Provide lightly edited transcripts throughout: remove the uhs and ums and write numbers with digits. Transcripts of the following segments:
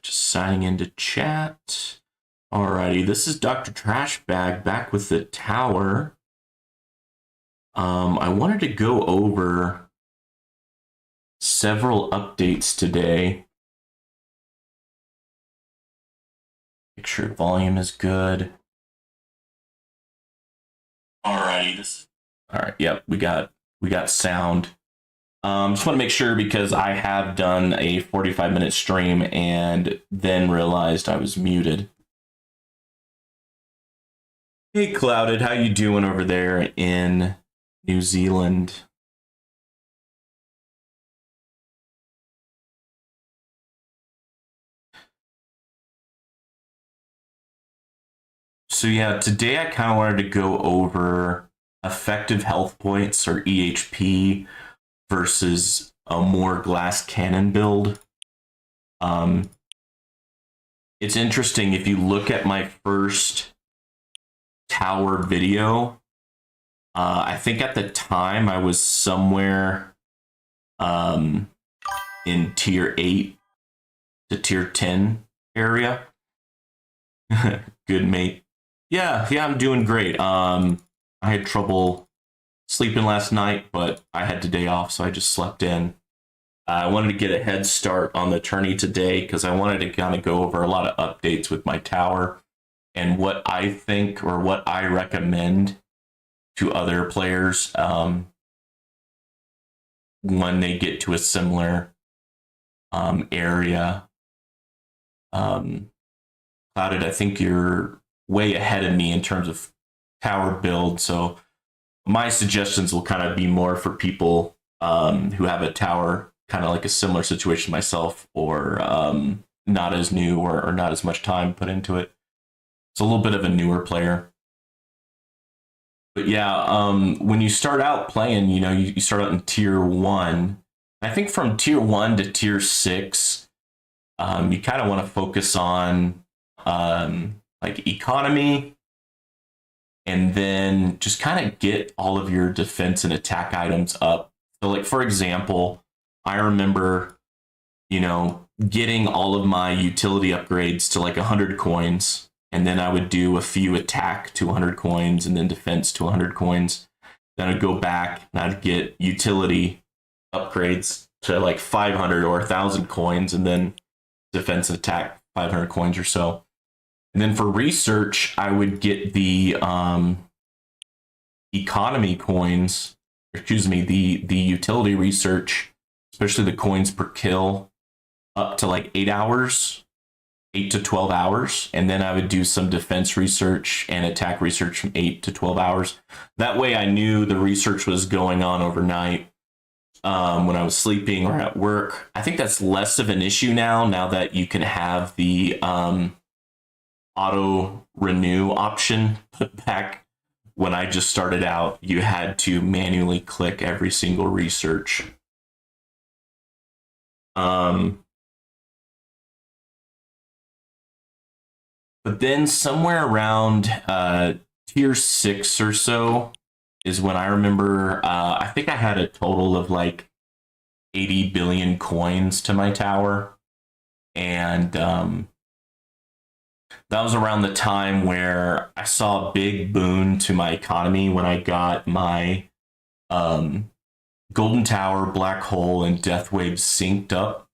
just signing into chat. Alrighty, this is Dr. Trashbag back with the tower. I wanted to go over several updates today. Make sure volume is good. Alrighty, alright, yep, we got sound. Just want to make sure because I have done a 45-minute stream and then realized I was muted. Hey Clouded, how you doing over there in New Zealand? So yeah, today I kind of wanted to go over effective health points, or eHP, versus a more glass cannon build. It's interesting, if you look at my first tower video, I think at the time I was somewhere in tier 8 to tier 10 area. Good mate. Yeah, I'm doing great. I had trouble sleeping last night, but I had today off, so I just slept in. I wanted to get a head start on the tourney today because I wanted to kind of go over a lot of updates with my tower and what I think or what I recommend to other players when they get to a similar area. Clouded, I think you're way ahead of me in terms of tower build, so my suggestions will kind of be more for people who have a tower, kind of like a similar situation myself, or not as new or not as much time put into it. It's a little bit of a newer player. But yeah, when you start out playing, you start out in tier 1. I think from tier 1 to tier 6, you kind of want to focus on like economy, and then just kind of get all of your defense and attack items up. So like, for example, I remember, getting all of my utility upgrades to like 100 coins, and then I would do a few attack to 100 coins and then defense to 100 coins. Then I'd go back and I'd get utility upgrades to like 500 or 1,000 coins, and then defense and attack 500 coins or so. And then for research, I would get the economy coins, the utility research, especially the coins per kill, up to like 8 hours, 8 to 12 hours. And then I would do some defense research and attack research from 8 to 12 hours. That way I knew the research was going on overnight when I was sleeping or at work. I think that's less of an issue now that you can have the auto renew option. Put back when I just started out, you had to manually click every single research. But then somewhere around tier 6 or so is when I remember, I think I had a total of like 80 billion coins to my tower. And that was around the time where I saw a big boon to my economy when I got my Golden Tower, Black Hole, and Death Wave synced up.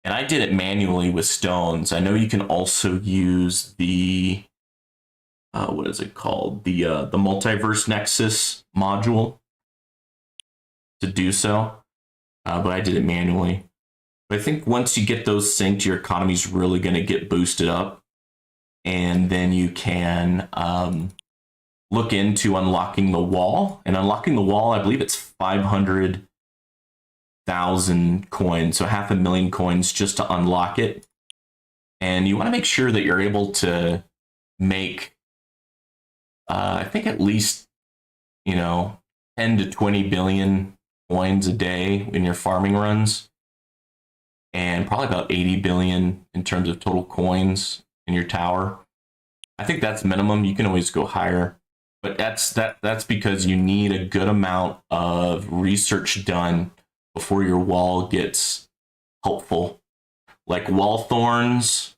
And I did it manually with stones. I know you can also use the, what is it called? The Multiverse Nexus module to do so. But I did it manually. But I think once you get those synced, your economy is really going to get boosted up. And then you can look into unlocking the wall. And unlocking the wall, I believe it's 500,000 coins, so 500,000 coins just to unlock it. And you want to make sure that you're able to make, I think at least, 10 to 20 billion coins a day in your farming runs. And probably about 80 billion in terms of total coins in your tower. I think that's minimum. You can always go higher, but that's because you need a good amount of research done before your wall gets helpful. like wall thorns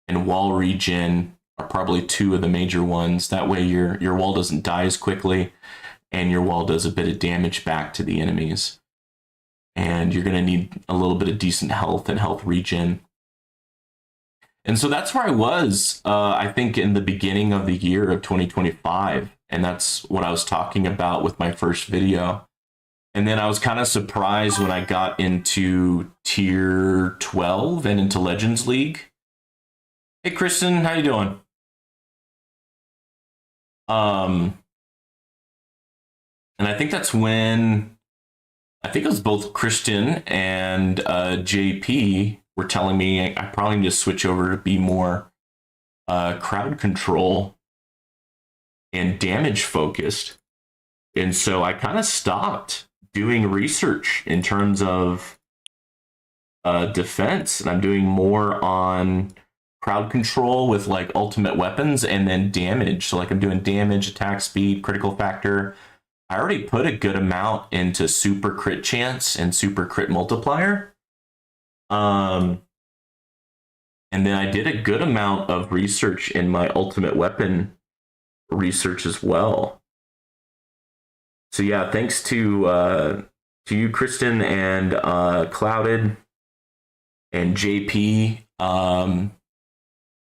and wall regen are probably two of the major ones. That way your wall doesn't die as quickly, and your wall does a bit of damage back to the enemies. And you're going to need a little bit of decent health and health regen. And so that's where I was, I think, in the beginning of the year of 2025. And that's what I was talking about with my first video. And then I was kind of surprised when I got into tier 12 and into Legends League. Hey, Kristen, how you doing? And I think that's when, I think it was both Christian and JP were telling me I probably need to switch over to be more crowd control and damage focused. And so I kind of stopped doing research in terms of defense, and I'm doing more on crowd control with like ultimate weapons and then damage. So like I'm doing damage, attack speed, critical factor. I already put a good amount into super crit chance and super crit multiplier. And then I did a good amount of research in my ultimate weapon research as well. So yeah, thanks to you, Kristen, and Clouded and JP, and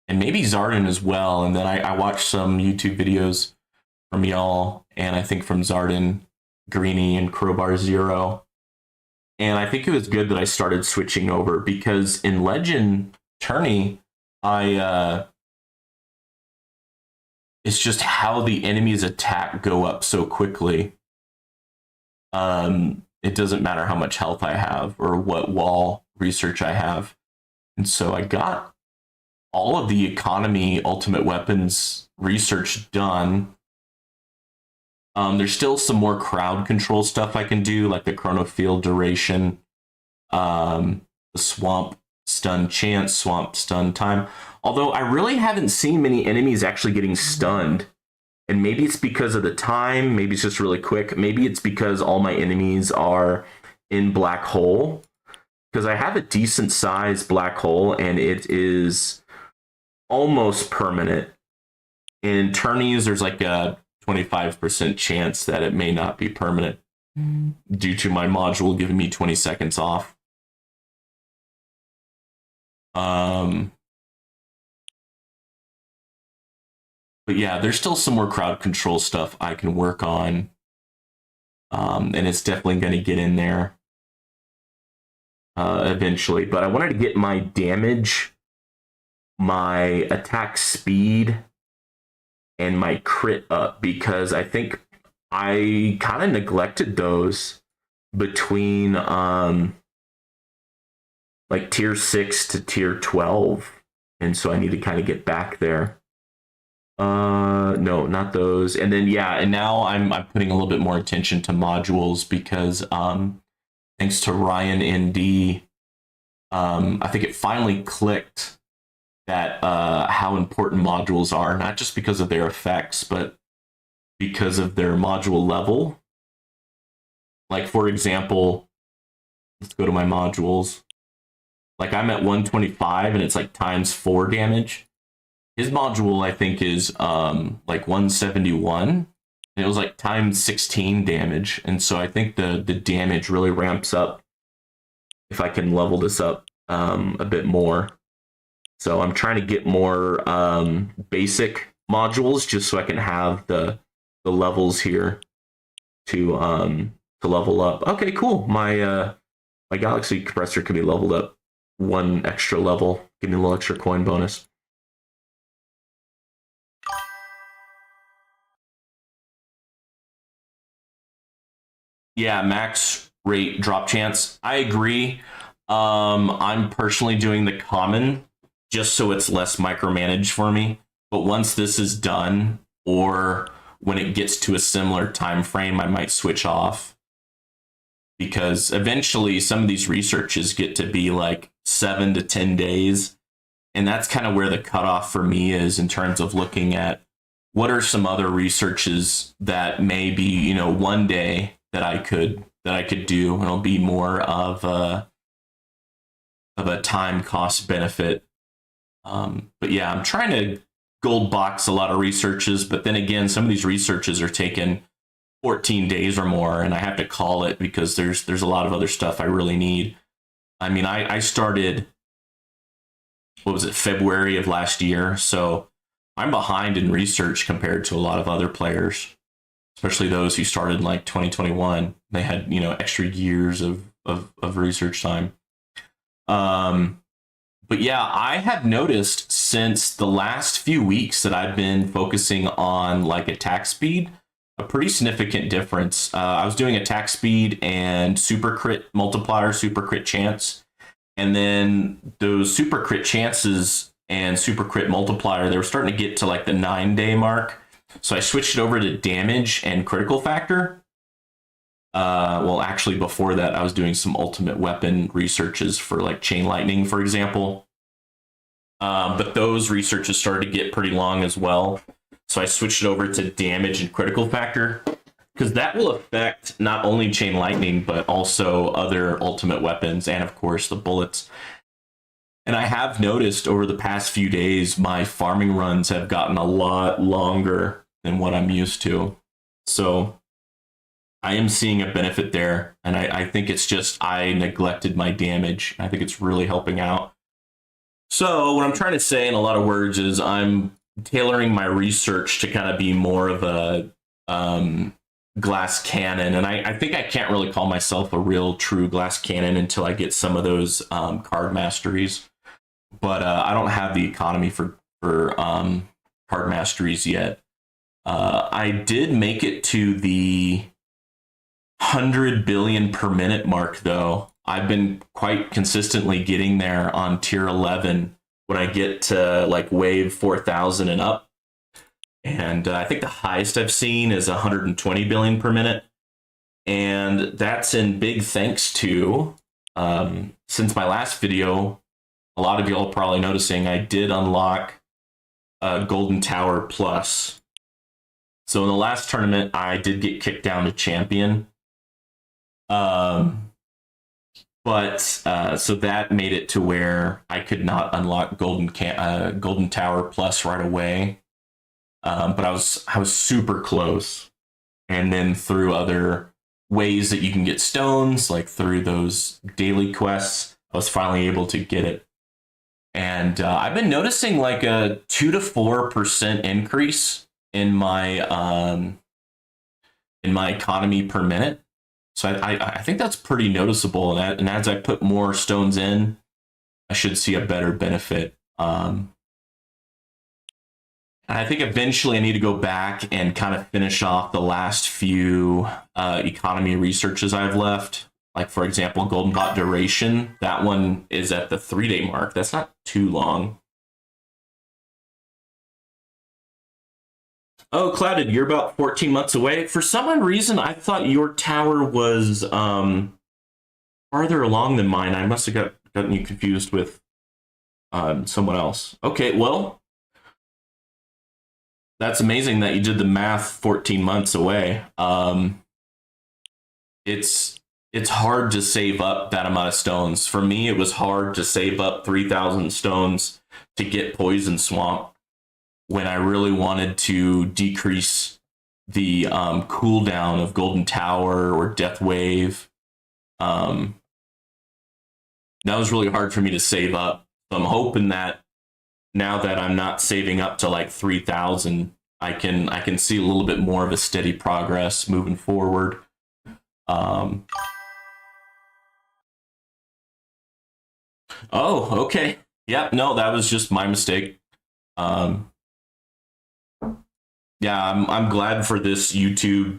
maybe Zarden as well. And then I watched some YouTube videos from y'all, and I think from Zarden, Greeny, and Crowbar Zero. And I think it was good that I started switching over, because in Legend Tourney, it's just how the enemy's attack go up so quickly. It doesn't matter how much health I have or what wall research I have. And so I got all of the economy ultimate weapons research done. There's still some more crowd control stuff I can do, like the chrono field duration, the swamp stun chance, swamp stun time. Although I really haven't seen many enemies actually getting stunned. And maybe it's because of the time, maybe it's just really quick. Maybe it's because all my enemies are in black hole. Because I have a decent sized black hole, and it is almost permanent. In tourneys, there's like a 25% chance that it may not be permanent due to my module giving me 20 seconds off. But yeah, there's still some more crowd control stuff I can work on. And it's definitely going to get in there eventually. But I wanted to get my damage, my attack speed, and my crit up, because I think I kind of neglected those between like tier 6 to tier 12. And so I need to kind of get back there. No, not those. And then yeah, and now I'm putting a little bit more attention to modules, because thanks to Ryan ND, I think it finally clicked that how important modules are, not just because of their effects, but because of their module level. Like, for example, let's go to my modules. Like, I'm at 125 and it's like times 4 damage. His module, I think, is like 171, and it was like times 16 damage. And so I think the damage really ramps up if I can level this up a bit more. So I'm trying to get more basic modules just so I can have the levels here to level up. Okay, cool. My my Galaxy compressor can be leveled up 1 extra level. Give me a little extra coin bonus. Yeah, max rate drop chance. I agree. I'm personally doing the common just so it's less micromanaged for me. But once this is done, or when it gets to a similar time frame, I might switch off. Because eventually some of these researches get to be like 7 to 10 days. And that's kind of where the cutoff for me is in terms of looking at what are some other researches that may be, you know, one day that I could do, and it'll be more of of a time cost benefit. But yeah, I'm trying to gold box a lot of researches, but then again, some of these researches are taking 14 days or more, and I have to call it because there's a lot of other stuff I really need. I mean, I started, what was it, February of last year, so I'm behind in research compared to a lot of other players, especially those who started in like 2021. They had, extra years of research time. But yeah, I have noticed since the last few weeks that I've been focusing on like attack speed, a pretty significant difference. I was doing attack speed and super crit multiplier, super crit chance. And then those super crit chances and super crit multiplier, they were starting to get to like the 9-day mark. So I switched it over to damage and critical factor. Well, actually, before that, I was doing some ultimate weapon researches for like chain lightning, for example. But those researches started to get pretty long as well. So I switched it over to damage and critical factor, because that will affect not only chain lightning, but also other ultimate weapons and, of course, the bullets. And I have noticed over the past few days, my farming runs have gotten a lot longer than what I'm used to. So I am seeing a benefit there. And I think it's just I neglected my damage. I think it's really helping out. So what I'm trying to say in a lot of words is I'm tailoring my research to kind of be more of a glass cannon. And I think I can't really call myself a real true glass cannon until I get some of those card masteries. But I don't have the economy for card masteries yet. I did make it to the 100 billion per minute mark, though. I've been quite consistently getting there on tier 11 when I get to like wave 4,000 and up. And I think the highest I've seen is 120 billion per minute. And that's in big thanks to, since my last video, a lot of y'all are probably noticing I did unlock Golden Tower Plus. So in the last tournament, I did get kicked down to champion. But so that made it to where I could not unlock Golden Tower Plus right away. But I was super close. And then through other ways that you can get stones, like through those daily quests, I was finally able to get it. And I've been noticing like a 2 to 4% increase in my economy per minute. So I think that's pretty noticeable. And as I put more stones in, I should see a better benefit. And I think eventually I need to go back and kind of finish off the last few economy researches I've left. Like, for example, Golden Bot Duration. That one is at the 3-day mark. That's not too long. Oh, Clouded, you're about 14 months away. For some reason, I thought your tower was farther along than mine. I must have gotten you confused with someone else. Okay, well, that's amazing that you did the math 14 months away. It's hard to save up that amount of stones. For me, it was hard to save up 3,000 stones to get Poison Swamp when I really wanted to decrease the cooldown of Golden Tower or Death Wave. That was really hard for me to save up. So I'm hoping that now that I'm not saving up to like 3,000, I can see a little bit more of a steady progress moving forward. Oh, okay. Yep, no, that was just my mistake. Yeah, I'm glad for this YouTube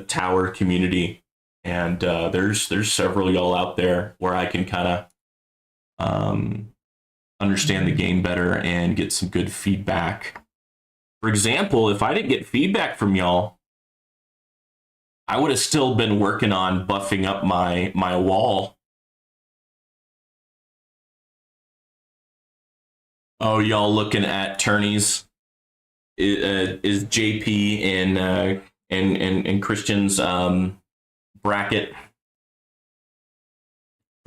tower community, and there's several y'all out there where I can kind of understand the game better and get some good feedback. For example, if I didn't get feedback from y'all, I would have still been working on buffing up my wall. Oh, y'all looking at tourneys? Is JP and Christian's bracket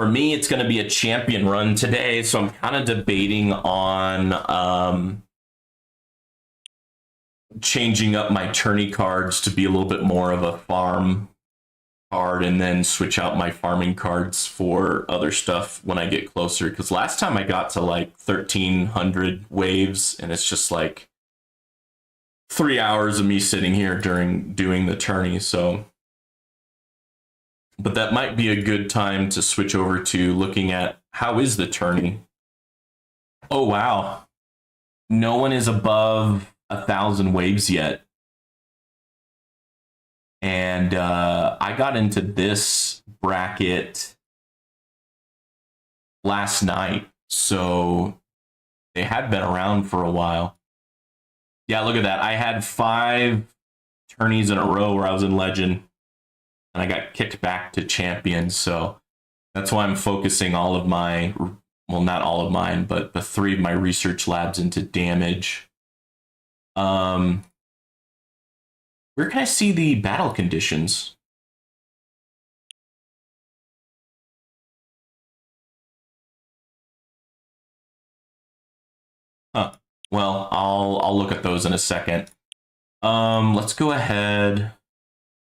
For me, it's going to be a champion run today, so I'm kind of debating on changing up my tourney cards to be a little bit more of a farm card, and then switch out my farming cards for other stuff when I get closer. Because last time I got to like 1,300 waves, and it's just like 3 hours of me sitting here during doing the tourney. So, but that might be a good time to switch over to looking at how is the tourney. Oh wow, no one is above 1,000 waves yet. And I got into this bracket last night, so they had been around for a while. Yeah, look at that. I had 5 tourneys in a row where I was in Legend, and I got kicked back to Champion. So that's why I'm focusing all of my, well, not all of mine, but the 3 of my research labs into damage. Where can I see the battle conditions? Huh. Well, I'll look at those in a second. Let's go ahead.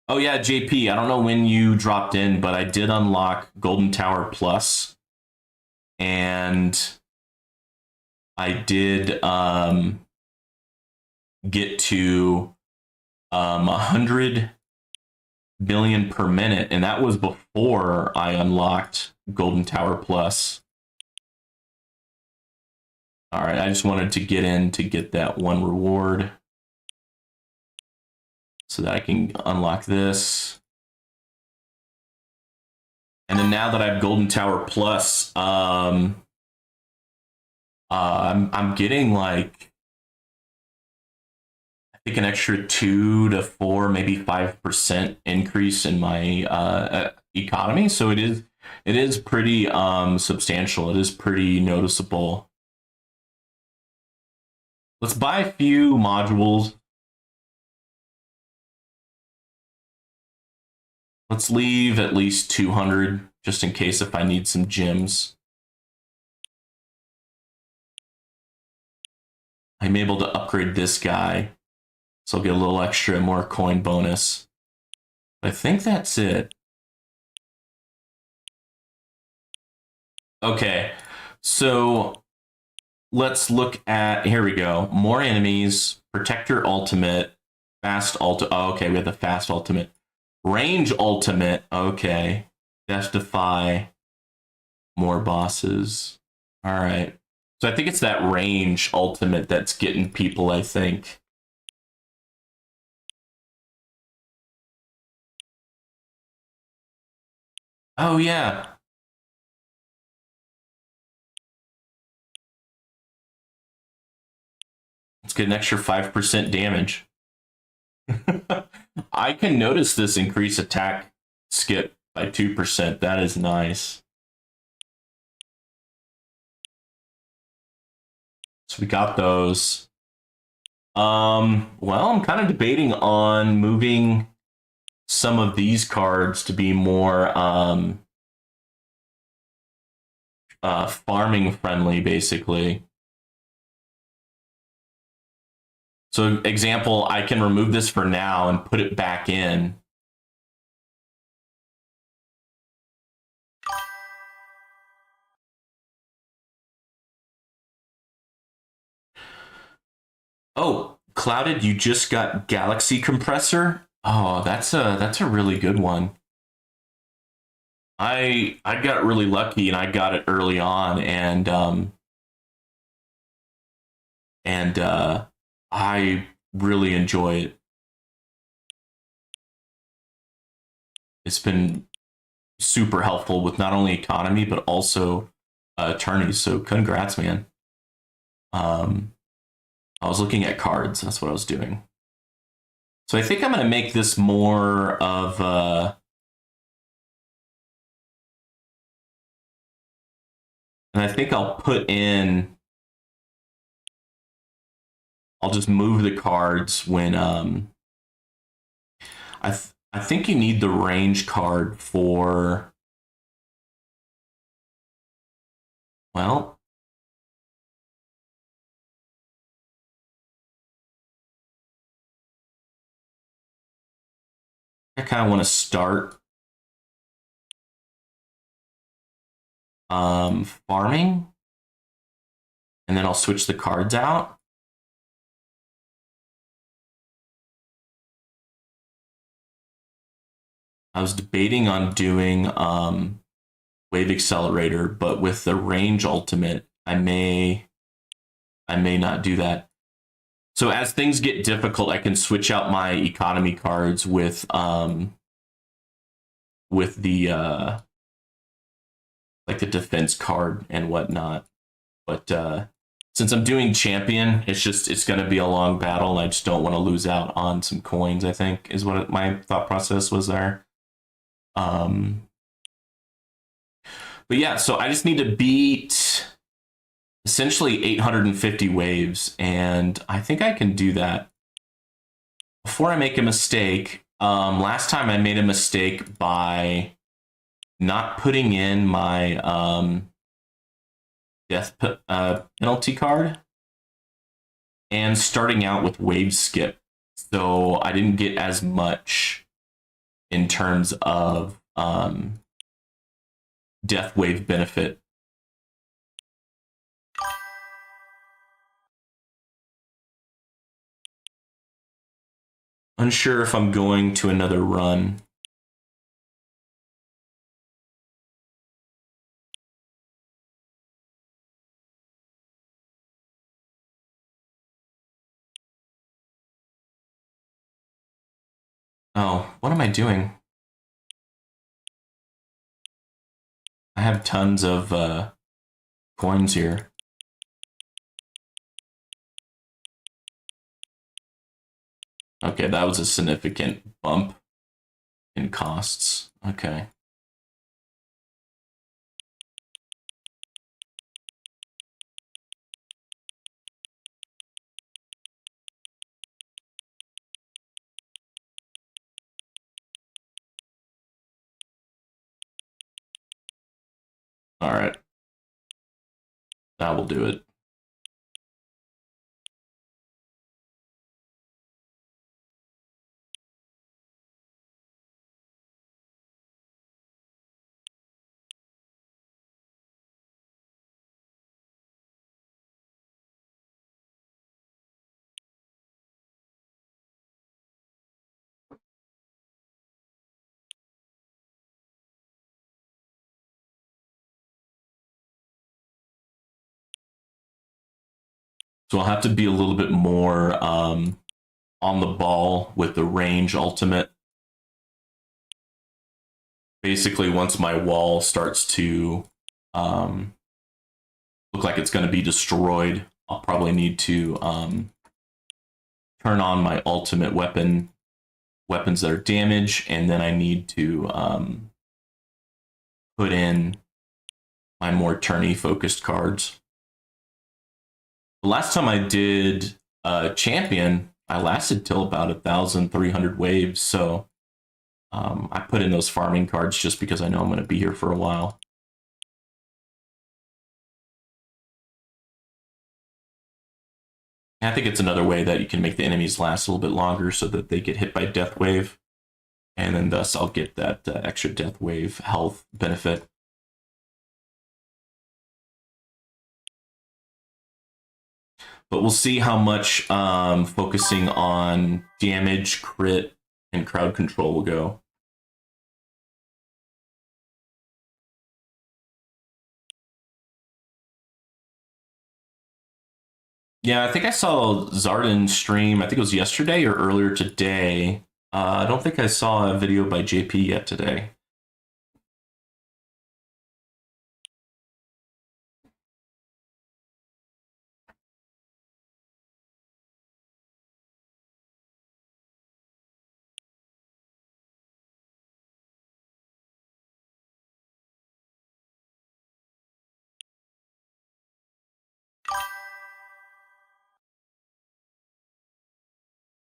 Oh yeah, JP, I don't know when you dropped in, but I did unlock Golden Tower Plus, and I did get to 100 billion per minute, and that was before I unlocked Golden Tower Plus. All right, I just wanted to get in to get that one reward so that I can unlock this. And then now that I have Golden Tower Plus, I'm getting like, I think an extra 2 to 4, maybe 5% increase in my economy. So it is pretty substantial. It is pretty noticeable. Let's buy a few modules. Let's leave at least 200 just in case if I need some gems. I'm able to upgrade this guy, so I'll get a little extra, more coin bonus. I think that's it. Okay, so let's look at, here we go. More enemies, Protector Ultimate, Fast Ultimate. Oh, okay, we have the Fast Ultimate. Range Ultimate, okay. Death Defy, more bosses. All right. So I think it's that Range Ultimate that's getting people, I think. Oh, yeah. Let's get an extra 5% damage. I can notice this increase attack skip by 2%. That is nice. So we got those. Well, I'm kind of debating on moving some of these cards to be more farming friendly, basically. So example, I can remove this for now and put it back in. Oh, Clouded, you just got Galaxy Compressor? Oh, that's a really good one. I got really lucky and I got it early on, and I really enjoy it. It's been super helpful with not only economy but also attorneys. So congrats, man. I was looking at cards. That's what I was doing. So I think I'm going to make this more of and I think I'll put in, I'll just move the cards when I think you need the range card for Well, I kind of want to start farming, and then I'll switch the cards out. I was debating on doing Wave Accelerator, but with the range ultimate, I may not do that. So as things get difficult, I can switch out my economy cards with the like the defense card and whatnot. But since I'm doing champion, it's going to be a long battle, and I just don't want to lose out on some coins. I think is what my thought process was there. But yeah, so I just need to beat essentially 850 waves, and I think I can do that. Before I make a mistake, last time I made a mistake by not putting in my death penalty card and starting out with wave skip. So I didn't get as much in terms of death wave benefit. Unsure if I'm going to another run. Oh, what am I doing? I have tons of coins here. Okay, that was a significant bump in costs. Okay. All right. That will do it. So I'll have to be a little bit more on the ball with the range ultimate. Basically, once my wall starts to look like it's going to be destroyed, I'll probably need to turn on my ultimate weapons that are damage, and then I need to put in my more tourney focused cards. The last time I did champion, I lasted till about 1,300 waves, so I put in those farming cards just because I know I'm going to be here for a while. And I think it's another way that you can make the enemies last a little bit longer so that they get hit by death wave, and then thus I'll get that extra death wave health benefit. But we'll see how much focusing on damage, crit, and crowd control will go. Yeah, I think I saw Zardan stream. I think it was yesterday or earlier today. I don't think I saw a video by JP yet today.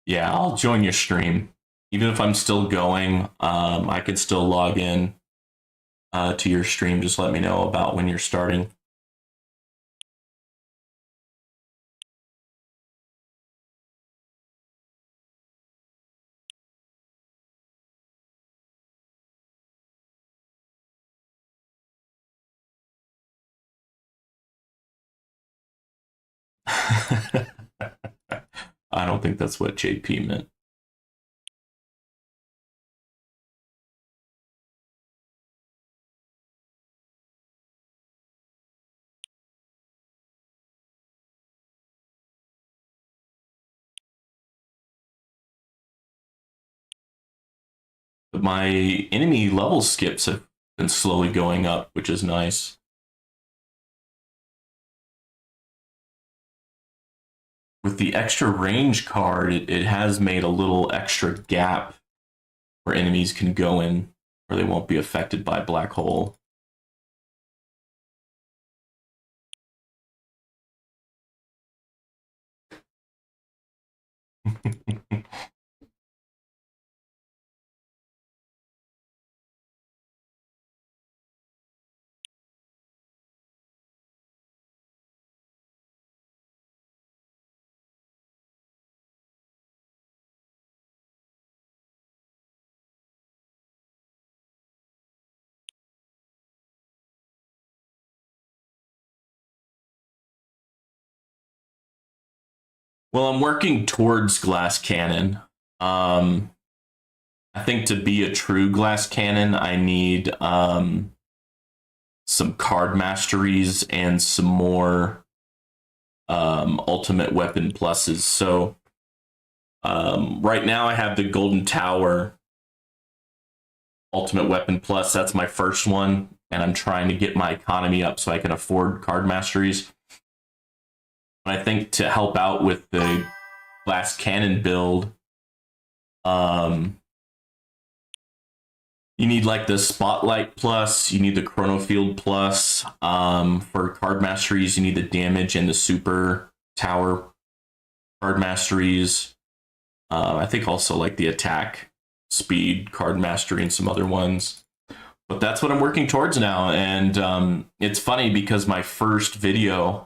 Yeah, I'll join your stream. Even if I'm still going, I can still log in to your stream. Just let me know about when you're starting. I don't think that's what JP meant. But my enemy level skips have been slowly going up, which is nice. With the extra range card, it has made a little extra gap where enemies can go in where they won't be affected by black hole. Well, I'm working towards glass cannon. I think to be a true glass cannon, I need some card masteries and some more ultimate weapon pluses. So right now I have the Golden Tower ultimate weapon plus. That's my first one, and I'm trying to get my economy up so I can afford card masteries. I think to help out with the glass cannon build, you need like the Spotlight plus, you need the Chrono Field plus. For card masteries, you need the damage and the Super Tower card masteries. I think also like the attack speed card mastery and some other ones. But that's what I'm working towards now. And it's funny because my first video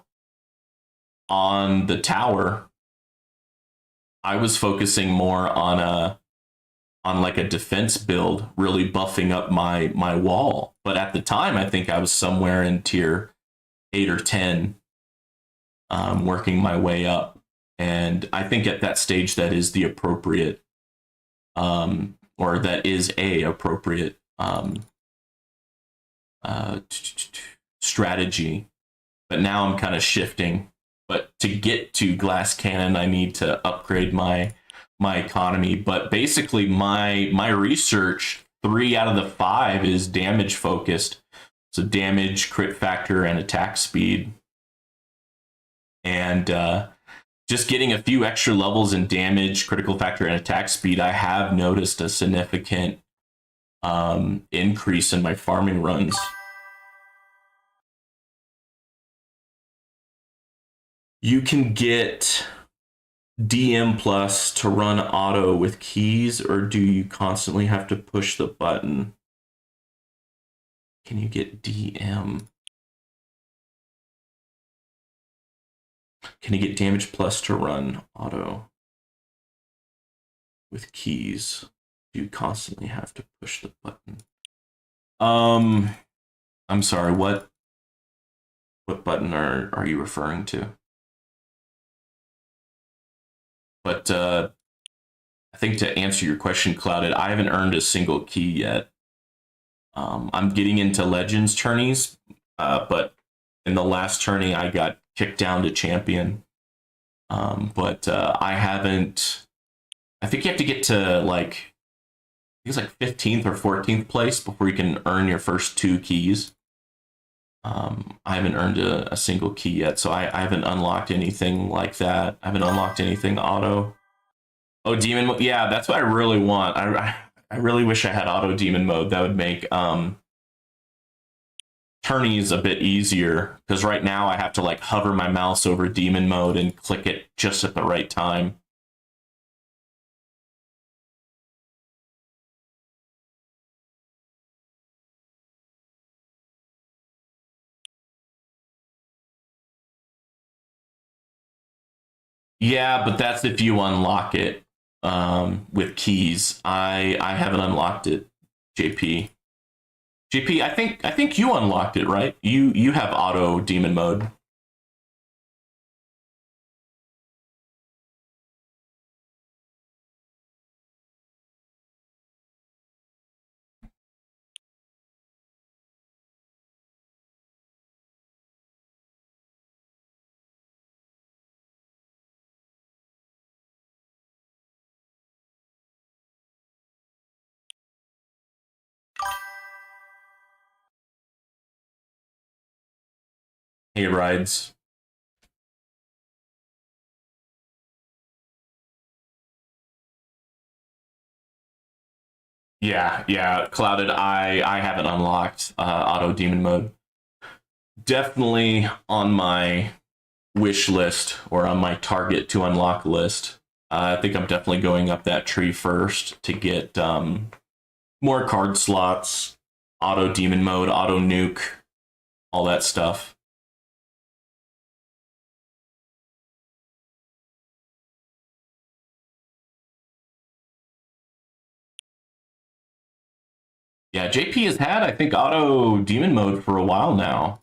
on the tower, I was focusing more on like a defense build, really buffing up my wall. But at the time, I think I was somewhere in tier 8 or 10, working my way up. And I think at that stage, that is the appropriate, or that is a appropriate strategy. But now I'm kind of shifting. But to get to glass cannon, I need to upgrade my economy. But basically, my research, 3 out of the 5 is damage focused. So damage, crit factor, and attack speed. And just getting a few extra levels in damage, critical factor, and attack speed, I have noticed a significant increase in my farming runs. You can get DM plus to run auto with keys, or do you constantly have to push the button? Can you get DM? Can you get damage plus to run auto with keys? Do you constantly have to push the button? I'm sorry, what button are you referring to? But I think to answer your question, Clouded, I haven't earned a single key yet. I'm getting into Legends tourneys, but in the last tourney, I got kicked down to champion. But I haven't. I think you have to get to like, I think it's like 15th or 14th place before you can earn your first 2 keys. I haven't earned a single key yet, so I haven't unlocked anything like that. I haven't unlocked anything auto. Oh, demon mode. Yeah, that's what I really want. I really wish I had auto demon mode. That would make tourneys a bit easier, because right now I have to like hover my mouse over demon mode and click it just at the right time. Yeah, but that's if you unlock it with keys. I haven't unlocked it, JP. JP, I think you unlocked it, right? You have auto demon mode. hay rides. Yeah, yeah. Clouded Eye, I haven't unlocked auto demon mode. Definitely on my wish list or on my target to unlock list. I think I'm definitely going up that tree first to get more card slots, auto demon mode, auto nuke, all that stuff. Yeah, JP has had, I think, auto demon mode for a while now.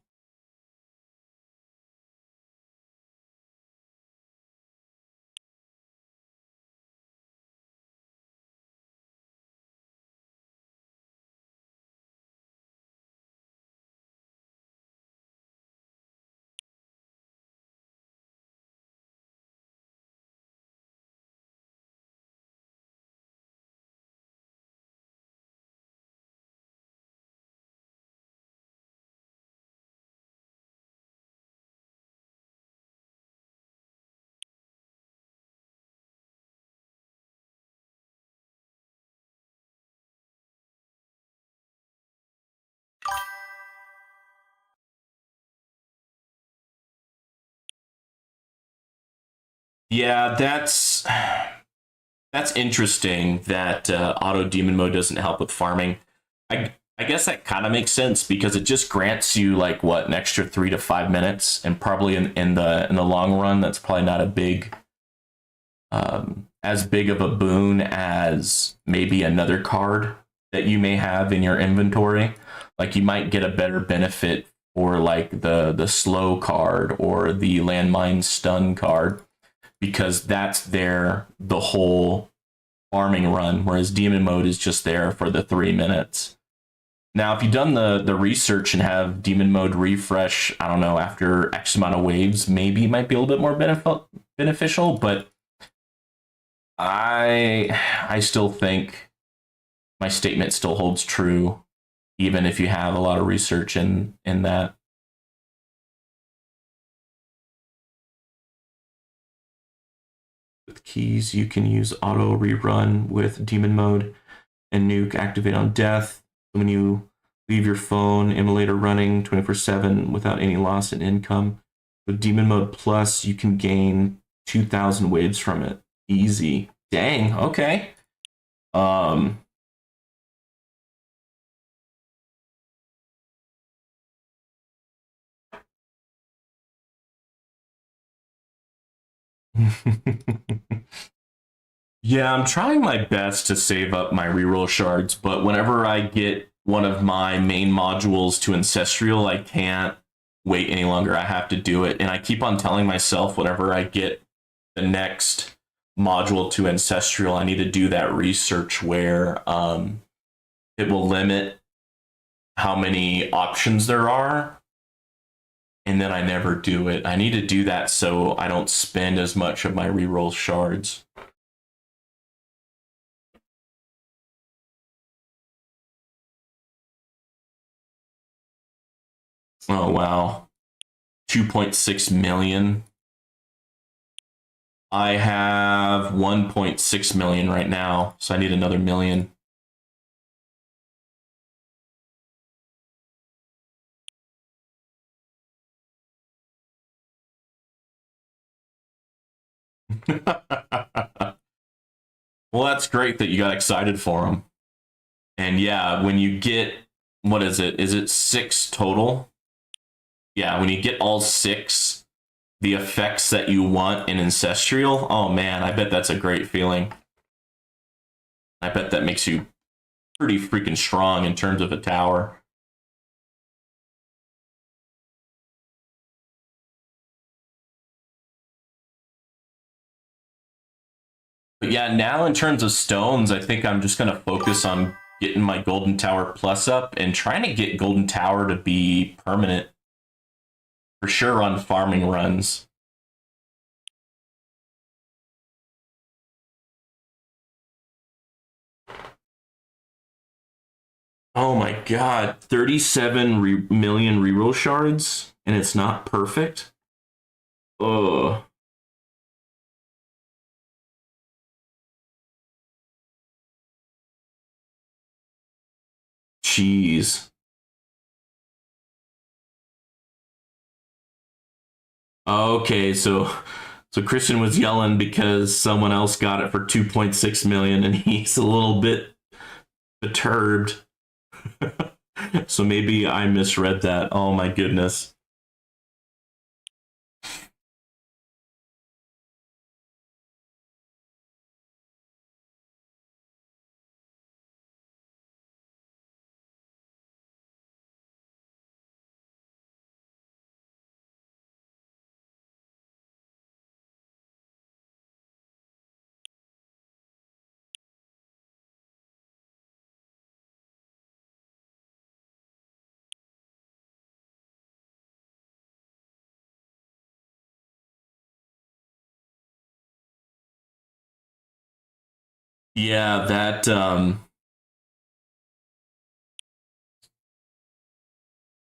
Yeah, that's interesting that auto demon mode doesn't help with farming. I guess that kind of makes sense because it just grants you like what an extra 3 to 5 minutes, and probably in the long run, that's probably not a big as big of a boon as maybe another card that you may have in your inventory. Like you might get a better benefit for like the slow card or the landmine stun card because that's there the whole farming run, whereas demon mode is just there for the 3 minutes. Now, if you've done the research and have demon mode refresh, I don't know, after X amount of waves, maybe it might be a little bit more beneficial, but I still think my statement still holds true, even if you have a lot of research in that. With keys, you can use auto rerun with demon mode and nuke activate on death. When you leave your phone emulator running 24/7 without any loss in income. With demon mode plus, you can gain 2,000 waves from it. Easy. Dang. Okay. Um. Yeah, I'm trying my best to save up my reroll shards, but whenever I get one of my main modules to Ancestral, I can't wait any longer. I have to do it. And I keep on telling myself whenever I get the next module to Ancestral, I need to do that research where it will limit how many options there are. And then I never do it. I need to do that so I don't spend as much of my reroll shards. Oh, wow. 2.6 million. I have 1.6 million right now, so I need another million. Well, that's great that you got excited for them. And yeah, when you get, what is it? Is it 6 total? Yeah, when you get all 6, the effects that you want in Ancestral, oh man, I bet that's a great feeling. I bet that makes you pretty freaking strong in terms of a tower. But yeah, now in terms of stones, I think I'm just going to focus on getting my Golden Tower Plus up and trying to get Golden Tower to be permanent for sure on farming runs. Oh my god, 37 million reroll shards, and it's not perfect. Oh, jeez. Okay, so Christian was yelling because someone else got it for 2.6 million, and he's a little bit perturbed. So maybe I misread that. Oh my goodness. Yeah,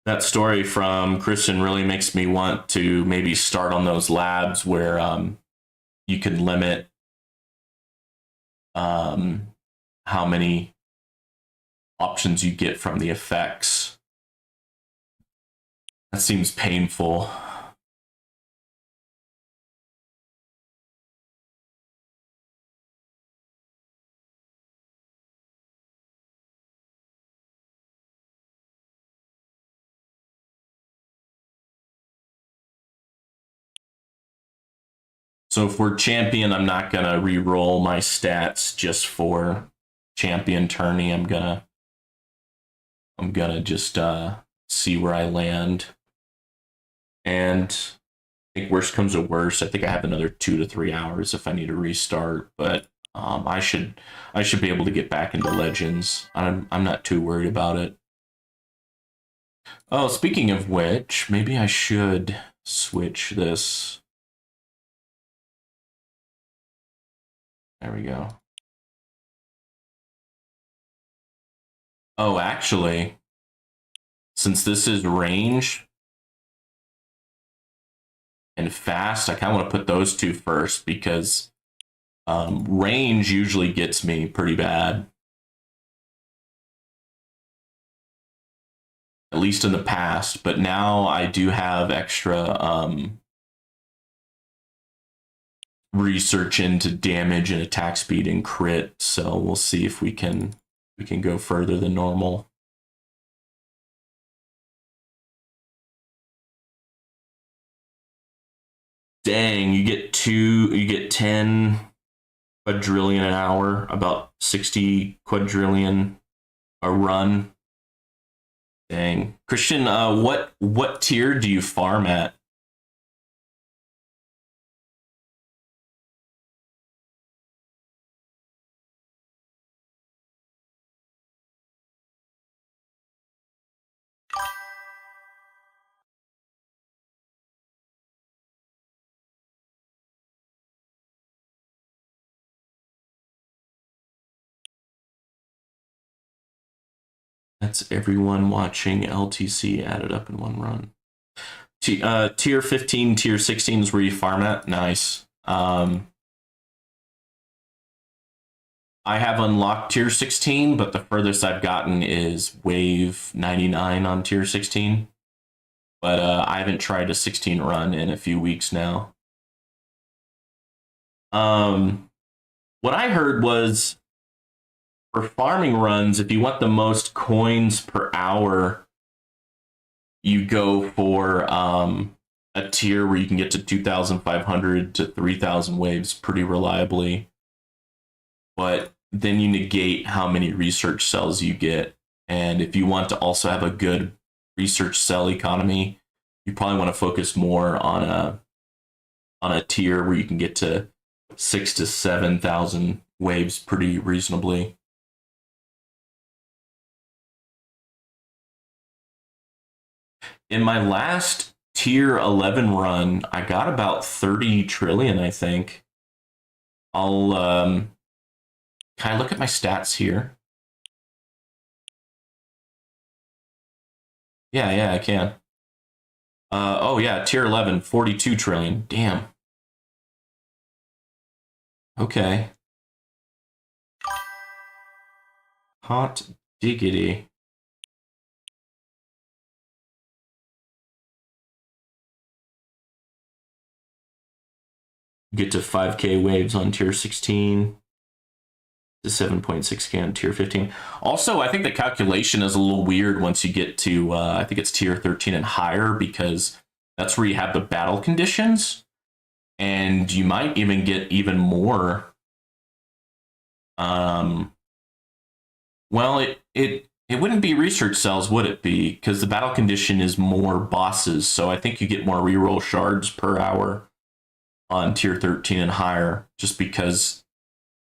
that story from Christian really makes me want to maybe start on those labs where you can limit um, how many options you get from the effects. That seems painful. So if we're champion, I'm not gonna re-roll my stats just for champion tourney. I'm gonna just see where I land. And I think worst comes to worst, I think I have another 2 to 3 hours if I need to restart. But I should be able to get back into Legends. I'm not too worried about it. Oh, speaking of which, maybe I should switch this. There we go. Oh, actually, since this is range and fast, I kind of want to put those two first because range usually gets me pretty bad, at least in the past. But now I do have extra research into damage and attack speed and crit, so we'll see if we can go further than normal. Dang, you get 10 quadrillion an hour, about 60 quadrillion a run. Dang. Christian, what tier do you farm at? That's everyone watching LTC added up in one run. Tier 15, tier 16 is where you farm at. Nice. I have unlocked tier 16, but the furthest I've gotten is wave 99 on tier 16. But I haven't tried a 16 run in a few weeks now. Um, what I heard was for farming runs, if you want the most coins per hour, you go for a tier where you can get to 2,500 to 3,000 waves pretty reliably. But then you negate how many research cells you get. And if you want to also have a good research cell economy, you probably want to focus more on a tier where you can get to 6 to 7,000 waves pretty reasonably. In my last tier 11 run, I got about 30 trillion, I think. I'll can I look at my stats here? Yeah, I can. Oh yeah, tier 11, 42 trillion. Damn. Okay. Hot diggity. Get to 5K waves on tier 16. To 7.6K on tier 15. Also, I think the calculation is a little weird once you get to, I think it's tier 13 and higher, because that's where you have the battle conditions. And you might even get even more. Well, it wouldn't be research cells, would it be? Because the battle condition is more bosses. So I think you get more reroll shards per hour on tier 13 and higher, just because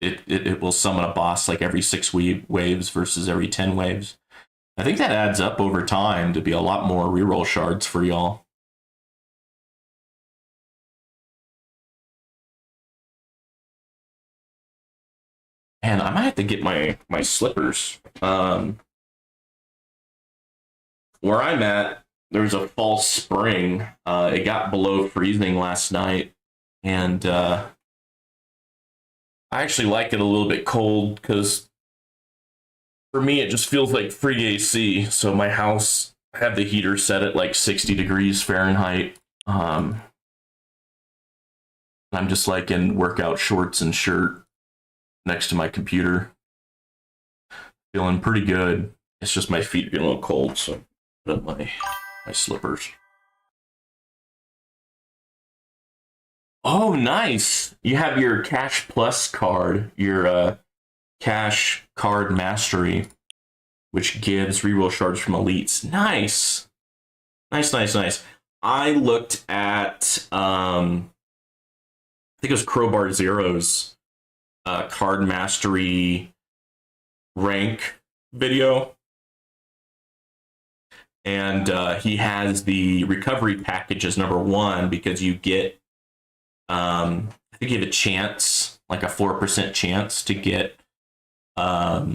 it will summon a boss like every 6 waves versus every 10 waves. I think that adds up over time to be a lot more reroll shards for y'all. And I might have to get my slippers. Where I'm at, there's a false spring. It got below freezing last night, and I actually like it a little bit cold, because for me it just feels like free AC. So my house, I have the heater set at like 60 degrees Fahrenheit. I'm just like in workout shorts and shirt next to my computer, feeling pretty good. It's just my feet are getting a little cold, so I put up my slippers. Oh, nice! You have your Cash Plus card, your Cash Card Mastery, which gives reroll shards from elites. Nice, nice. I looked at, I think it was Crowbar Zero's Card Mastery rank video, and he has the recovery package as number 1, because you get, I think you have a chance, like a 4% chance to get a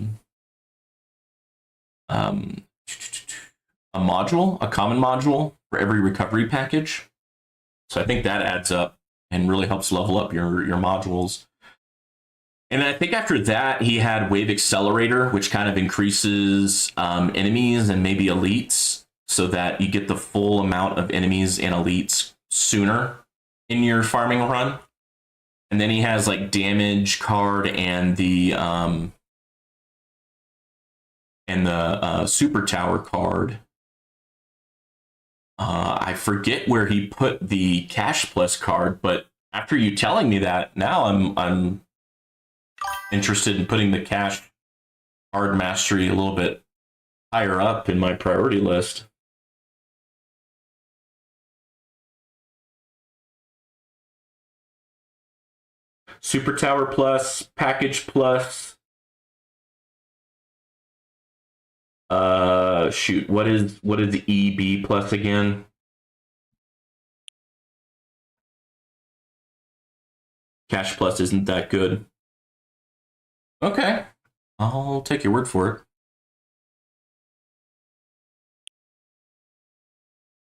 module, a common module for every recovery package. So I think that adds up and really helps level up your modules. And I think after that, he had Wave Accelerator, which kind of increases enemies and maybe elites, so that you get the full amount of enemies and elites sooner in your farming run. And then he has like damage card and the super tower card. I forget where he put the Cash Plus card, but after you telling me that, now I'm interested in putting the Cash Card Mastery a little bit higher up in my priority list. Super Tower Plus, Package Plus. Shoot, what is EB Plus again? Cash Plus isn't that good. Okay, I'll take your word for it.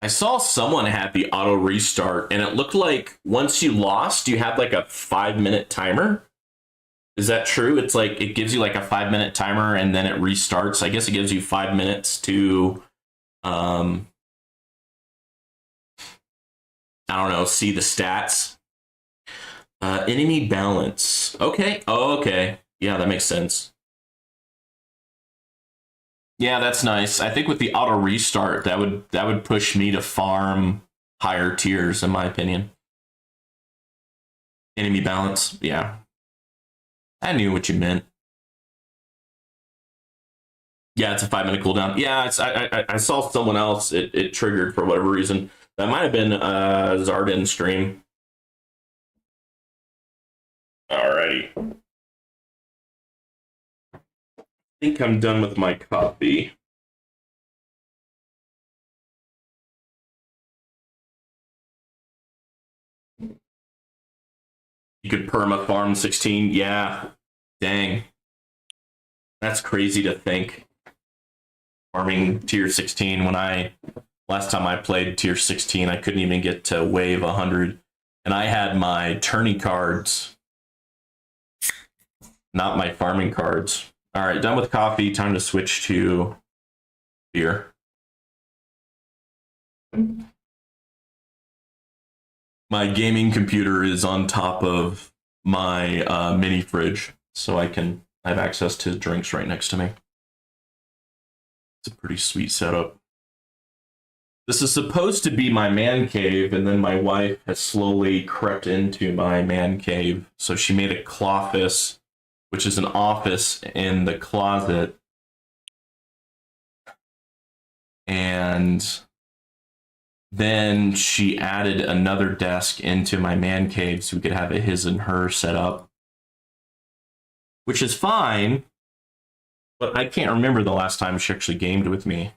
I saw someone had the auto restart, and it looked like once you lost, you had like a 5-minute timer. Is that true? It's like it gives you like a 5-minute timer, and then it restarts. I guess it gives you 5 minutes to, I don't know, see the stats. Enemy balance. Okay. Oh, okay. Yeah, that makes sense. Yeah, that's nice. I think with the auto restart, that would push me to farm higher tiers, in my opinion. Enemy balance. Yeah, I knew what you meant. Yeah, it's a 5-minute cooldown. Yeah, I saw someone else. It triggered for whatever reason. That might have been Zarden stream. Alrighty. I think I'm done with my copy. You could perma farm 16. Yeah. Dang. That's crazy to think. farming tier 16. Last time I played tier 16, I couldn't even get to wave 100. And I had my tourney cards, not my farming cards. All right, done with coffee. Time to switch to beer. My gaming computer is on top of my mini fridge, so I have access to drinks right next to me. It's a pretty sweet setup. This is supposed to be my man cave, and then my wife has slowly crept into my man cave. So she made a cloffice, which is an office in the closet. And then she added another desk into my man cave so we could have a his and her set up, which is fine. But I can't remember the last time she actually gamed with me.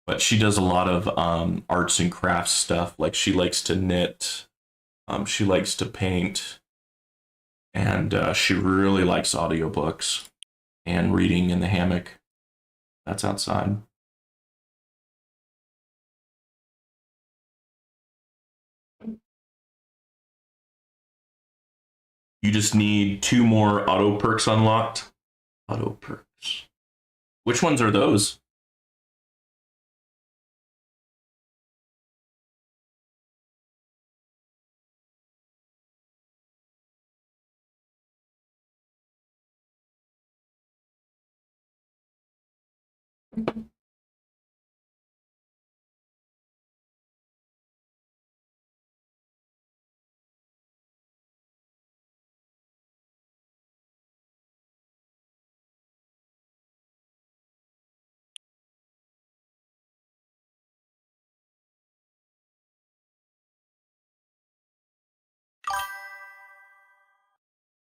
But she does a lot of arts and crafts stuff. Like she likes to knit, she likes to paint, and she really likes audiobooks and reading in the hammock. That's outside. You just need 2 more auto perks unlocked. Auto perks. Which ones are those?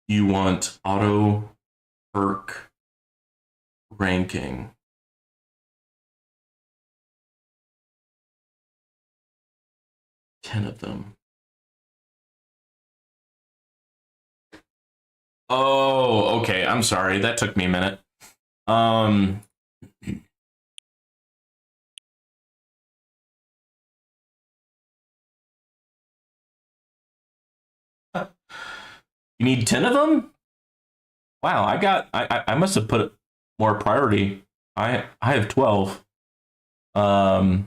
You want auto perk ranking. Ten of them. Oh, okay. I'm sorry. That took me a minute. You need 10 of them? Wow, I must have put more priority. I have 12. I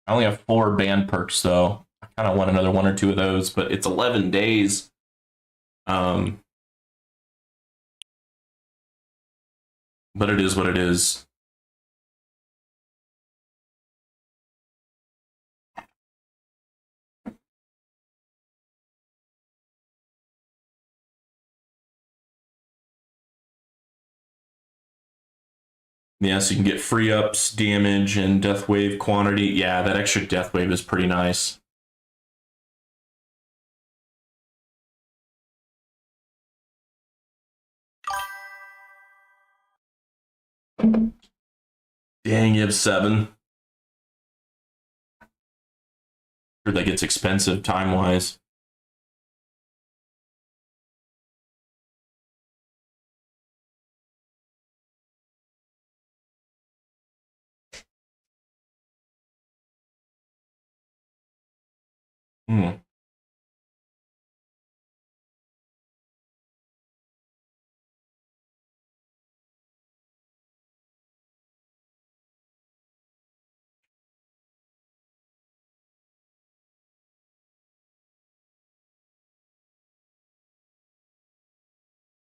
only have 4 band perks though. I kind of want another 1 or 2 of those, but it's 11 days. But it is what it is. Yeah, so you can get free ups, damage, and death wave quantity. Yeah, that extra death wave is pretty nice. Dang, you have 7. Or that gets expensive time-wise. Hmm.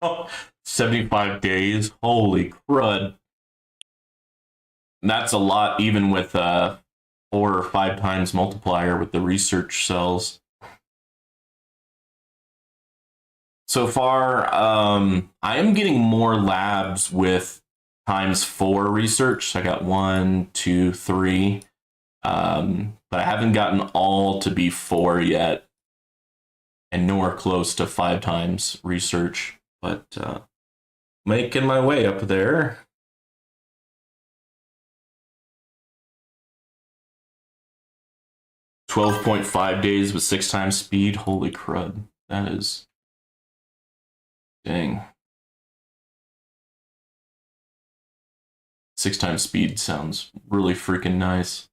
Oh, 75 days. Holy crud. That's a lot, even with 4 or 5 times multiplier with the research cells. So far, I am getting more labs with ×4 research. So I got 1, 2, 3. But I haven't gotten all to be 4 yet. And nowhere close to 5 times research. But making my way up there. 12.5 days with 6 times speed. Holy crud. That is... Dang. 6 times speed sounds really freaking nice.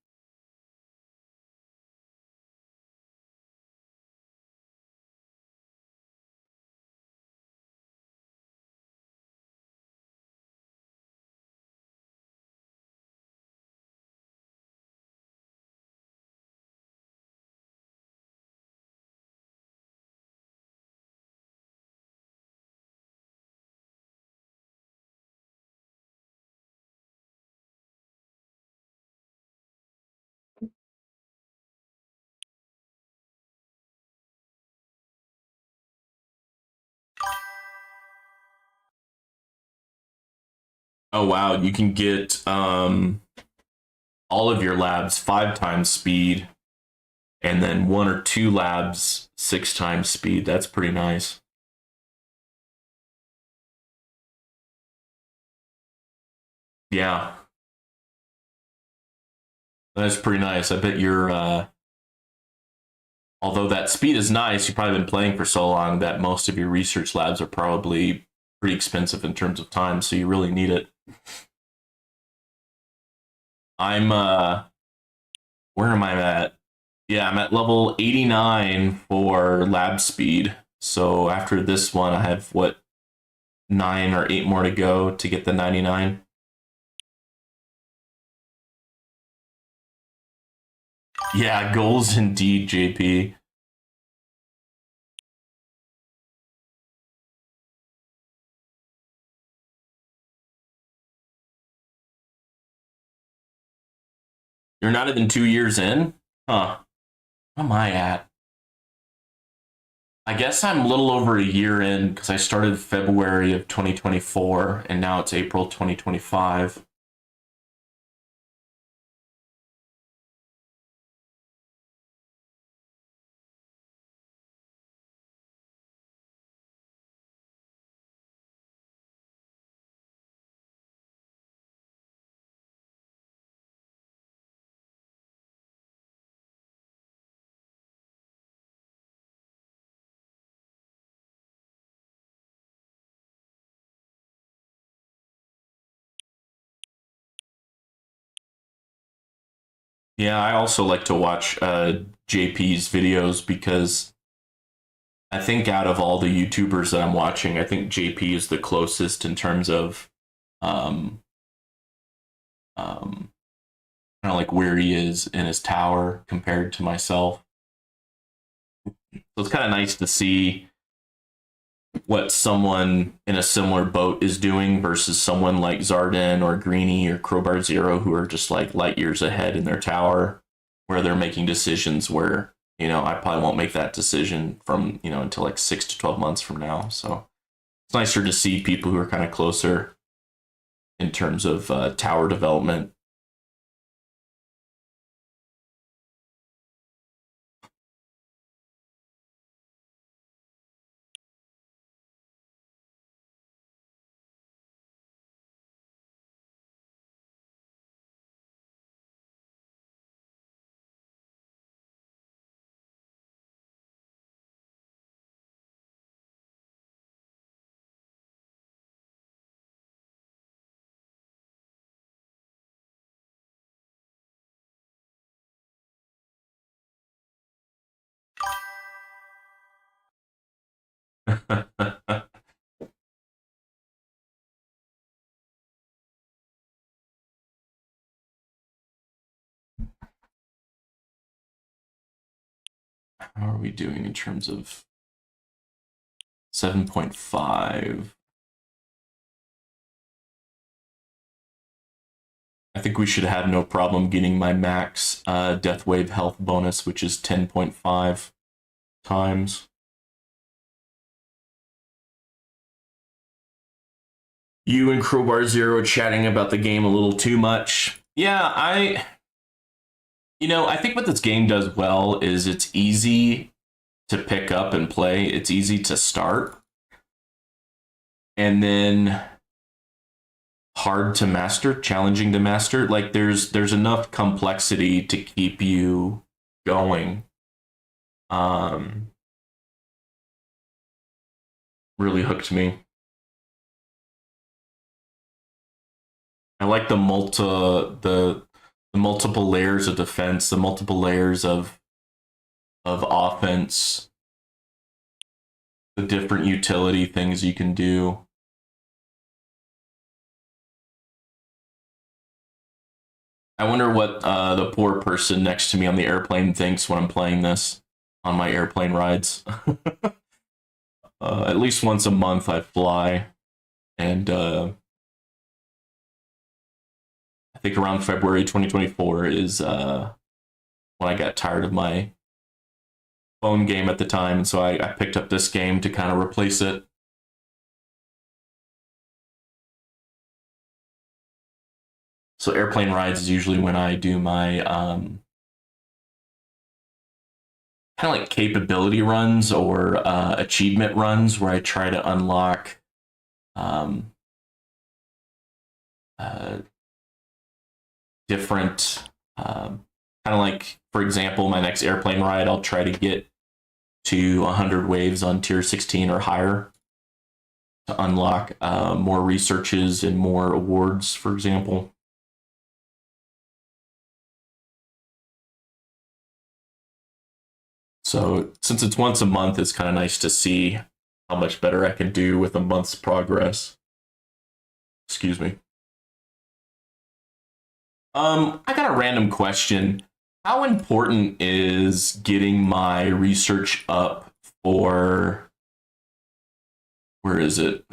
Oh wow, you can get all of your labs 5 times speed, and then 1 or 2 labs 6 times speed. That's pretty nice. Yeah, that's pretty nice. I bet you're although that speed is nice, you've probably been playing for so long that most of your research labs are probably pretty expensive in terms of time, so you really need it. I'm where am I at? Yeah, I'm at level 89 for lab speed. So after this one, I have what, 9 or 8 more to go to get the 99. Yeah, goals indeed, JP. You're not even 2 years in? Huh. What am I at? I guess I'm a little over a year in because I started February of 2024 and now it's April 2025. Yeah, I also like to watch JP's videos because I think out of all the YouTubers that I'm watching, I think JP is the closest in terms of um, um, kind of like where he is in his tower compared to myself. So it's kind of nice to see what someone in a similar boat is doing versus someone like Zarden or Greeny or Crowbar Zero who are just like light years ahead in their tower, where they're making decisions where I probably won't make that decision from until like 6 to 12 months from now. So it's nicer to see people who are kind of closer in terms of tower development. How are we doing in terms of 7.5? I think we should have no problem getting my max death wave health bonus, which is 10.5 times. You and Crowbar Zero chatting about the game a little too much. Yeah, I think what this game does well is it's easy to pick up and play. It's easy to start. And then hard to master, challenging to master. Like there's enough complexity to keep you going. Um Really hooked me. I like the multiple layers of defense, the multiple layers of offense, the different utility things you can do. I wonder what the poor person next to me on the airplane thinks when I'm playing this on my airplane rides. At least once a month I fly, and I think around February 2024 is when I got tired of my phone game at the time, and so I picked up this game to kind of replace it. So airplane rides is usually when I do my kind of like capability runs or achievement runs, where I try to unlock um, uh, different kind of like, for example, my next airplane ride, I'll try to get to 100 waves on tier 16 or higher to unlock more researches and more awards, for example. So since it's once a month, it's kind of nice to see how much better I can do with a month's progress. Excuse me. I got a random question. How important is getting my research up for, where is it?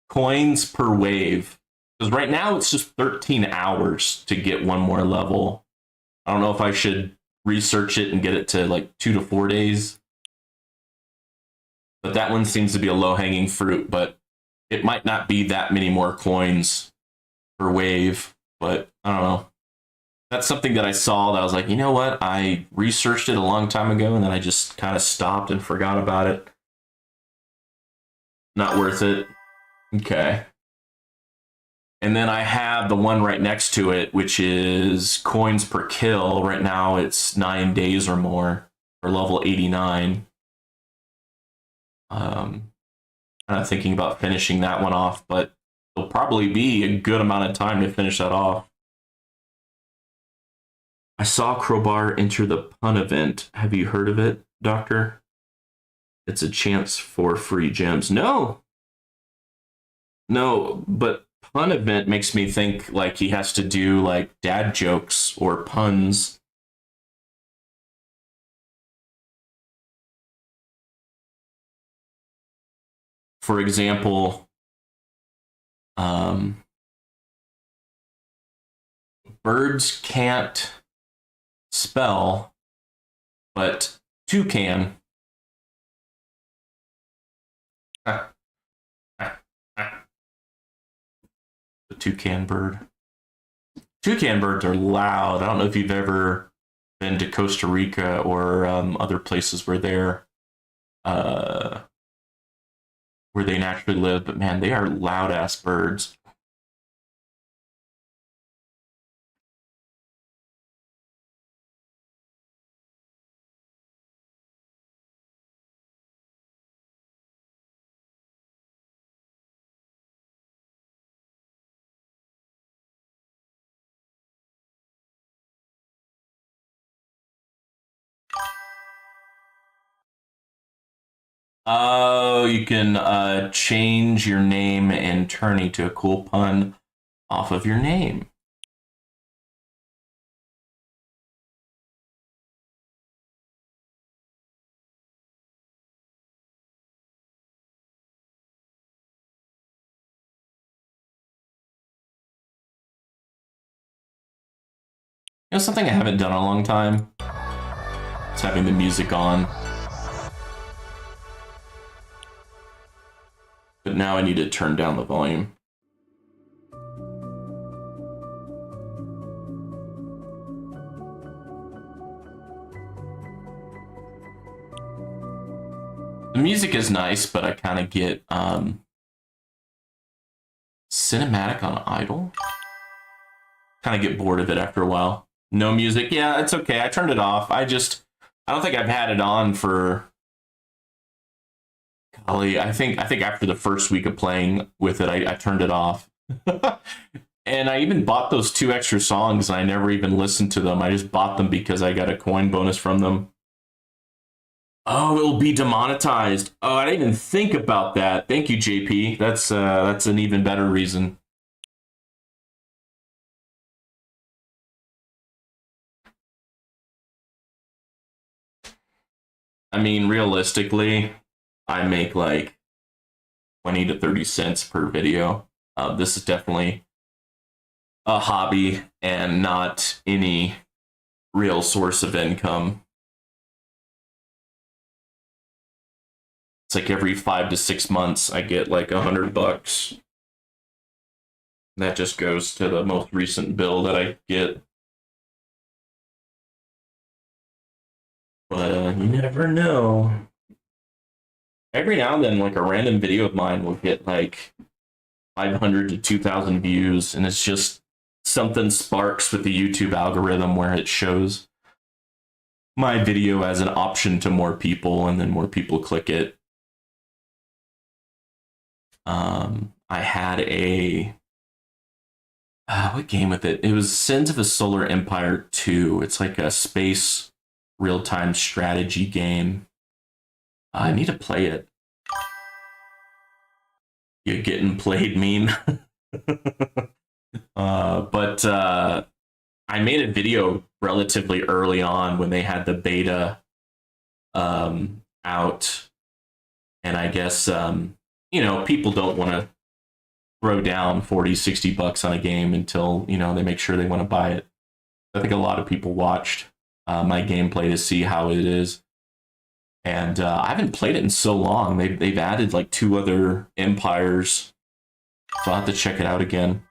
Coins per wave. Because right now it's just 13 hours to get one more level. I don't know if I should research it and get it to like 2 to 4 days. But that one seems to be a low hanging fruit, but it might not be that many more coins per wave. But I don't know. That's something that I saw that I was like, you know what? I researched it a long time ago and then I just kind of stopped and forgot about it. Not worth it. Okay. And then I have the one right next to it, which is coins per kill. Right now it's 9 days or more for level 89. Kind of thinking about finishing that one off, but it'll probably be a good amount of time to finish that off. I saw Crowbar enter the pun event. Have you heard of it, Doctor? It's a chance for free gems. No. No, but pun event makes me think like he has to do like dad jokes or puns. For example, birds can't spell, but toucan. The toucan bird. Toucan birds are loud. I don't know if you've ever been to Costa Rica or other places where they naturally live, but man, they are loud ass birds. Oh, you can change your name and turn into a cool pun off of your name. You know, something I haven't done in a long time is having the music on. But now I need to turn down the volume. The music is nice, but I kind of get cinematic on idle. Kind of get bored of it after a while. No music, yeah, it's okay. I turned it off. I don't think I've had it on for, golly, I think after the first week of playing with it, I turned it off. And I even bought those 2 extra songs, and I never even listened to them. I just bought them because I got a coin bonus from them. Oh, it'll be demonetized. Oh, I didn't even think about that. Thank you, JP. That's an even better reason. I mean, realistically, I make like 20 to 30 cents per video. This is definitely a hobby and not any real source of income. It's like every 5 to 6 months I get like $100. That just goes to the most recent bill that I get. But you never know. Every now and then, like a random video of mine will get like 500 to 2,000 views, and it's just something sparks with the YouTube algorithm where it shows my video as an option to more people, and then more people click it. I had a what game with it? It was Sins of a Solar Empire 2. It's like a space real-time strategy game. I need to play it. You're getting played meme. But I made a video relatively early on when they had the beta out. And I guess, people don't want to throw down 40, 60 bucks on a game until, they make sure they want to buy it. I think a lot of people watched my gameplay to see how it is. And I haven't played it in so long. They've added like 2 other empires. So I'll have to check it out again.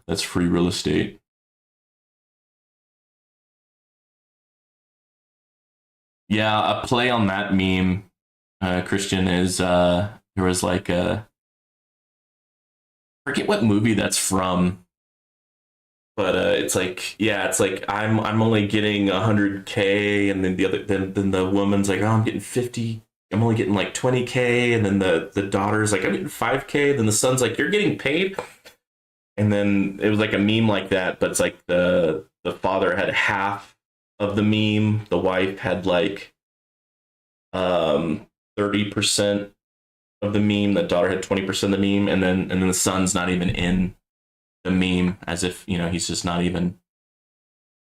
That's free real estate. Yeah, a play on that meme, Christian, is there was like a forget what movie that's from, but it's like I'm only getting 100K, and then then the woman's like, oh, I'm getting 50. I'm only getting like 20K, and then the daughter's like, I'm getting 5K. Then the son's like, you're getting paid. And then it was like a meme like that, but it's like the father had half of the meme, the wife had like 30% of the meme, the daughter had 20% of the meme, and then the son's not even in the meme, as if he's just not even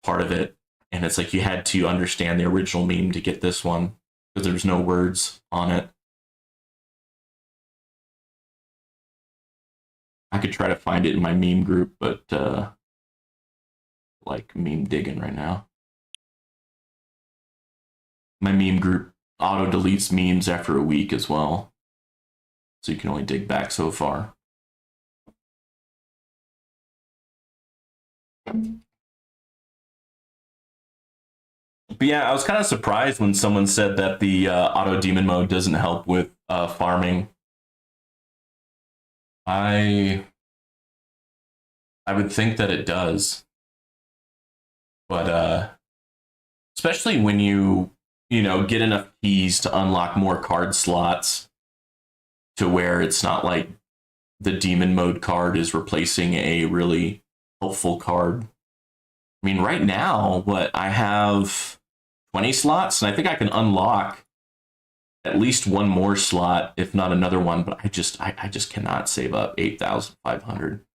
part of it. And it's like you had to understand the original meme to get this one because there's no words on it. I could try to find it in my meme group, but like meme digging right now. My meme group auto deletes memes after a week as well, so you can only dig back so far. But yeah, I was kind of surprised when someone said that the auto demon mode doesn't help with farming. I would think that it does, but especially when you get enough keys to unlock more card slots, to where it's not like the demon mode card is replacing a really helpful card. I mean, right now, I have 20 slots, and I think I can unlock at least one more slot, if not another one, but I just cannot save up 8,500.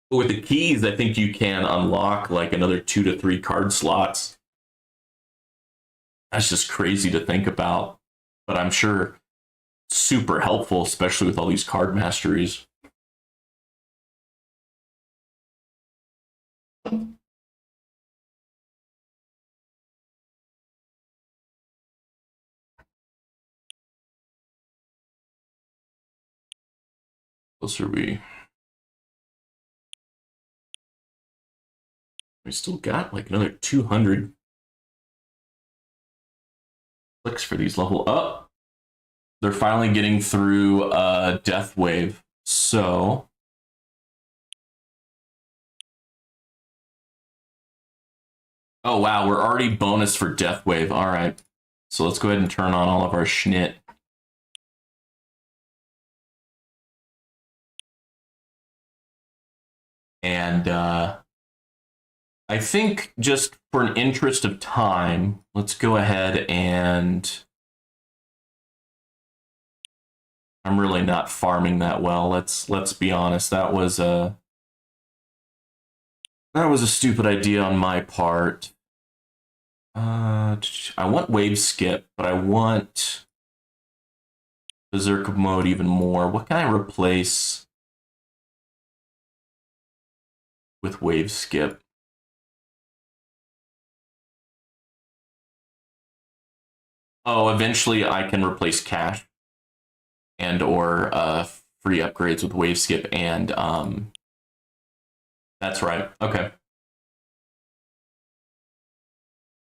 With the keys, I think you can unlock like another 2 to 3 card slots. That's just crazy to think about, but I'm sure super helpful, especially with all these card masteries. Close are we? We still got like another 200 clicks for these level up. They're finally getting through Death Wave. So oh wow, we're already bonus for Death Wave. All right. So let's go ahead and turn on all of our schnit. And I think just for an interest of time, let's go ahead and I'm really not farming that well. Let's be honest. That was a stupid idea on my part. I want wave skip, but I want berserk mode even more. What can I replace with wave skip? Oh, eventually I can replace cash and or free upgrades with wave skip and that's right. Okay.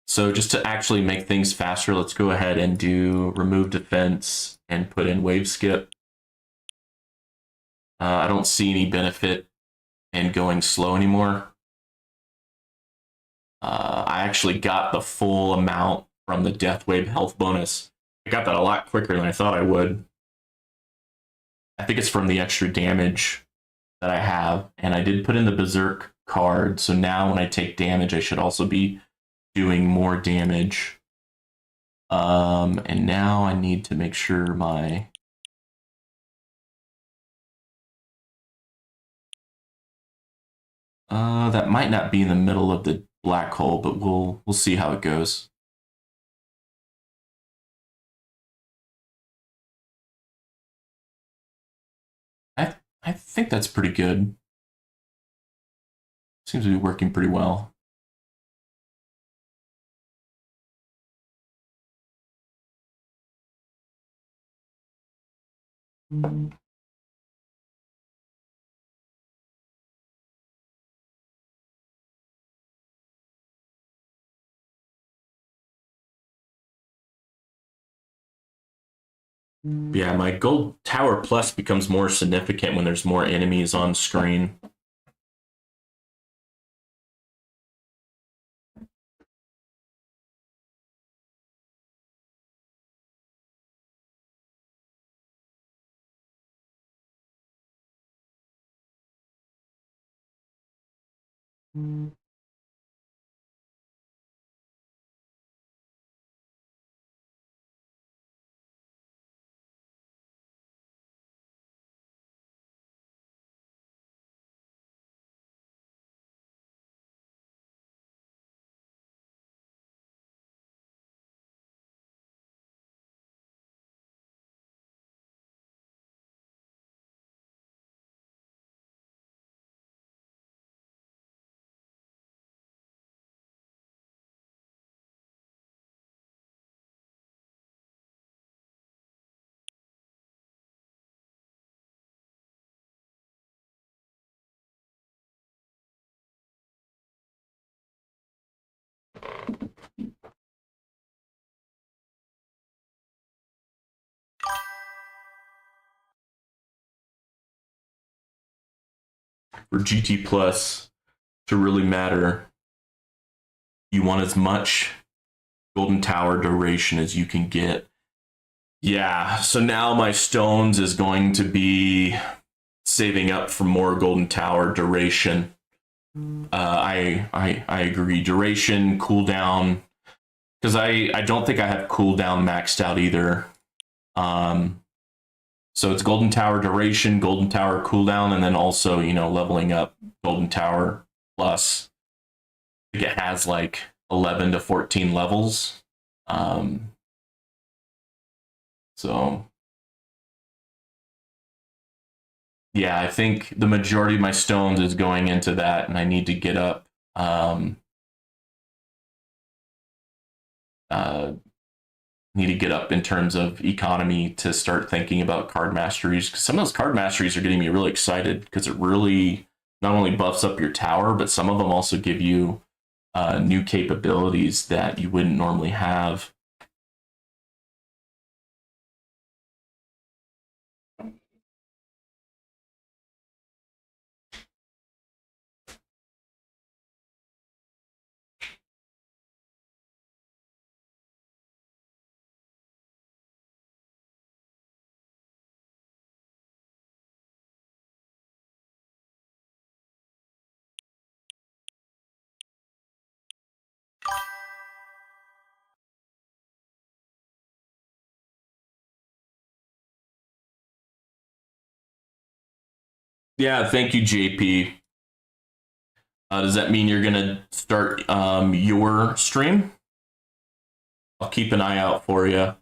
So just to actually make things faster, let's go ahead and do remove defense and put in wave skip. I don't see any benefit in going slow anymore. I actually got the full amount from the death wave health bonus. I got that a lot quicker than I thought I would. I think it's from the extra damage that I have. And I did put in the berserk card. So now when I take damage, I should also be doing more damage. And now I need to make sure my that might not be in the middle of the black hole, but we'll see how it goes. I think that's pretty good. Seems to be working pretty well. Yeah, my gold tower plus becomes more significant when there's more enemies on screen. For GT Plus to really matter, you want as much golden tower duration as you can get. Yeah, so now my stones is going to be saving up for more golden tower duration. I agree. Duration, cooldown, because I don't think I have cooldown maxed out either. So it's golden tower duration, golden tower cooldown, and then also leveling up golden tower plus. I think it has like 11 to 14 levels. So yeah, I think the majority of my stones is going into that, and I need to get up. Need to get up in terms of economy to start thinking about card masteries. Because some of those card masteries are getting me really excited because it really not only buffs up your tower, but some of them also give you new capabilities that you wouldn't normally have. Yeah, thank you, JP. Does that mean you're gonna start your stream? I'll keep an eye out for you.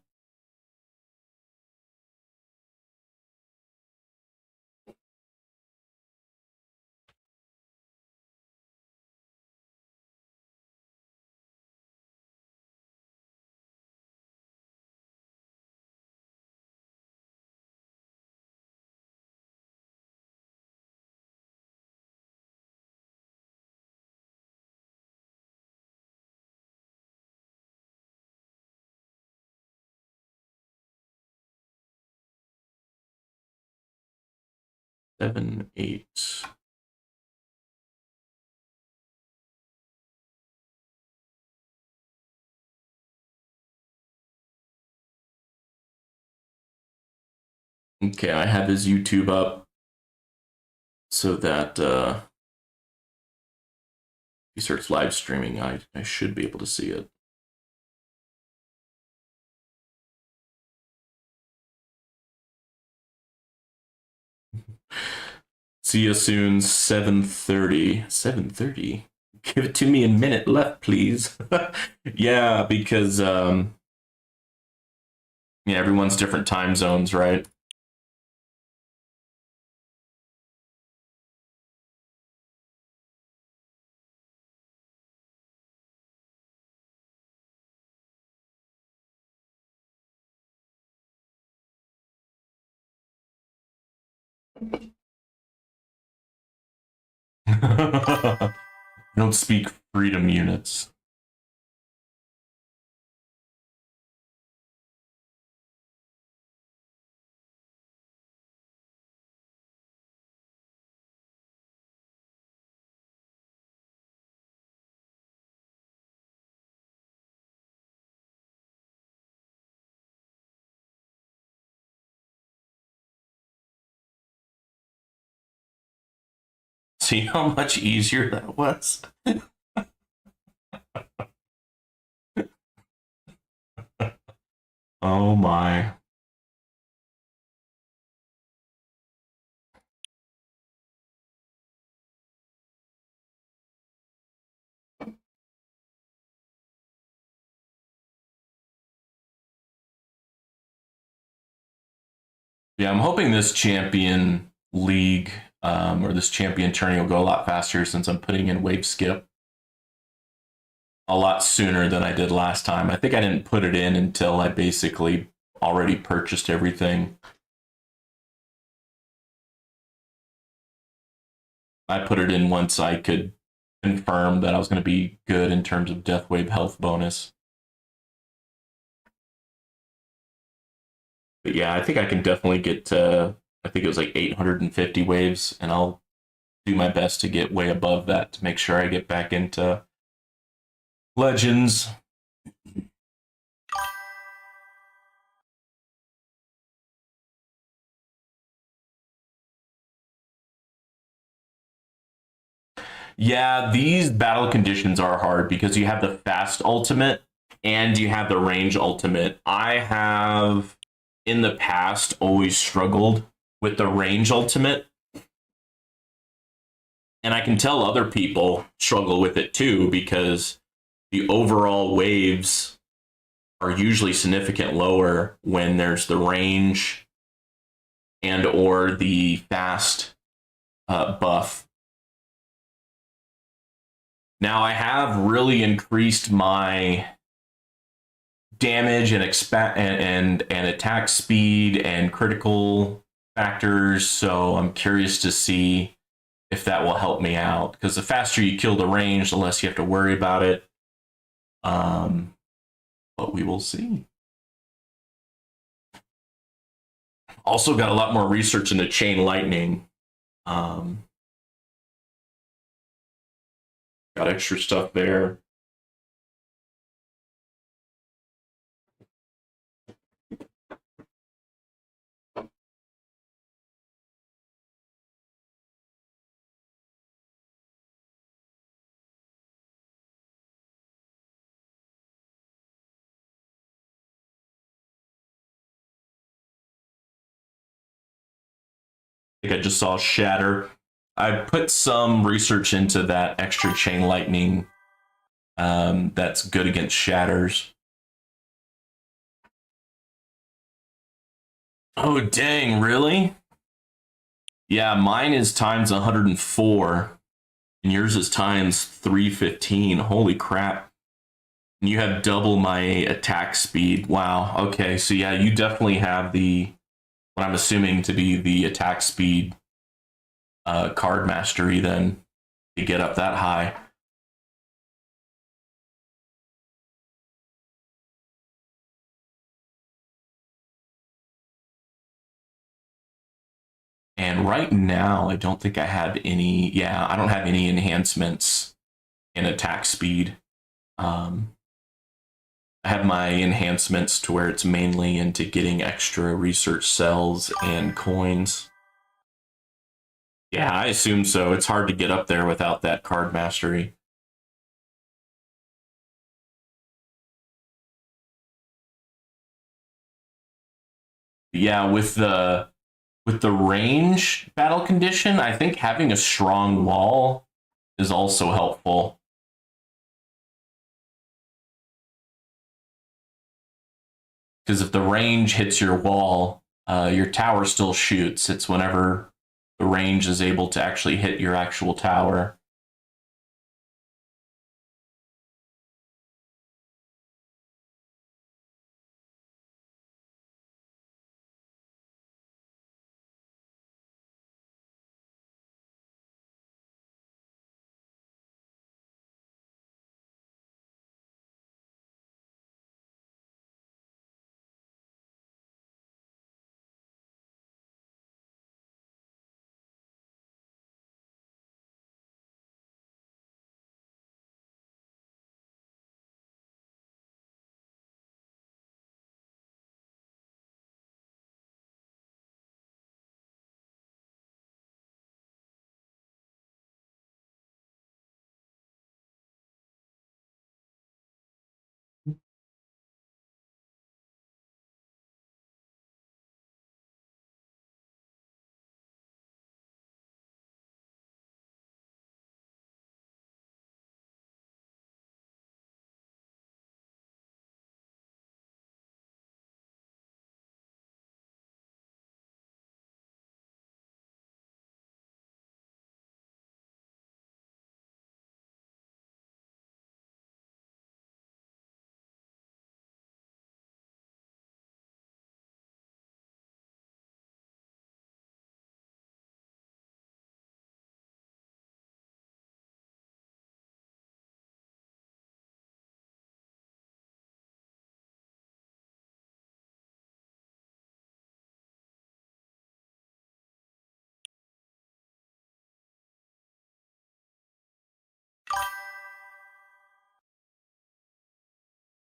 Seven, eight. Okay, I have his YouTube up so that he starts live streaming. I should be able to see it. See you soon. 7:30. 7:30. Give it to me a minute left, please. Yeah, because yeah, everyone's different time zones, right? I don't speak freedom units. See how much easier that was? Oh my. Yeah, I'm hoping this champion league or this champion tourney will go a lot faster since I'm putting in wave skip a lot sooner than I did last time. I think I didn't put it in until I basically already purchased everything. I put it in once I could confirm that I was going to be good in terms of death wave health bonus. But yeah, I think I can definitely get to, I think it was like 850 waves, and I'll do my best to get way above that to make sure I get back into Legends. Yeah, these battle conditions are hard because you have the fast ultimate and you have the range ultimate. I have in the past always struggled with the range ultimate, and I can tell other people struggle with it too because the overall waves are usually significant lower when there's the range and or the fast buff. Now I have really increased my damage and and attack speed and critical factors, so I'm curious to see if that will help me out because the faster you kill the range, the less you have to worry about it. But we will see. Also got a lot more research into chain lightning. Um, got extra stuff there. think I just saw shatter. I put some research into that extra chain lightning that's good against shatters. Oh, dang, really? Yeah, mine is times 104, and yours is times 315. Holy crap. And you have double my attack speed. Wow. Okay, so yeah, you definitely have what I'm assuming to be the attack speed card mastery then to get up that high. And right now, I don't think I have any. Yeah, I don't have any enhancements in attack speed. Um, I have my enhancements to where it's mainly into getting extra research cells and coins. Yeah, I assume so. It's hard to get up there without that card mastery. Yeah, with the range battle condition, I think having a strong wall is also helpful. Because if the range hits your wall, your tower still shoots. It's whenever the range is able to actually hit your actual tower.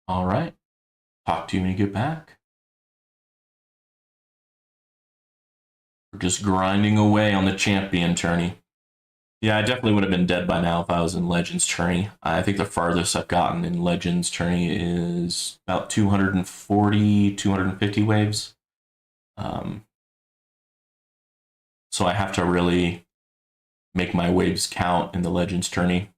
All right. Talk to you when you get back. We're just grinding away on the champion tourney. Yeah, I definitely would have been dead by now if I was in Legends tourney. I think the farthest I've gotten in Legends tourney is about 240, 250 waves. Um, so I have to really make my waves count in the Legends tourney.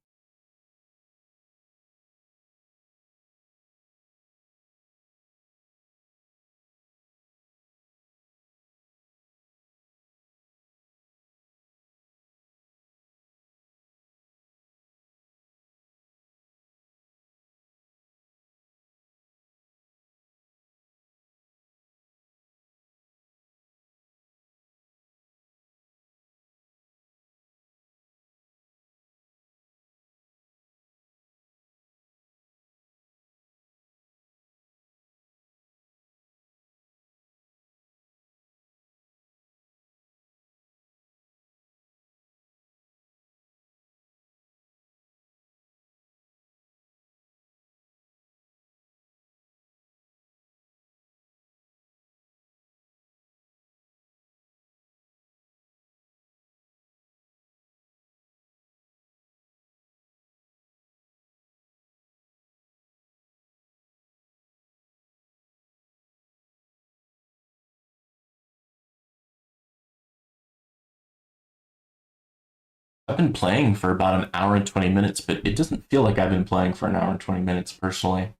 I've been playing for about an hour and 20 minutes, but it doesn't feel like I've been playing for an hour and 20 minutes personally.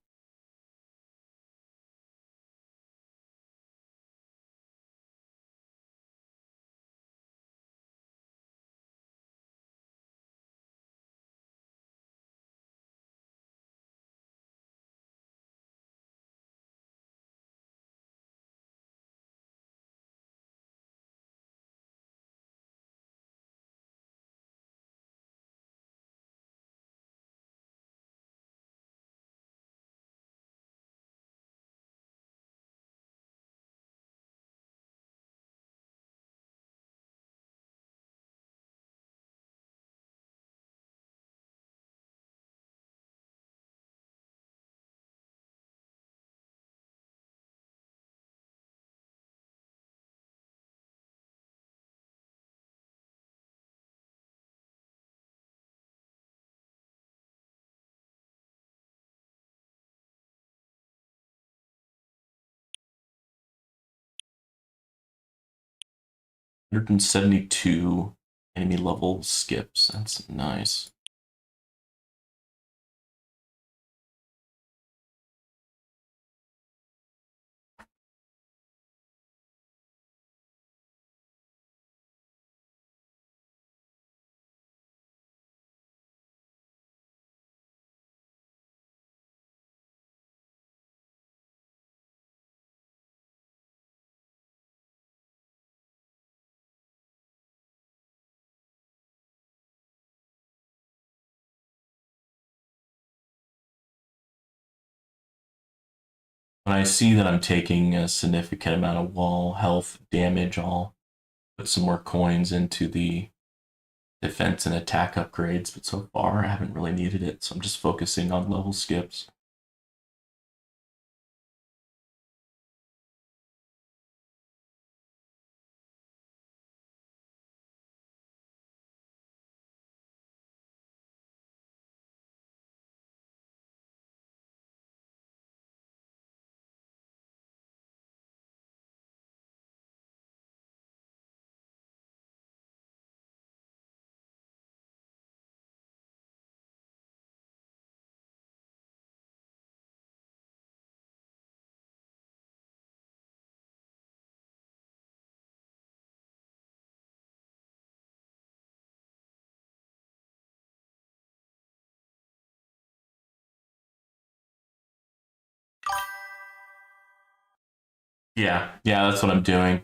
One hundred and 72 enemy level skips. That's nice. When I see that I'm taking a significant amount of wall health damage, I'll put some more coins into the defense and attack upgrades, but so far I haven't really needed it, so I'm just focusing on level skips. Yeah, that's what I'm doing.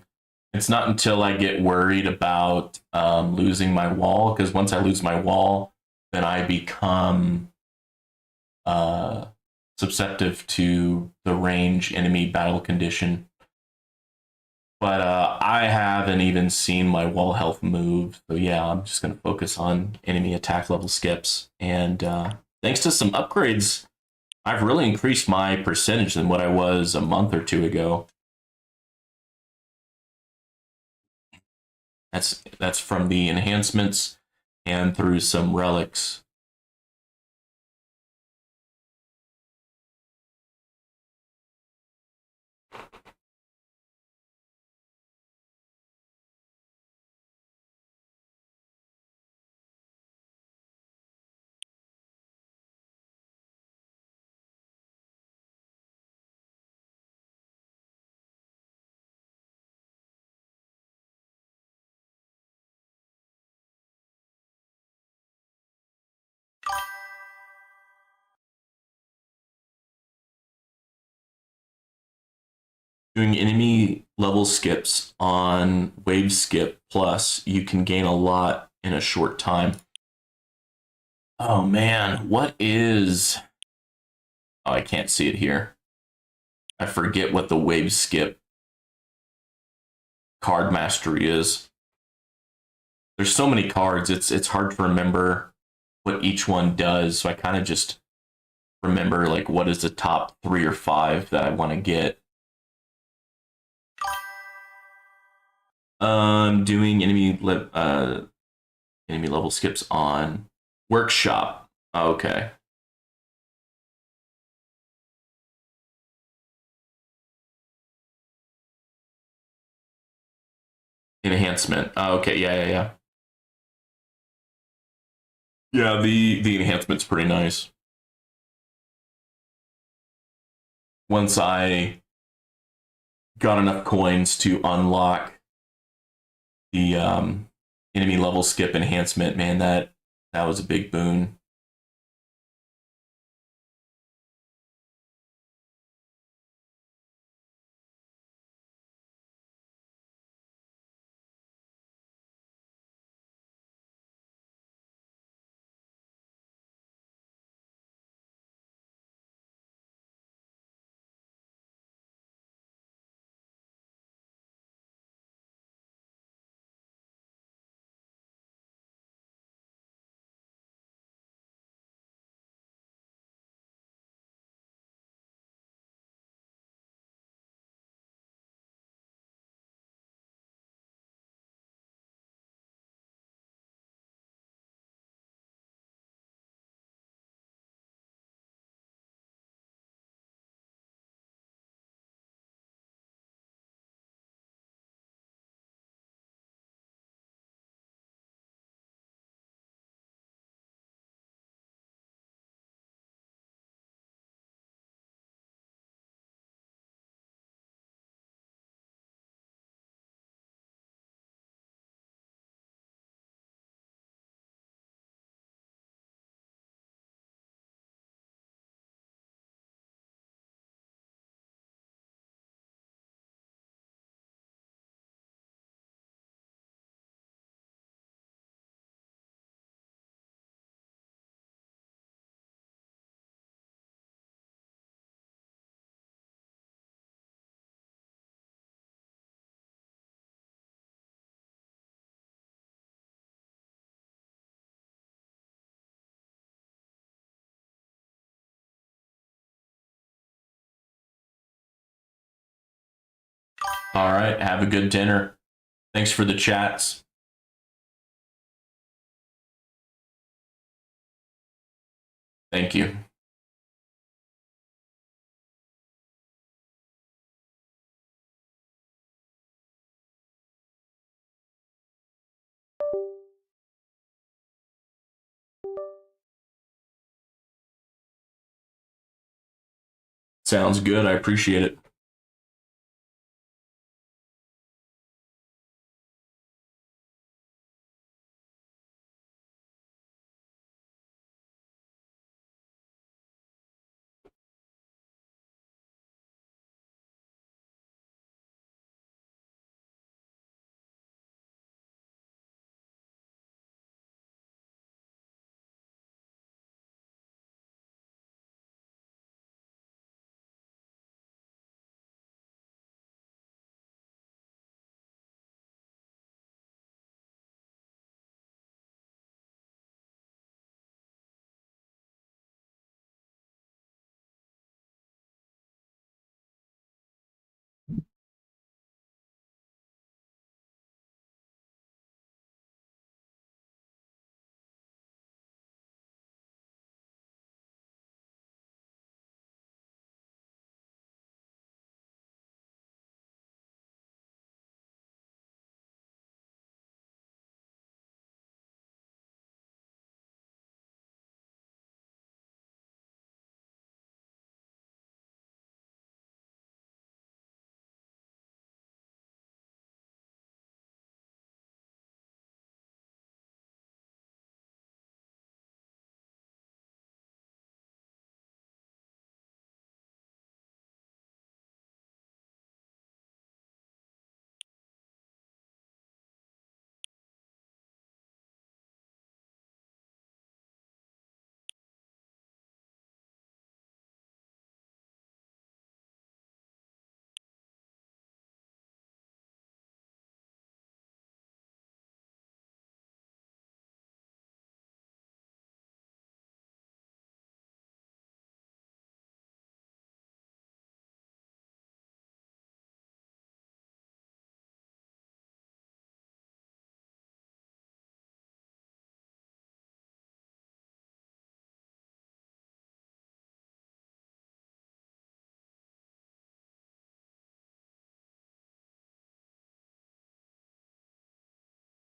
It's not until I get worried about losing my wall, because once I lose my wall, then I become uh, susceptible to the range enemy battle condition. But I haven't even seen my wall health move. So yeah, I'm just going to focus on enemy attack level skips. And thanks to some upgrades, I've really increased my percentage than what I was a month or two ago. That's from the enhancements and through some relics. Doing enemy level skips on Wave Skip Plus, you can gain a lot in a short time. Oh man, what is. Oh, I can't see it here. I forget what the Wave Skip card mastery is. There's so many cards, it's hard to remember what each one does. So I kind of just remember like what is the top 3 or 5 that I want to get. Doing enemy level skips on workshop. Okay. Enhancement. Okay, yeah. Yeah, the enhancement's pretty nice. Once I got enough coins to unlock the enemy level skip enhancement, man, that was a big boon. All right, have a good dinner. Thanks for the chats. Thank you. Sounds good. I appreciate it.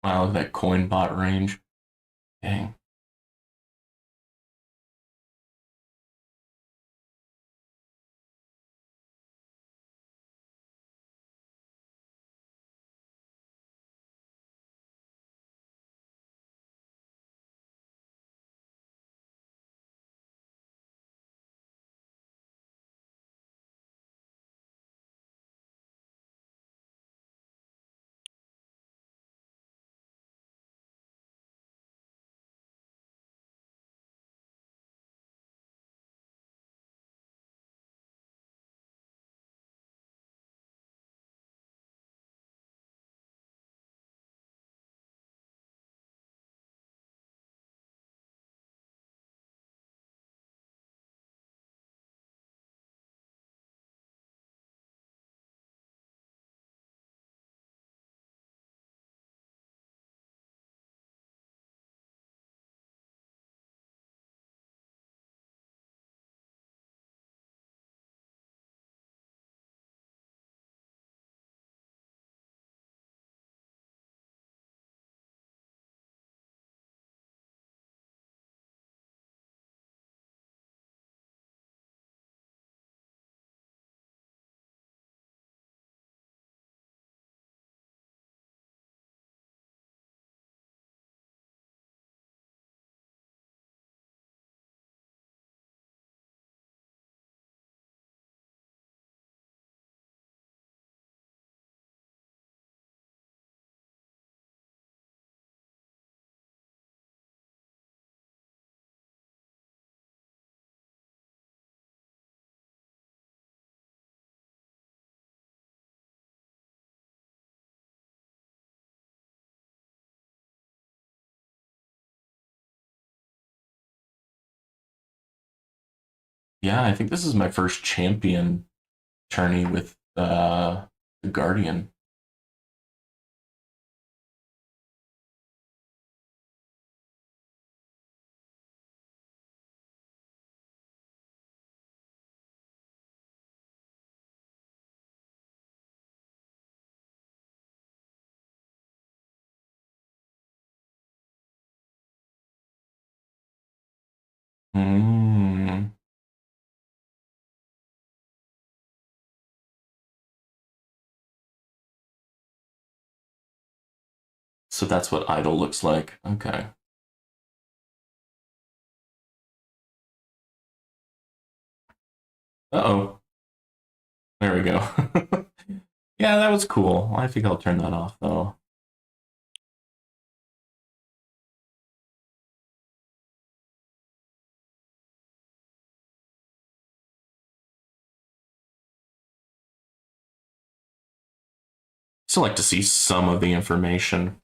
Wow, that coin bot range. Dang. Yeah, I think this is my first champion tourney with the Guardian. Mm. So that's what idle looks like. Okay. Uh-oh. There we go. Yeah, that was cool. I think I'll turn that off though. Still like to see some of the information.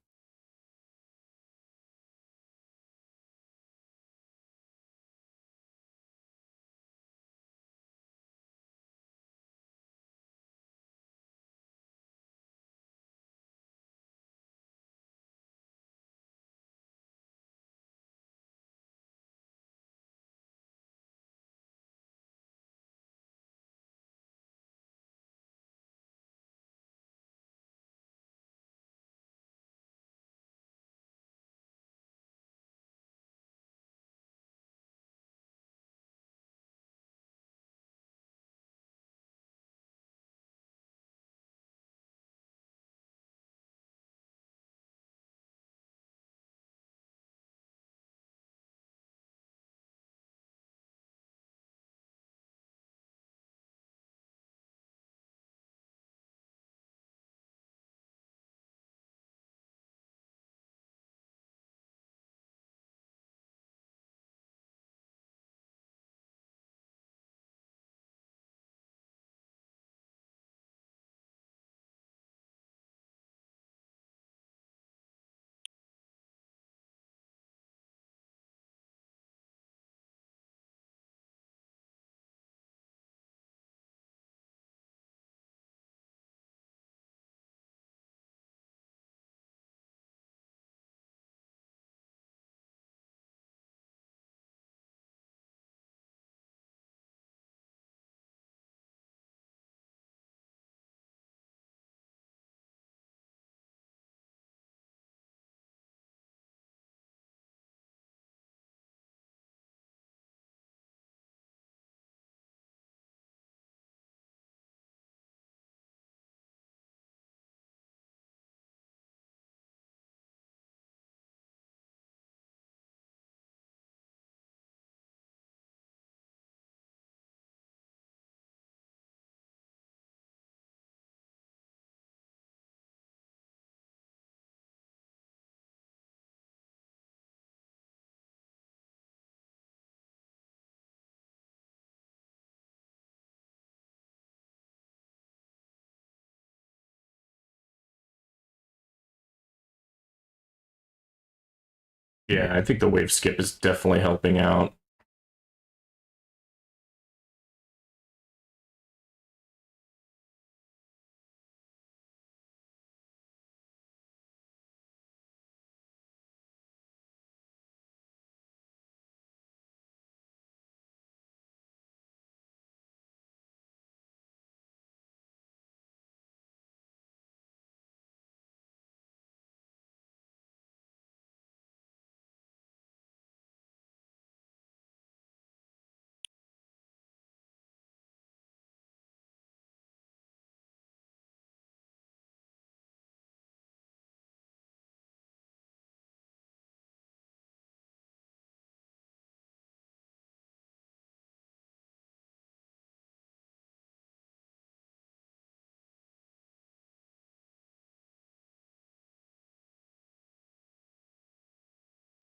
Yeah, I think the wave skip is definitely helping out.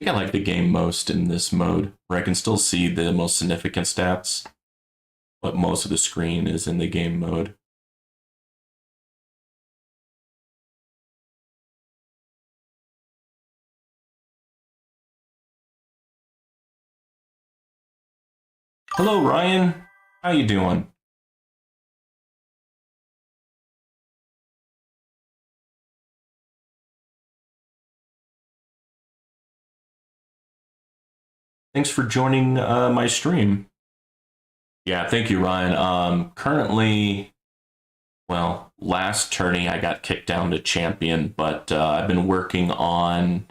I think I like the game most in this mode, where I can still see the most significant stats, but most of the screen is in the game mode. Hello, Ryan. How you doing? Thanks for joining my stream. Yeah, thank you, Ryan. Currently, well, last tourney I got kicked down to champion, but I've been working on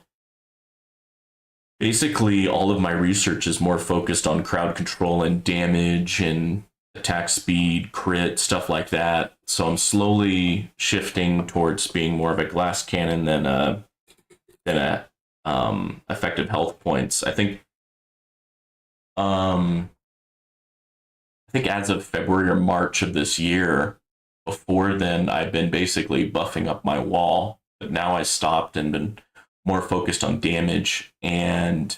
basically all of my research is more focused on crowd control and damage and attack speed, crit, stuff like that. So I'm slowly shifting towards being more of a glass cannon than a effective health points. Um, I think as of February or March of this year. Before then, I've been basically buffing up my wall, but now I stopped and been more focused on damage. And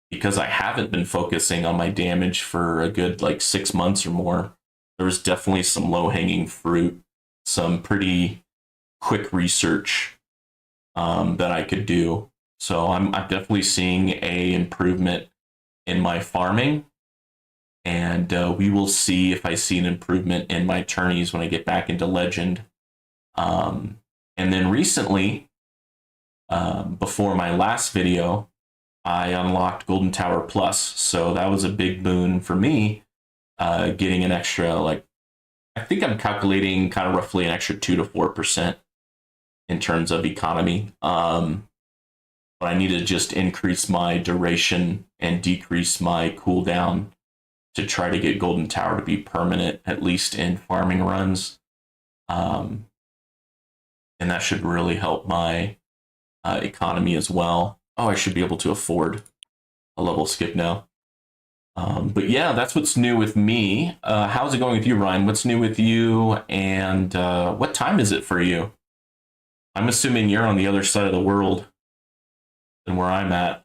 because I haven't been focusing on my damage for a good like 6 months or more, there was definitely some low hanging fruit, some pretty quick research that I could do. So I'm definitely seeing a improvement in my farming, and we will see if I see an improvement in my tourneys when I get back into Legend. And then recently, before my last video, I unlocked Golden Tower Plus, so that was a big boon for me, getting an extra, like, I think I'm calculating kind of roughly an extra 2 to 4% in terms of economy. But I need to just increase my duration and decrease my cooldown to try to get Golden Tower to be permanent, at least in farming runs. Um, and that should really help my economy as well. Oh, I should be able to afford a level skip now. But yeah, that's what's new with me. How's it going with you, Ryan? What's new with you? And what time is it for you? I'm assuming you're on the other side of the world than where I'm at.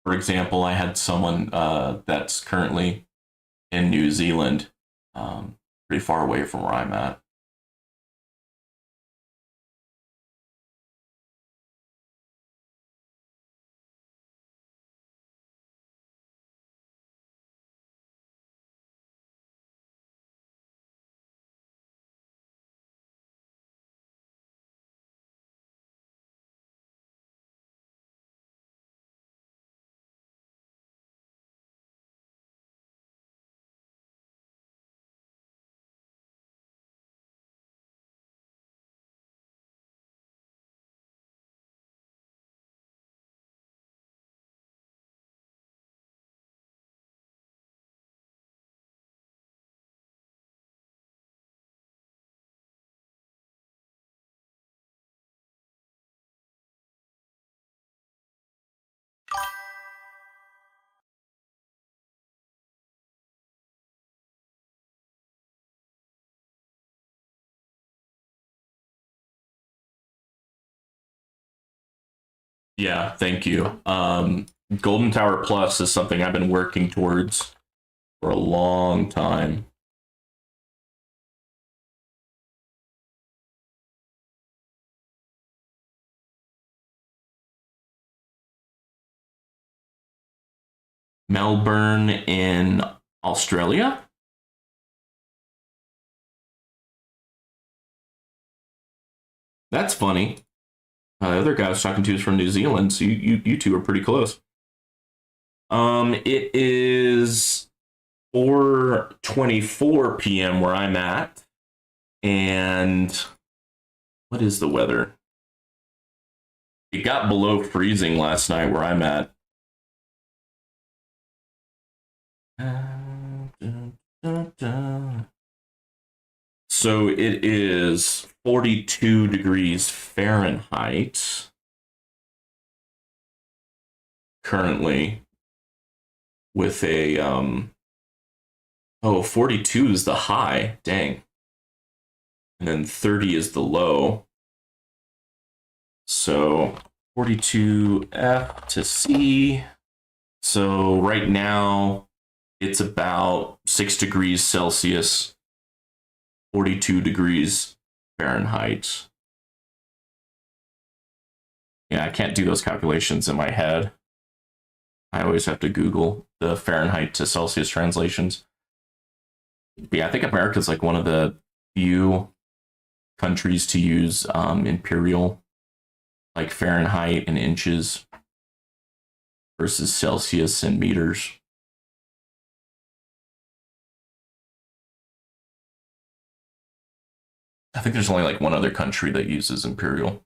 For example, I had someone that's currently in New Zealand, pretty far away from where I'm at. Yeah, thank you. Golden Tower Plus is something I've been working towards for a long time. Melbourne in Australia? That's funny. The other guy I was talking to is from New Zealand, so you two are pretty close. It is 4:24 p.m. where I'm at, and what is the weather? It got below freezing last night where I'm at. So it is 42 degrees Fahrenheit currently, with a 42 is the high, dang. And then 30 is the low. So 42 F to C. So right now it's about 6 degrees Celsius, 42 degrees Fahrenheit. Yeah, I can't do those calculations in my head. I always have to Google the Fahrenheit to Celsius translations. But yeah, I think America's like one of the few countries to use imperial, like Fahrenheit and inches versus Celsius and meters. I think there's only like one other country that uses imperial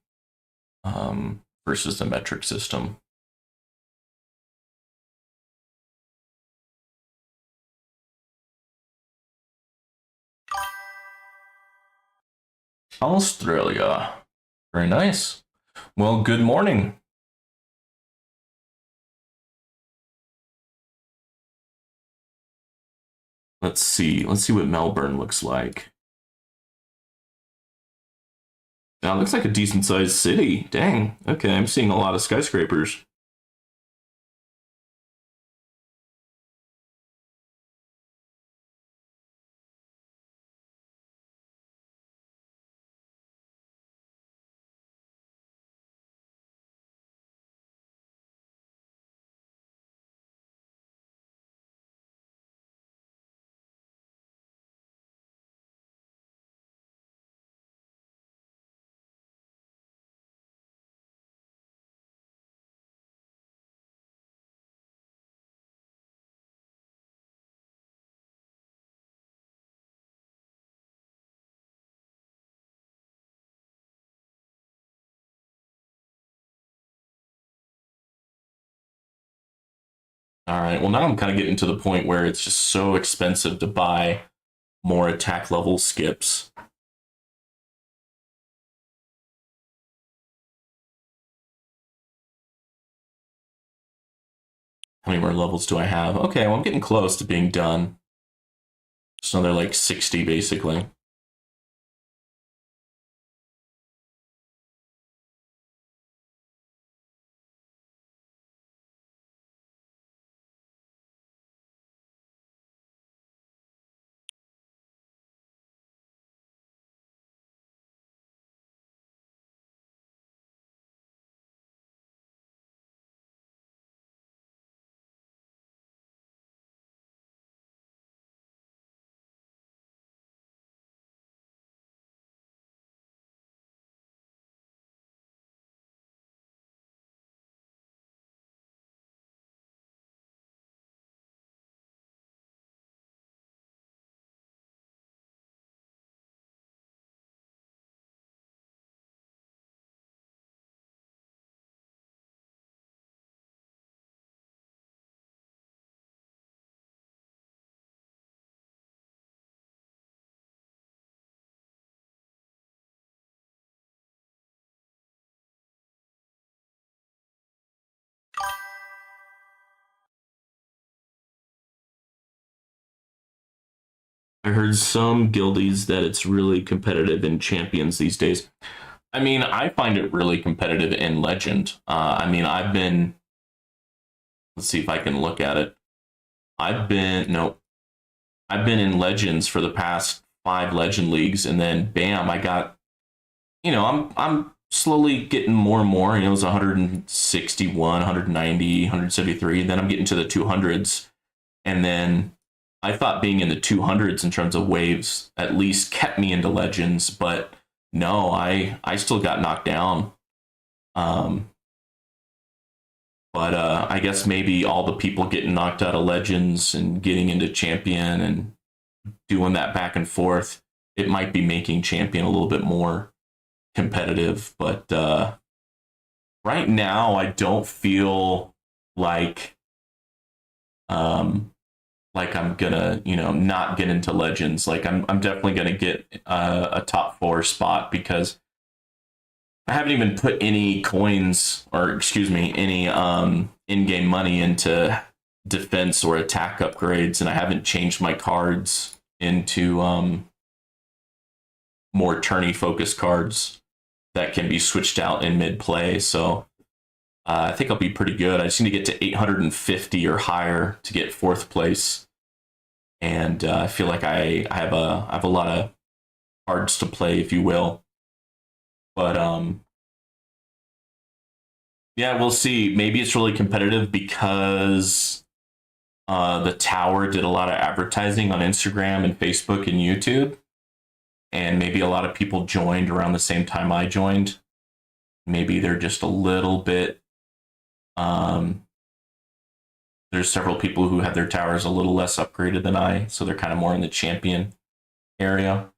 versus the metric system. Australia. Very nice. Well, good morning. Let's see. Let's see what Melbourne looks like. Now, it looks like a decent sized city. Dang. Okay, I'm seeing a lot of skyscrapers. All right. Well, now I'm kind of getting to the point where it's just so expensive to buy more attack level skips. How many more levels do I have? Okay, well, I'm getting close to being done. Just another like 60, basically. I heard some guildies that it's really competitive in champions these days. I mean, I find it really competitive in Legend. I mean, let's see if I can look at it. No, I've been in Legends for the past 5 Legend leagues, and then bam, I got, I'm slowly getting more and more. It was 161, 190, 173. Then I'm getting to the 200s, and then I thought being in the 200s in terms of waves at least kept me into Legends, but no, I still got knocked down. Um, but I guess maybe all the people getting knocked out of Legends and getting into Champion and doing that back and forth, it might be making Champion a little bit more competitive. But right now, I don't feel um, like I'm gonna, not get into Legends. Like I'm definitely gonna get a top 4 spot because I haven't even put any coins or excuse me, any in-game money into defense or attack upgrades, and I haven't changed my cards into more tourney focused cards that can be switched out in mid play. So I think I'll be pretty good. I just need to get to 850 or higher to get fourth place, and I feel like I have a lot of cards to play, if you will. But yeah, we'll see. Maybe it's really competitive because the tower did a lot of advertising on Instagram and Facebook and YouTube, and maybe a lot of people joined around the same time I joined. Maybe they're just a little bit. There's several people who have their towers a little less upgraded than I, so they're kind of more in the champion area.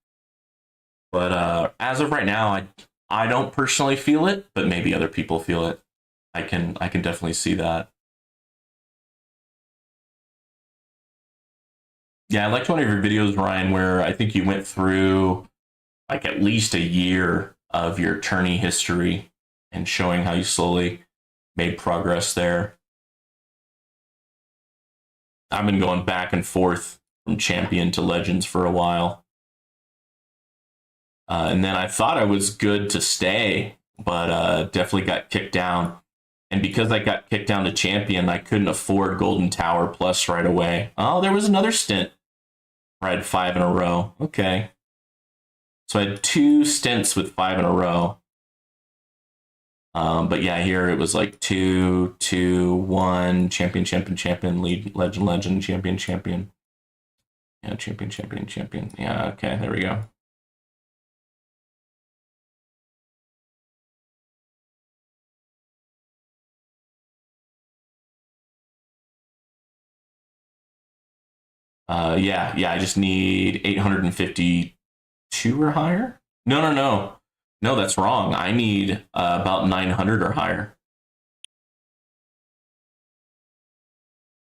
But as of right now, I don't personally feel it, but maybe other people feel it. I can definitely see that. Yeah, I liked one of your videos, Ryan, where I think you went through like at least a year of your tourney history and showing how you slowly made progress there. I've been going back and forth from champion to legends for a while. And then I thought I was good to stay, but definitely got kicked down. And because I got kicked down to champion, I couldn't afford Golden Tower Plus right away. Oh, there was another stint where I had 5 in a row. Okay. So I had 2 stints with 5 in a row. But yeah, here it was like 2, 2, 1, champion, champion, champion, lead, legend, legend, champion, champion. Yeah, champion, champion, champion. Yeah, okay, there we go. Yeah, I just need 852 or higher. No, no, no. No, that's wrong. I need about 900 or higher.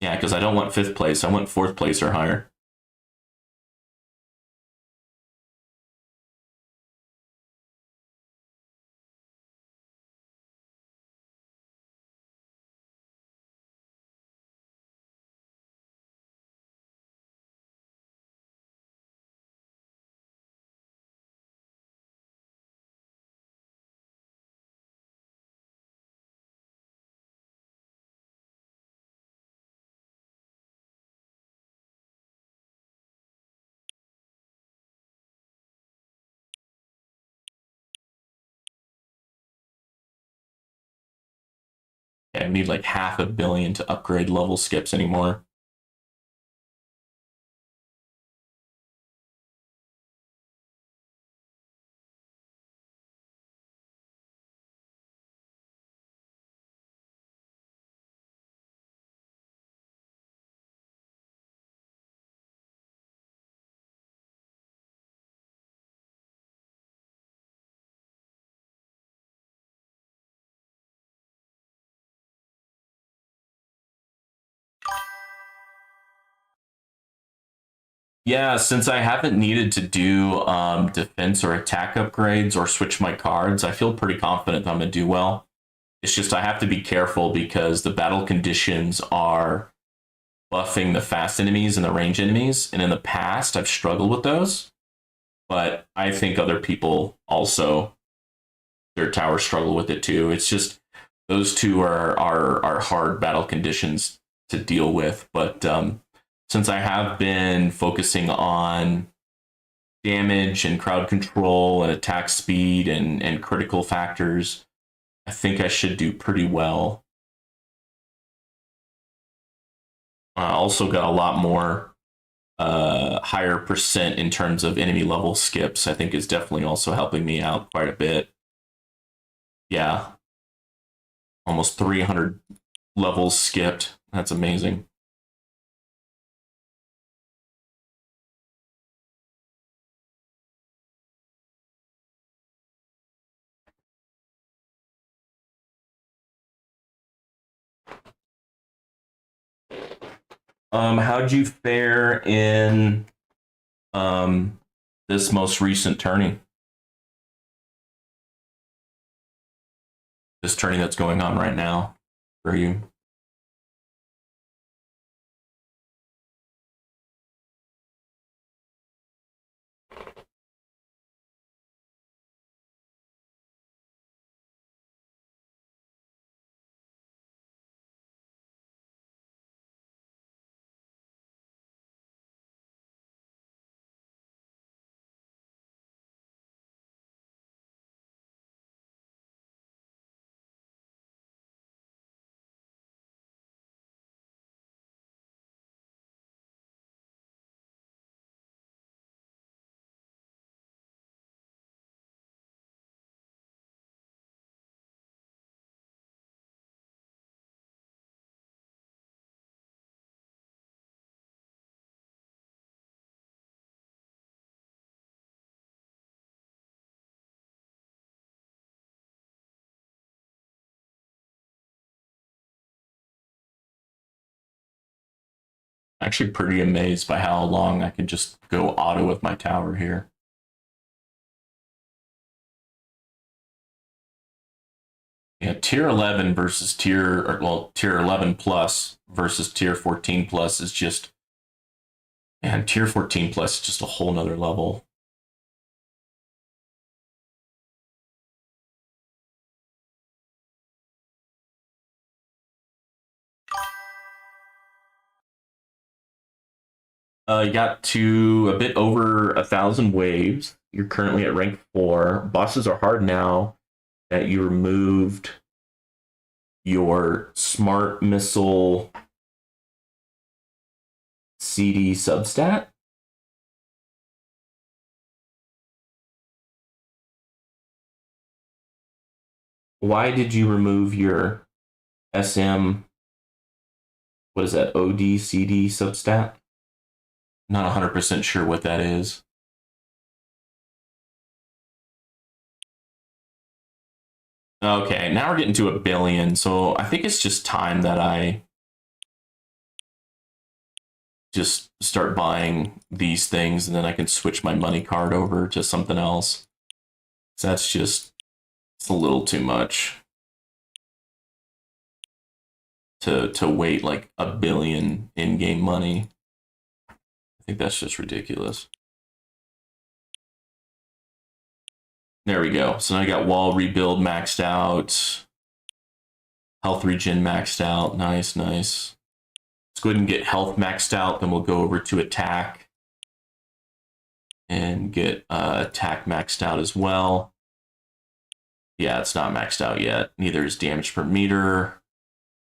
Yeah, because I don't want fifth place. I want fourth place or higher. Yeah, I need like 500 million to upgrade level skips anymore. Yeah, since I haven't needed to do defense or attack upgrades or switch my cards, I feel pretty confident that I'm going to do well. It's just I have to be careful because the battle conditions are buffing the fast enemies and the range enemies. And in the past, I've struggled with those. But I think other people also, their towers struggle with it too. It's just those two are hard battle conditions to deal with. But since I have been focusing on damage and crowd control and attack speed and critical factors, I think I should do pretty well. I also got a lot more higher percent in terms of enemy level skips. I think is definitely also helping me out quite a bit. Yeah, almost 300 levels skipped. That's amazing. How'd you fare in um this most recent tourney? This tourney that's going on right now for you? Actually pretty amazed by how long I can just go auto with my tower here. Yeah, tier 11 versus tier 11 plus versus tier 14 plus is just, and tier 14 plus is just a whole nother level. You got to a bit over 1,000 waves. You're currently at rank 4. Bosses are hard now that you removed your smart missile CD substat. Why did you remove your SM? What is that? OD CD substat? Not 100% sure what that is. Okay, now we're getting to 1 billion. So I think it's just time that I just start buying these things, and then I can switch my money card over to something else. So that's just, it's a little too much to wait like 1 billion in-game money. I think that's just ridiculous. There we go. So now I got wall rebuild maxed out. Health regen maxed out. Nice, nice. Let's go ahead and get health maxed out. Then we'll go over to attack and get attack maxed out as well. Yeah, it's not maxed out yet. Neither is damage per meter.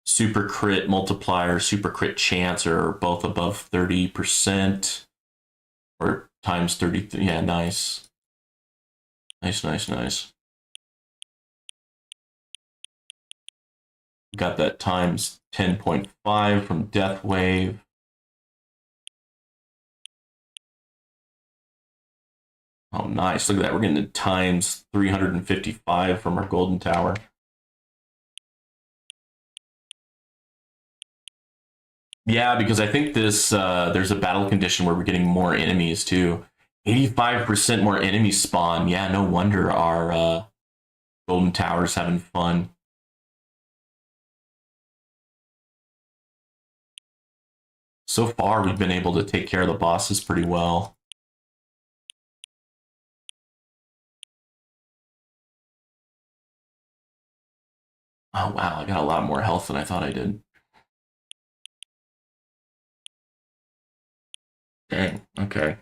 Super crit multiplier, super crit chance are both above 30%. Or times 30. Yeah, nice. Nice, nice, nice. Got that times 10.5 from Death Wave. Oh, nice. Look at that. We're getting to times 355 from our Golden Tower. Yeah, because I think this there's a battle condition where we're getting more enemies too. 85% more enemies spawn. Yeah, no wonder our Golden Tower's having fun. So far, we've been able to take care of the bosses pretty well. Oh, wow. I got a lot more health than I thought I did. Dang. Okay.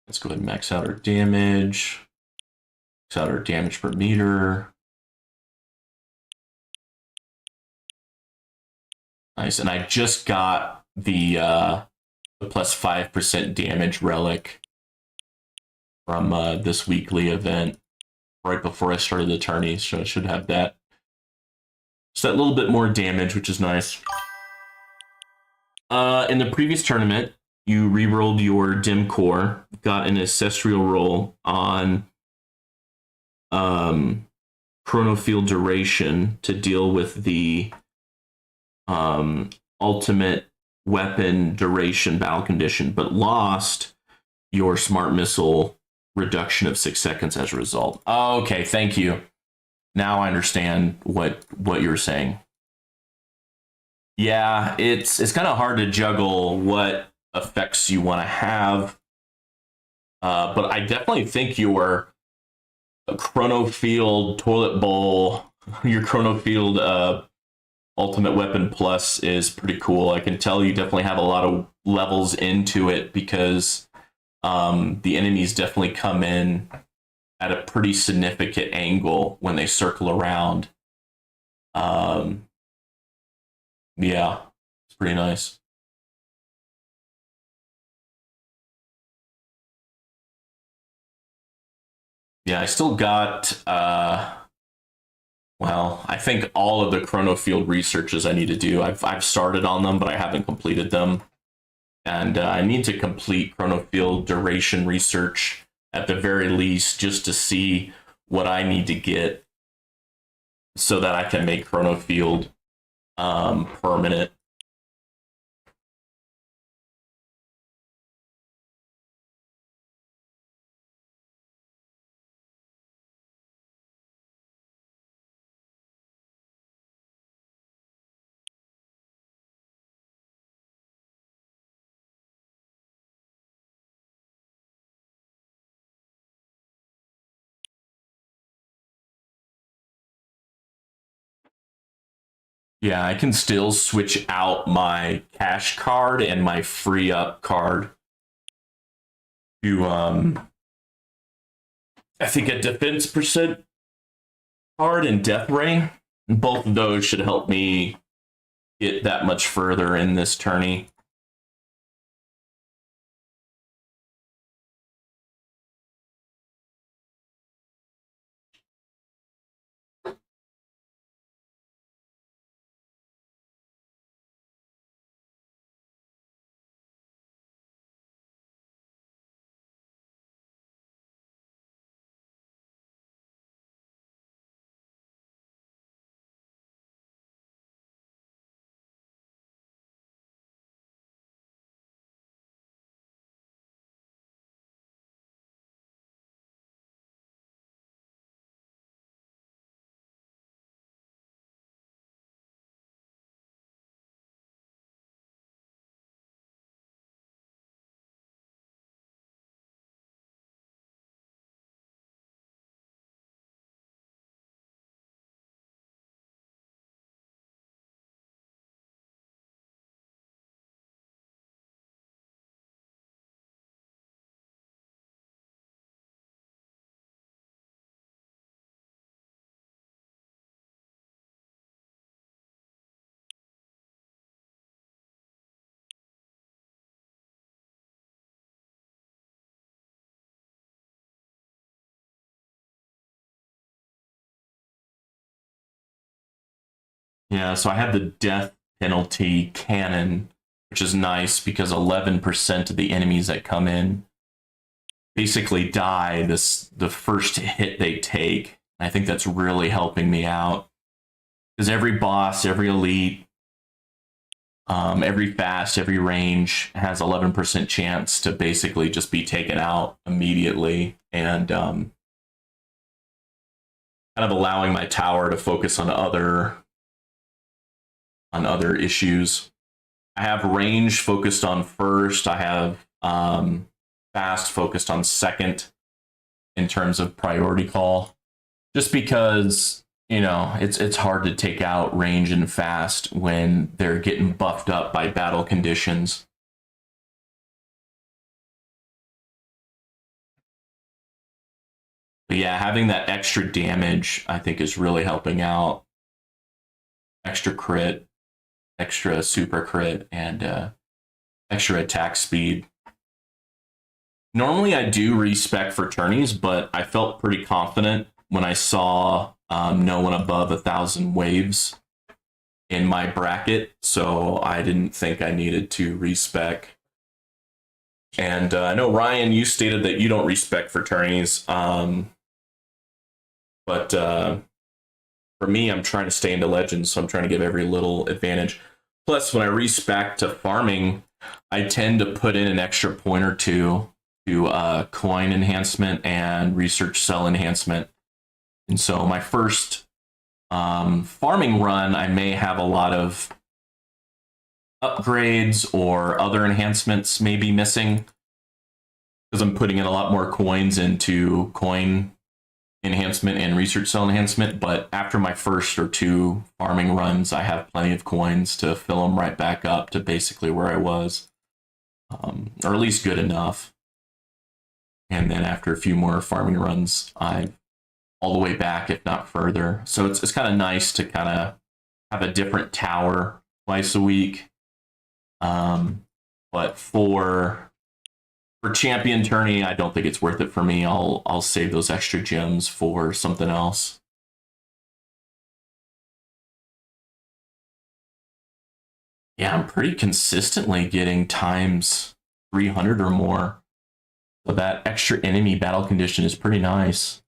Let's go ahead and max out our damage. Max out our damage per meter. Nice. And I just got the plus 5% damage relic from this weekly event right before I started the tourney, so I should have that. So that little bit more damage, which is nice. In the previous tournament, you rerolled your dim core, got an ancestral roll on chronofield duration to deal with the ultimate weapon duration battle condition, but lost your smart missile reduction of 6 seconds as a result. Okay, thank you. Now I understand what you're saying. Yeah, it's kind of hard to juggle what effects you want to have, but I definitely think your chronofield toilet bowl, your chronofield ultimate weapon plus is pretty cool. I can tell you definitely have a lot of levels into it because the enemies definitely come in at a pretty significant angle when they circle around. Yeah, it's pretty nice. Yeah, I still got Well, I think all of the chronofield researches I need to do, I've started on them, but I haven't completed them. And I need to complete chronofield duration research at the very least, just to see what I need to get so that I can make chronofield permanent. Yeah, I can still switch out my cash card and my free up card to I think a defense percent card and death ray. Both of those should help me get that much further in this tourney. Yeah, so I have the death penalty cannon, which is nice because 11% of the enemies that come in basically die the first hit they take. I think that's really helping me out because every boss, every elite, every fast, every range has 11% chance to basically just be taken out immediately, and kind of allowing my tower to focus on other issues. I have range focused on first. I have fast focused on second in terms of priority call. Just because, it's hard to take out range and fast when they're getting buffed up by battle conditions. But yeah, having that extra damage, I think, is really helping out. Extra crit, extra super crit, and extra attack speed. Normally I do respec for tourneys, but I felt pretty confident when I saw no one above 1,000 waves in my bracket, so I didn't think I needed to respec. And I know, Ryan, you stated that you don't respec for tourneys, but for me, I'm trying to stay into Legends, so I'm trying to give every little advantage. Plus, when I respec to farming, I tend to put in an extra point or two to coin enhancement and research cell enhancement. And so my first farming run, I may have a lot of upgrades or other enhancements may be missing because I'm putting in a lot more coins into coin enhancement and research cell enhancement. But after my first or two farming runs, I have plenty of coins to fill them right back up to basically where I was, or at least good enough. And then after a few more farming runs, I'm all the way back, if not further. So it's kind of nice to kind of have a different tower twice a week. But for champion tourney, I don't think it's worth it for me. I'll save those extra gems for something else. Yeah, I'm pretty consistently getting times 300 or more. So that extra enemy battle condition is pretty nice.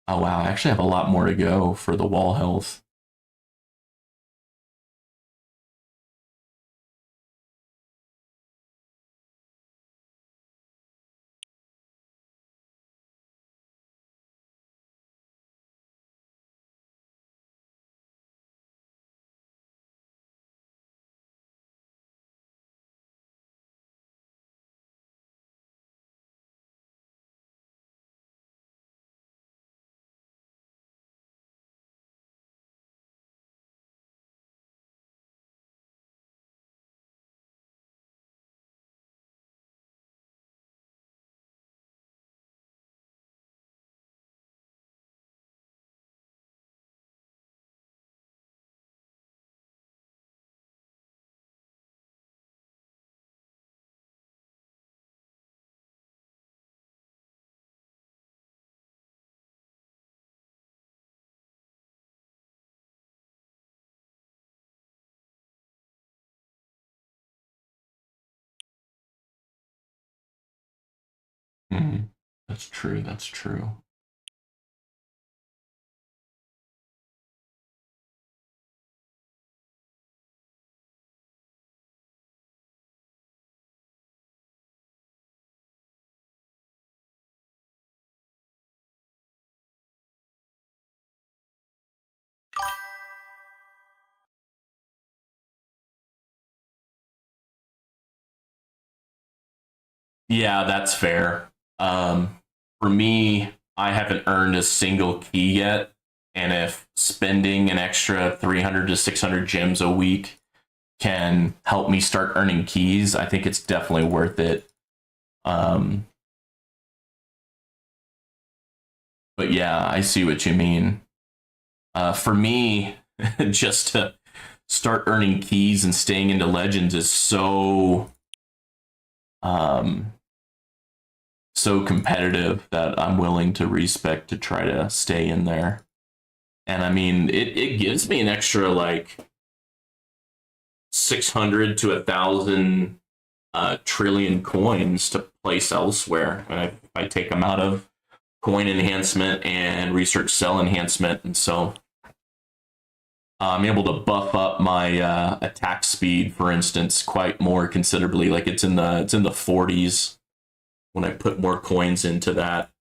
Oh wow, I actually have a lot more to go for the wall health. Mm, that's true. That's true. Yeah, that's fair. For me, I haven't earned a single key yet, and if spending an extra 300 to 600 gems a week can help me start earning keys, I think it's definitely worth it. Um, but yeah, I see what you mean. For me, just to start earning keys and staying into legends is um, so competitive that I'm willing to respect to try to stay in there. And I mean, it gives me an extra like 600 to 1,000 trillion coins to place elsewhere. I take them out of coin enhancement and research cell enhancement, and so I'm able to buff up my attack speed, for instance, quite more considerably. Like it's in the 40s when I put more coins into that.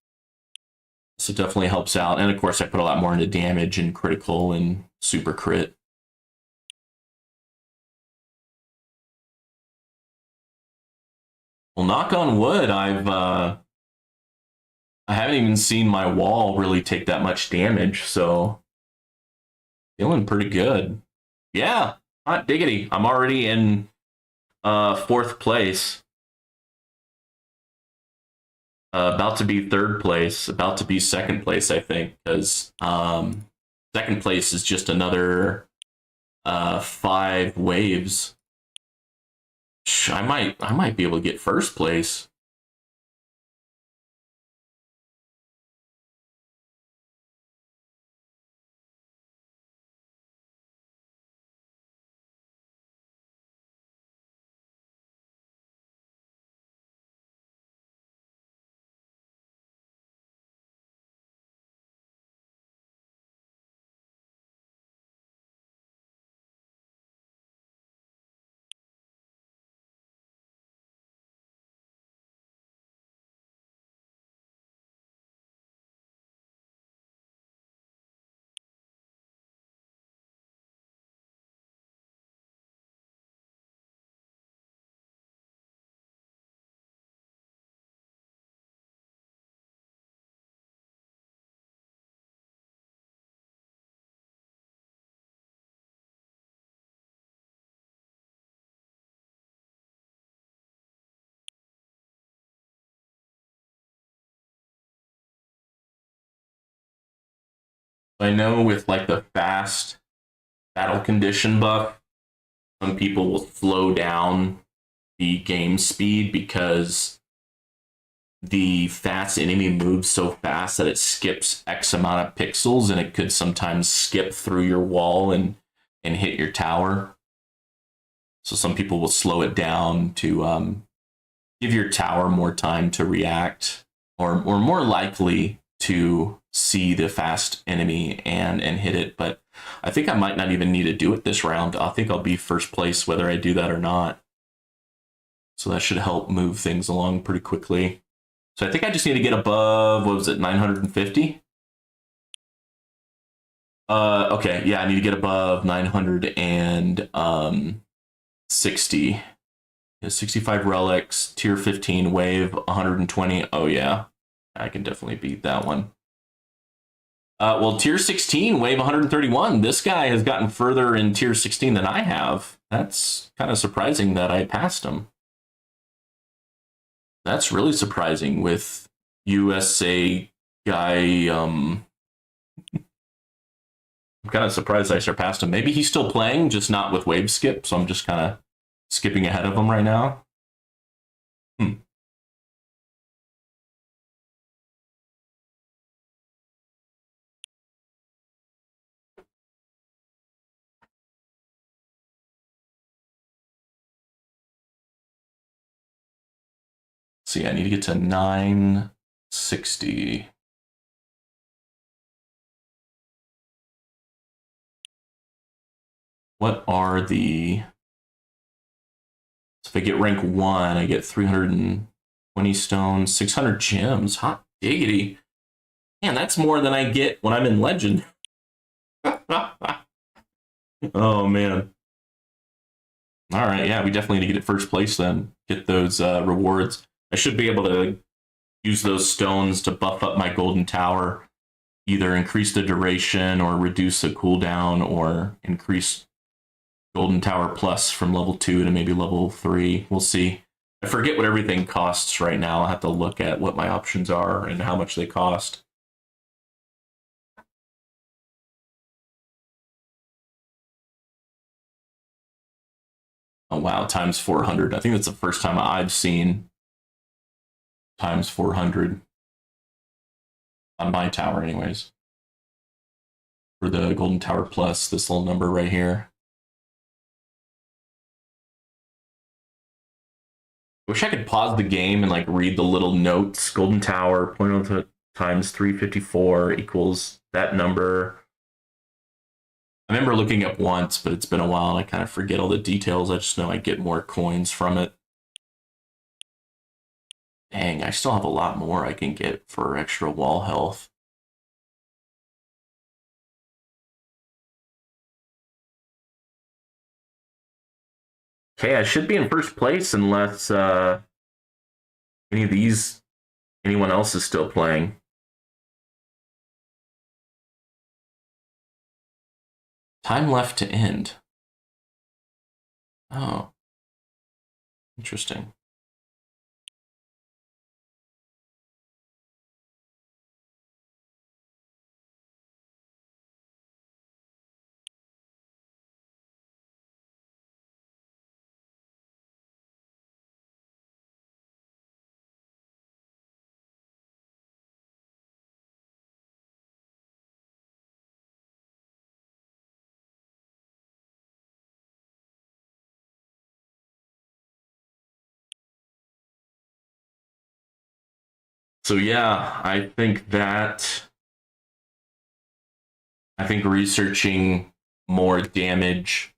So it definitely helps out. And of course, I put a lot more into damage and critical and super crit. Well, knock on wood, I haven't even seen my wall really take that much damage, so feeling pretty good. Yeah, hot diggity. I'm already in fourth place. About to be third place, about to be second place, I think, because second place is just another 5 waves. I might be able to get first place. I know with like the fast battle condition buff, some people will slow down the game speed because the fast enemy moves so fast that it skips X amount of pixels and it could sometimes skip through your wall and hit your tower. So some people will slow it down to give your tower more time to react, or more likely to see the fast enemy and hit it. But I think I might not even need to do it this round. I think I'll be first place whether I do that or not. So that should help move things along pretty quickly. So I think I just need to get above, what was it, 950? Okay, yeah, I need to get above 960. 65 relics, tier 15, wave 120. Oh yeah, I can definitely beat that one. Well, tier 16, wave 131. This guy has gotten further in tier 16 than I have. That's kind of surprising that I passed him. That's really surprising with USA guy. I'm kind of surprised I surpassed him. Maybe he's still playing, just not with wave skip. So I'm just kind of skipping ahead of him right now. See, I need to get to 960. What are the... So if I get rank 1, I get 320 stones, 600 gems. Hot diggity. Man, that's more than I get when I'm in Legend. Oh, man. All right, yeah, we definitely need to get it first place then. Get those rewards. I should be able to use those stones to buff up my golden tower. Either increase the duration or reduce the cooldown, or increase golden tower plus from level 2 to maybe level 3. We'll see. I forget what everything costs right now. I'll have to look at what my options are and how much they cost. Oh wow, times 400. I think that's the first time I've seen times 400 on my tower anyways. For the golden tower plus, this little number right here. Wish I could pause the game and like read the little notes. Golden tower, 0.0 times 354 equals that number. I remember looking up once, but it's been a while and I kind of forget all the details. I just know I get more coins from it. Dang, I still have a lot more I can get for extra wall health. Okay, I should be in first place unless anyone else is still playing. Time left to end. Oh, interesting. So yeah, I think researching more damage,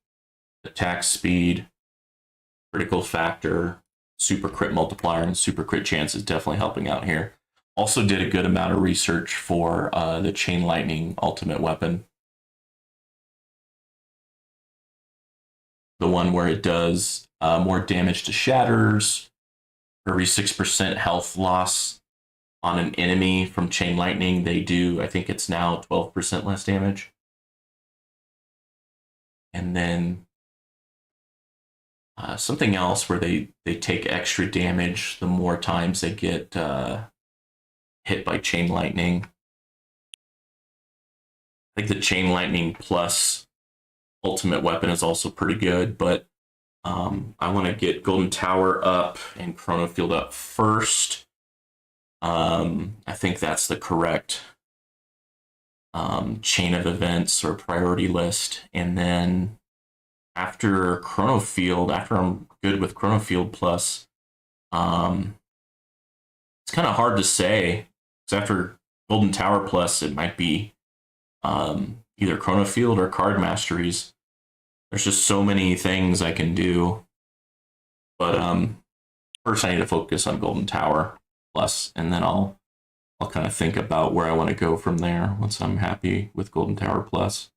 attack speed, critical factor, super crit multiplier, and super crit chance is definitely helping out here. Also did a good amount of research for the chain lightning ultimate weapon. The one where it does more damage to shatters, every 6% health loss on an enemy from chain lightning, they do, I think it's now 12% less damage. And then something else where they take extra damage the more times they get hit by chain lightning. I think the chain lightning plus ultimate weapon is also pretty good, but I want to get Golden Tower up and Chrono Field up first. I think that's the correct chain of events or priority list. And then after Chrono Field, after I'm good with Chrono Field Plus, um, it's kind of hard to say. Because after Golden Tower Plus, it might be either Chrono Field or Card Masteries. There's just so many things I can do. But first, I need to focus on Golden Tower Plus, and then I'll kind of think about where I want to go from there once I'm happy with Golden Tower Plus.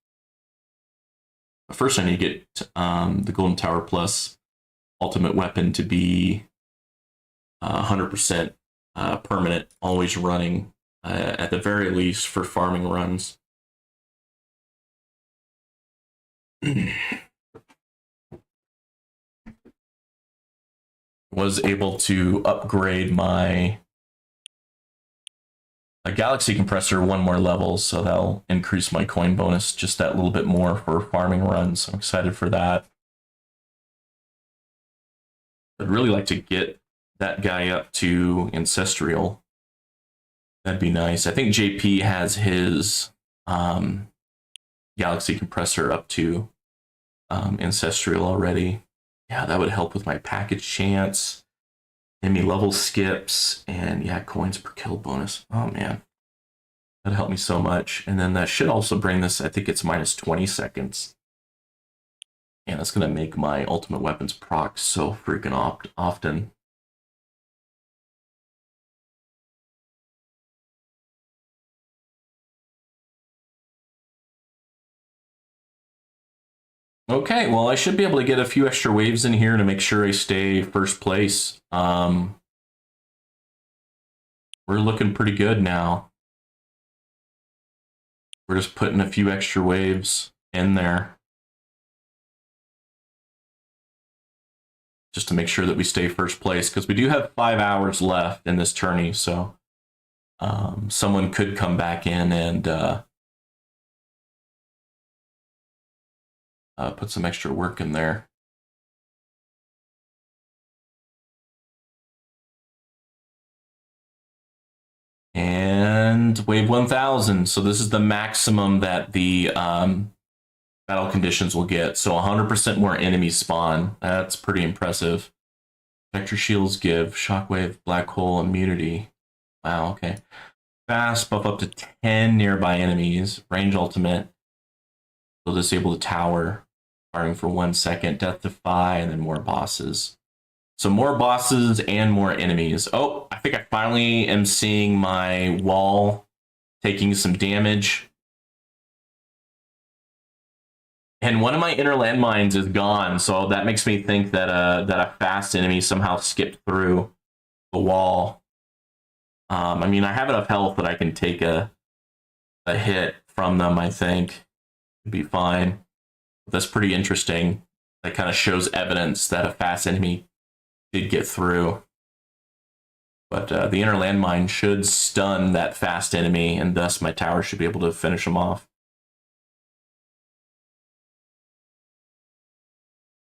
But first, I need to get the Golden Tower Plus ultimate weapon to be 100% permanent, always running, at the very least for farming runs. Was able to upgrade my Galaxy Compressor one more level, so that'll increase my coin bonus just that little bit more for farming runs. I'm excited for that. I'd really like to get that guy up to Ancestral. That'd be nice. I think JP has his Galaxy Compressor up to Ancestral already. Yeah, that would help with my package chance, enemy level skips, and yeah, coins per kill bonus. Oh man, that'd help me so much. And then that should also bring this, I think it's minus 20 seconds. And that's going to make my ultimate weapons proc so freaking often. Okay, well, I should be able to get a few extra waves in here to make sure I stay first place. We're looking pretty good now. We're just putting a few extra waves in there just to make sure that we stay first place, because we do have 5 hours left in this tourney, so someone could come back in and put some extra work in there. And wave 1000. So this is the maximum that the battle conditions will get. So 100% more enemies spawn. That's pretty impressive. Vector shields give shockwave, black hole, immunity. Wow, okay. Fast, buff up to 10 nearby enemies. Range ultimate. Will disable the tower, firing for 1 second. Death defy, and then more bosses. So more bosses and more enemies. Oh, I think I finally am seeing my wall taking some damage. And one of my inner landmines is gone, so that makes me think that that a fast enemy somehow skipped through the wall. I mean, I have enough health that I can take a hit from them, I think. It'd be fine. But that's pretty interesting. That kind of shows evidence that a fast enemy did get through. But the inner landmine should stun that fast enemy, and thus my tower should be able to finish him off.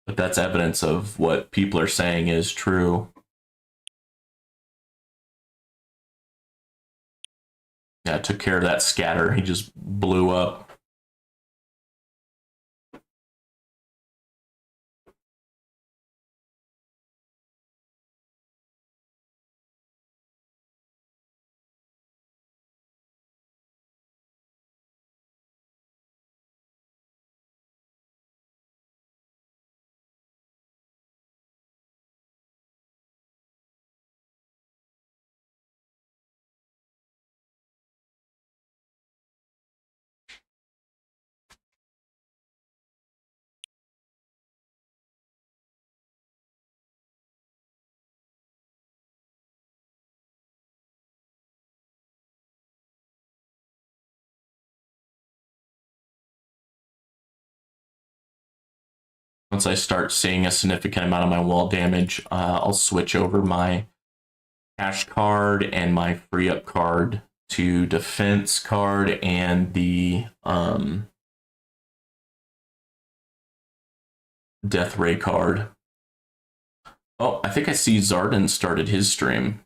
But that's evidence of what people are saying is true. Yeah, I took care of that scatter. He just blew up. Once I start seeing a significant amount of my wall damage, I'll switch over my cash card and my free up card to defense card and the death ray card. Oh, I think I see Zardan started his stream.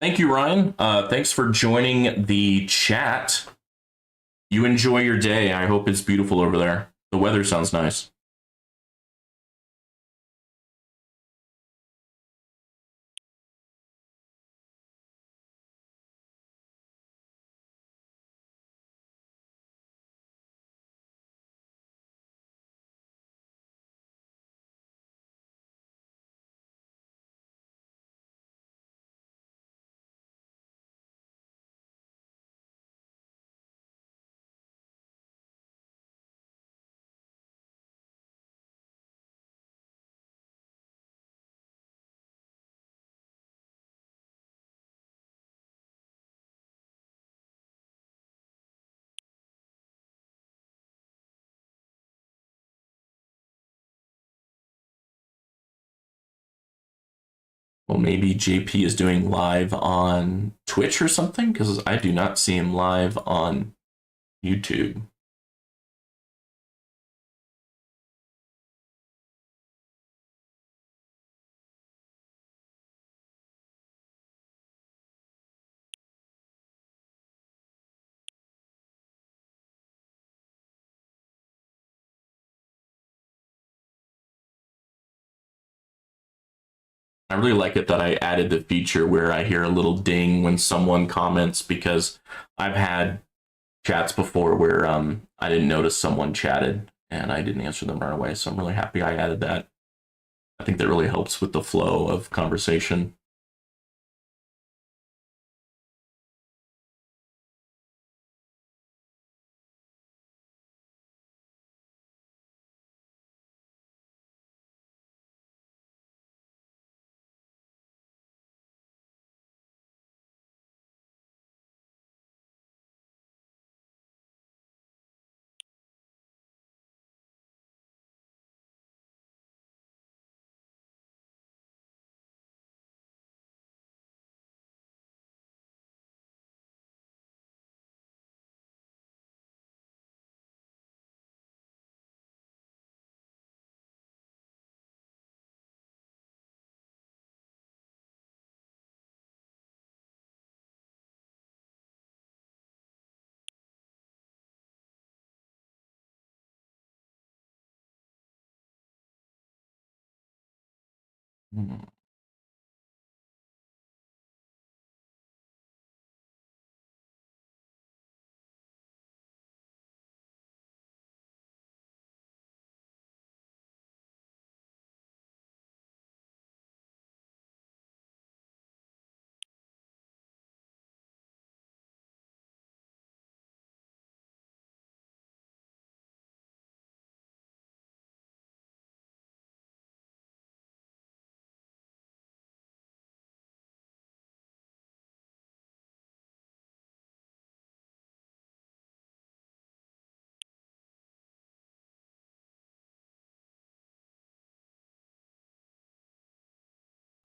Thank you, Ryan. Thanks for joining the chat. You enjoy your day. I hope it's beautiful over there. The weather sounds nice. Well, maybe JP is doing live on Twitch or something, because I do not see him live on YouTube. I really like it that I added the feature where I hear a little ding when someone comments, because I've had chats before where I didn't notice someone chatted and I didn't answer them right away. So I'm really happy I added that. I think that really helps with the flow of conversation.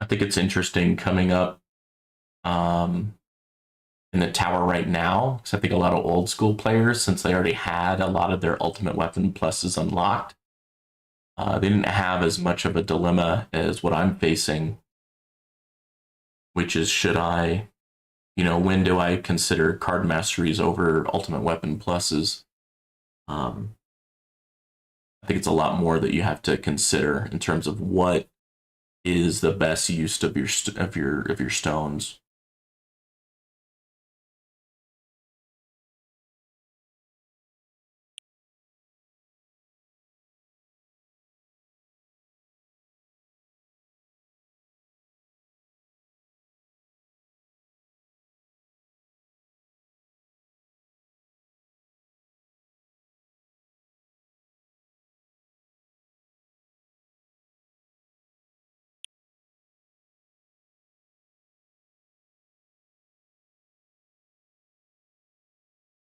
I think it's interesting coming up um, in the tower right now, because I think a lot of old school players, since they already had a lot of their ultimate weapon pluses unlocked, they didn't have as much of a dilemma as what I'm facing, which is should I, when do I consider card masteries over ultimate weapon pluses? Um, I think it's a lot more that you have to consider in terms of what is the best use of your stones.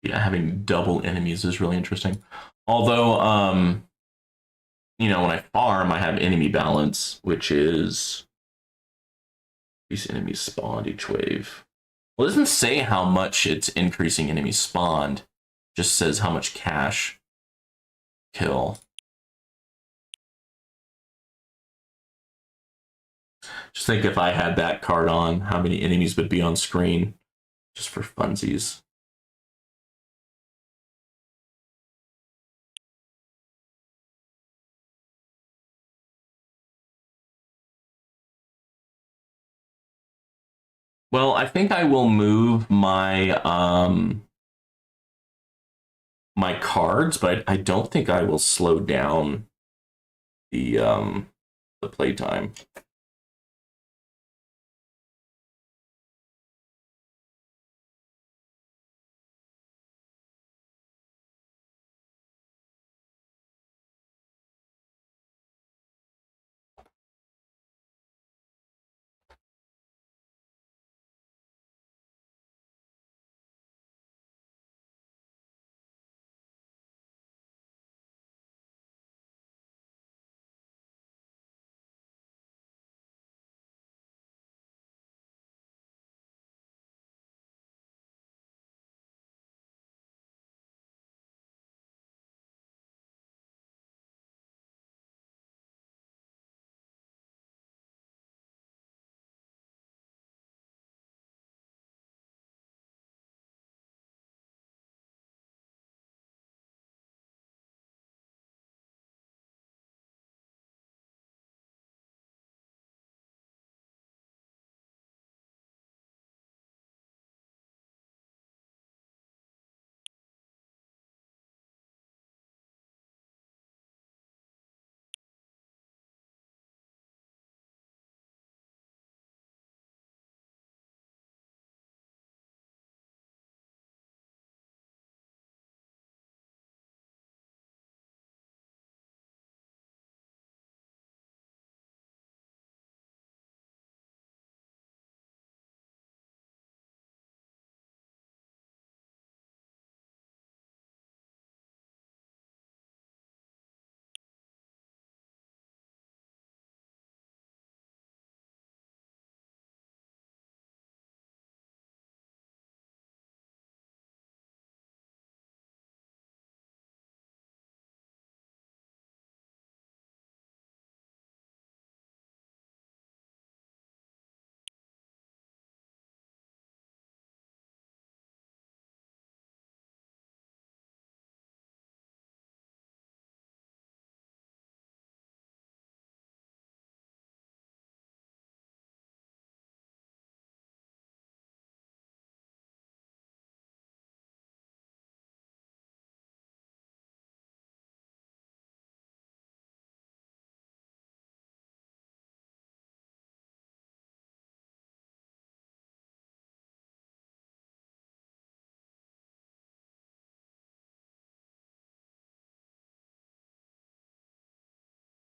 Yeah, having double enemies is really interesting. Although, when I farm, I have enemy balance, which is these enemies spawned each wave. Well, it doesn't say how much it's increasing enemies spawned. It just says how much cash kill. Just think if I had that card on, how many enemies would be on screen just for funsies. Well, I think I will move my cards, but I don't think I will slow down the playtime.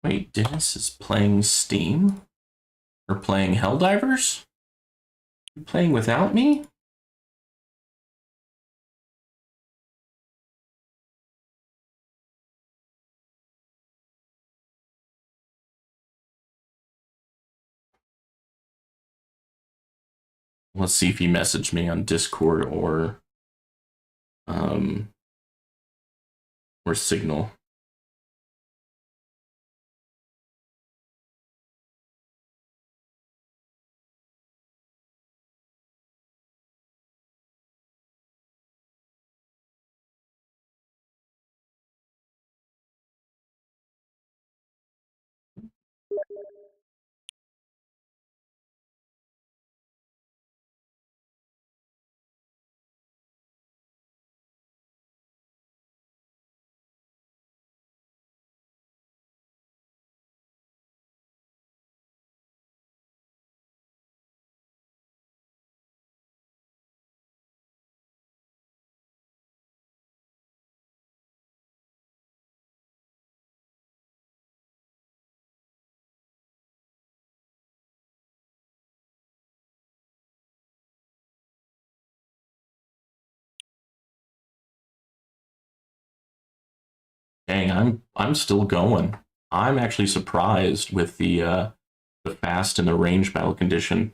Wait, Dennis is playing Steam? Or playing Helldivers? You playing without me? Let's see if he messaged me on Discord um or Signal. Dang, I'm still going. I'm actually surprised with the fast and the range battle condition.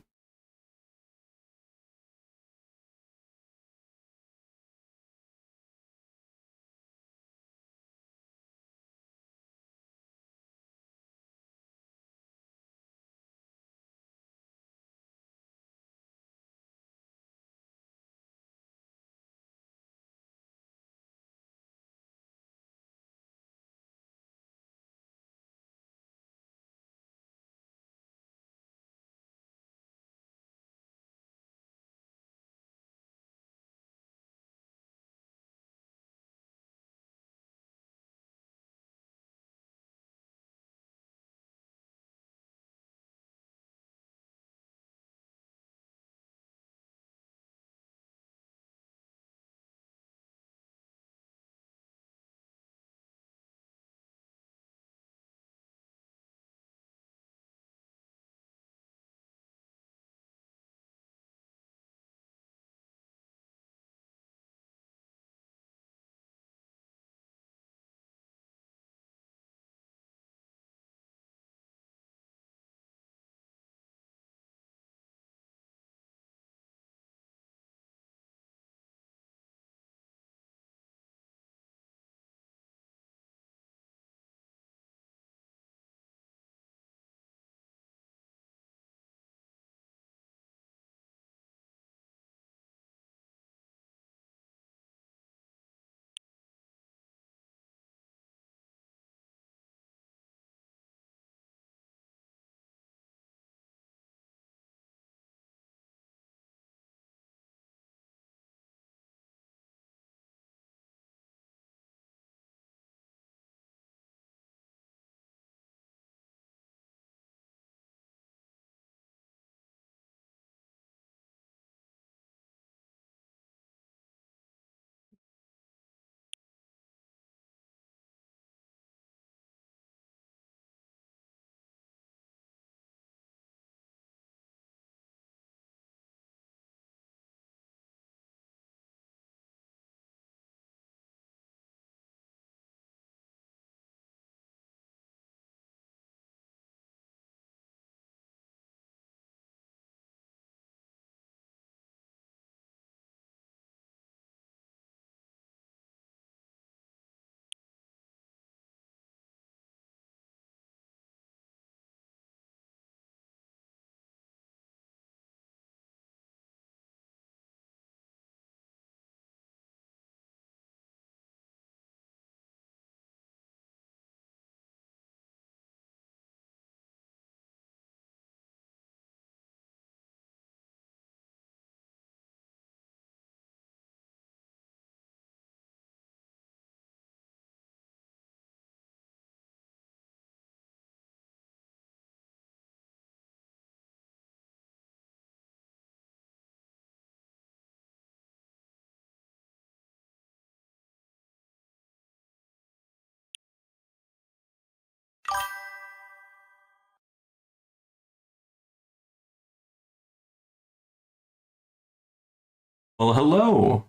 Well, hello.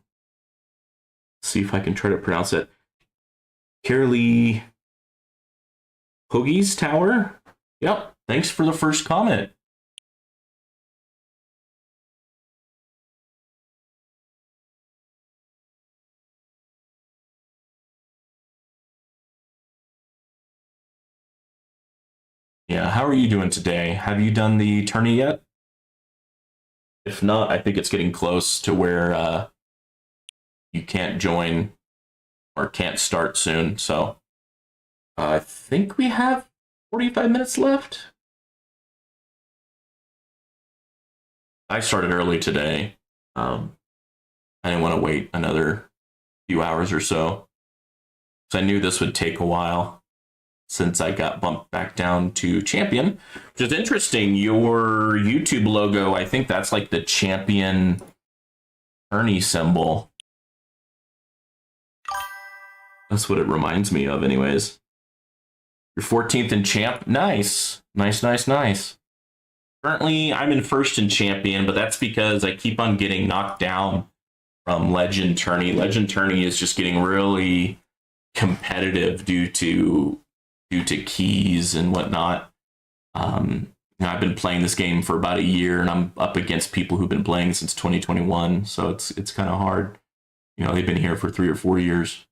Let's see if I can try to pronounce it. Carolee Hoagie's Tower. Yep. Thanks for the first comment. Yeah, how are you doing today? Have you done the tourney yet? If not, I think it's getting close to where you can't join or can't start soon. So I think we have 45 minutes left. I started early today. I didn't want to wait another few hours or so. So I knew this would take a while since I got bumped back down to champion, which is interesting. Your YouTube logo, I think that's like the champion tourney symbol. That's what it reminds me of anyways. You're 14th in champ. Nice. Nice. Currently, I'm in first in champion, but that's because I keep on getting knocked down from legend tourney. Legend tourney is just getting really competitive due to keys and whatnot. I've been playing this game for about a year, and I'm up against people who've been playing since 2021. So it's kind of hard. They've been here for 3 or 4 years,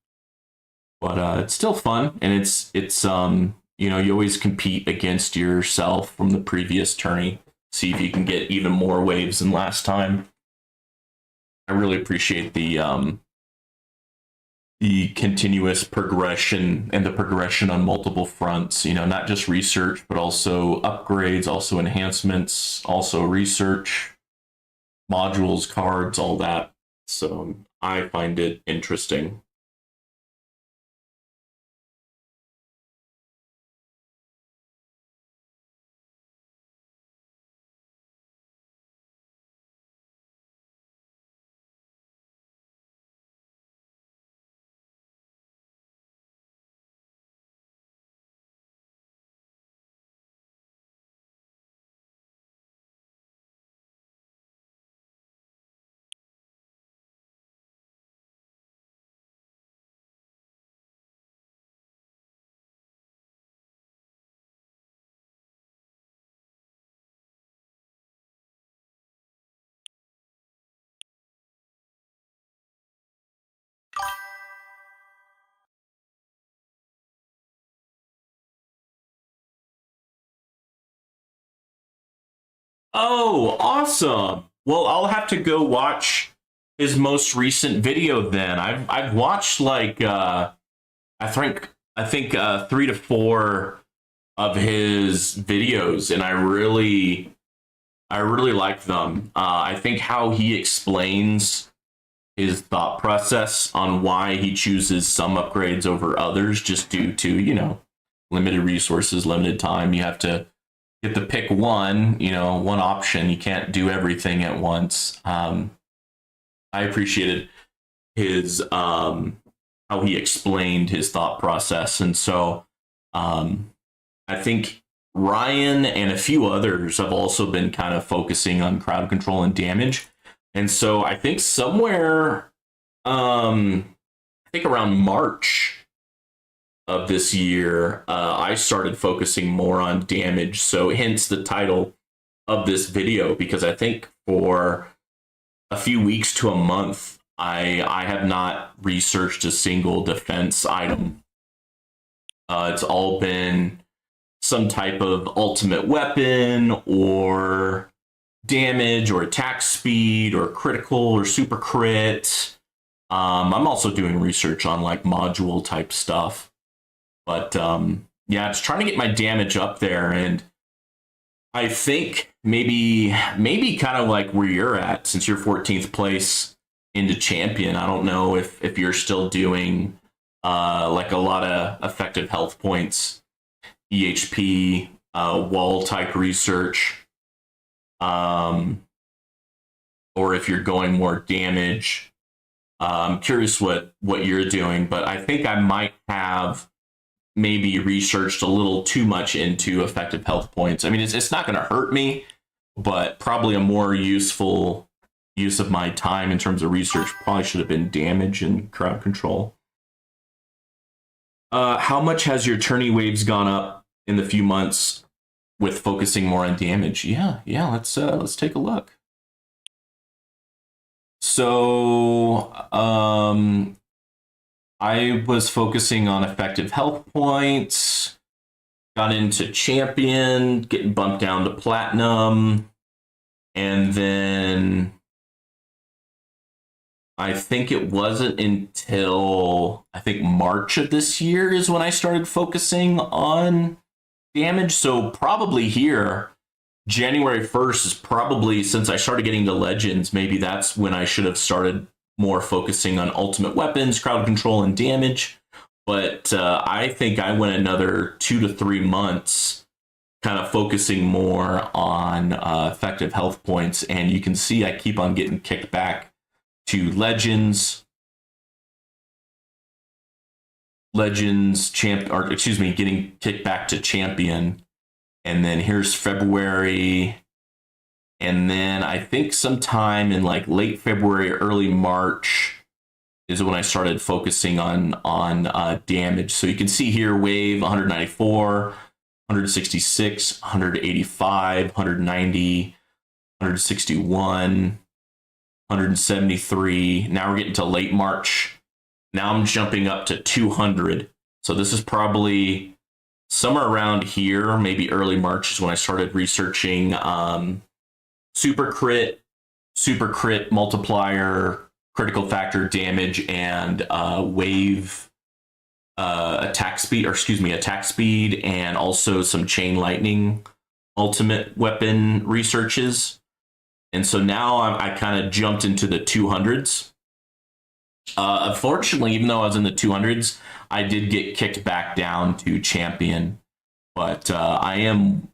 but it's still fun, and it's you always compete against yourself from the previous tourney. See if you can get even more waves than last time. I really appreciate the continuous progression and the progression on multiple fronts, not just research, but also upgrades, also enhancements, also research, modules, cards, all that. So I find it interesting. Oh, awesome. Well, I'll have to go watch his most recent video then. I've watched like I think 3 to 4 of his videos, and I really like them. I think how he explains his thought process on why he chooses some upgrades over others just due to, limited resources, limited time. You have to pick one option. You can't do everything at once. I appreciated his how he explained his thought process, and so I think Ryan and a few others have also been kind of focusing on crowd control and damage, and so I think somewhere, I think around March of this year, I started focusing more on damage. So hence the title of this video, because I think for a few weeks to a month, I have not researched a single defense item. It's all been some type of ultimate weapon or damage or attack speed or critical or super crit. I'm also doing research on like module type stuff. But yeah, it's trying to get my damage up there, and I think maybe kind of like where you're at, since you're 14th place into champion. I don't know if you're still doing like a lot of effective health points, eHP, wall type research, or if you're going more damage. I'm curious what you're doing, but I think I might have maybe researched a little too much into effective health points. I mean, it's not going to hurt me, but probably a more useful use of my time in terms of research probably should have been damage and crowd control. How much has your tourney waves gone up in the few months with focusing more on damage? Yeah, let's take a look. So I was focusing on effective health points, got into champion, getting bumped down to platinum, and then I think it wasn't until I think March of this year is when I started focusing on damage. So probably here, January 1st is probably, since I started getting to Legends, maybe that's when I should have started more focusing on ultimate weapons, crowd control, and damage. But I think I went another 2 to 3 months kind of focusing more on effective health points. And you can see I keep on getting kicked back to Legends, getting kicked back to Champion. And then here's February. And then I think sometime in like late February, early March is when I started focusing on damage. So you can see here, wave 194, 166, 185, 190, 161, 173. Now we're getting to late March. Now I'm jumping up to 200. So this is probably somewhere around here, maybe early March is when I started researching super crit multiplier, critical factor damage, and wave attack speed, and also some chain lightning ultimate weapon researches. And so now I kind of jumped into the 200s. Unfortunately, even though I was in the 200s, I did get kicked back down to champion. But I am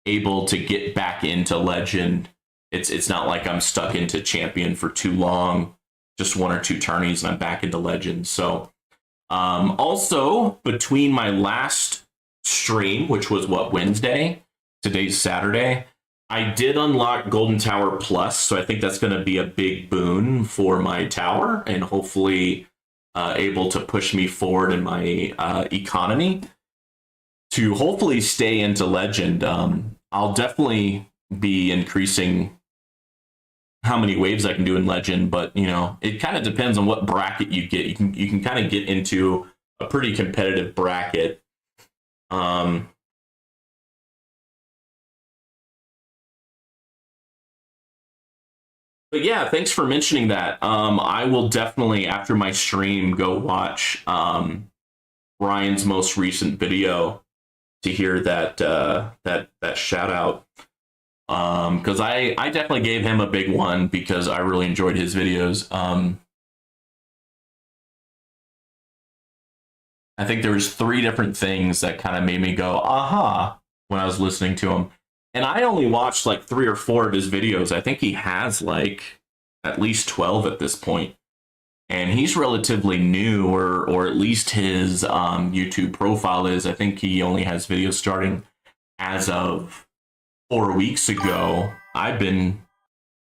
able to get back into legend. It's not like I'm stuck into champion for too long, just 1 or 2 tourneys and I'm back into legend. So also between my last stream, which was Wednesday, today's Saturday, I did unlock Golden Tower Plus, so I think that's going to be a big boon for my tower and hopefully able to push me forward in my economy to hopefully stay into legend. I'll definitely be increasing how many waves I can do in legend, but it kind of depends on what bracket you get. You can kind of get into a pretty competitive bracket. But yeah, thanks for mentioning that. I will definitely, after my stream, go watch Ryan's most recent video to hear that shout out. Because I definitely gave him a big one because I really enjoyed his videos. I think there was 3 different things that kind of made me go, aha, when I was listening to him. And I only watched like 3 or 4 of his videos. I think he has like at least 12 at this point. And he's relatively new, or at least his YouTube profile is. I think he only has videos starting as of 4 weeks ago. I've been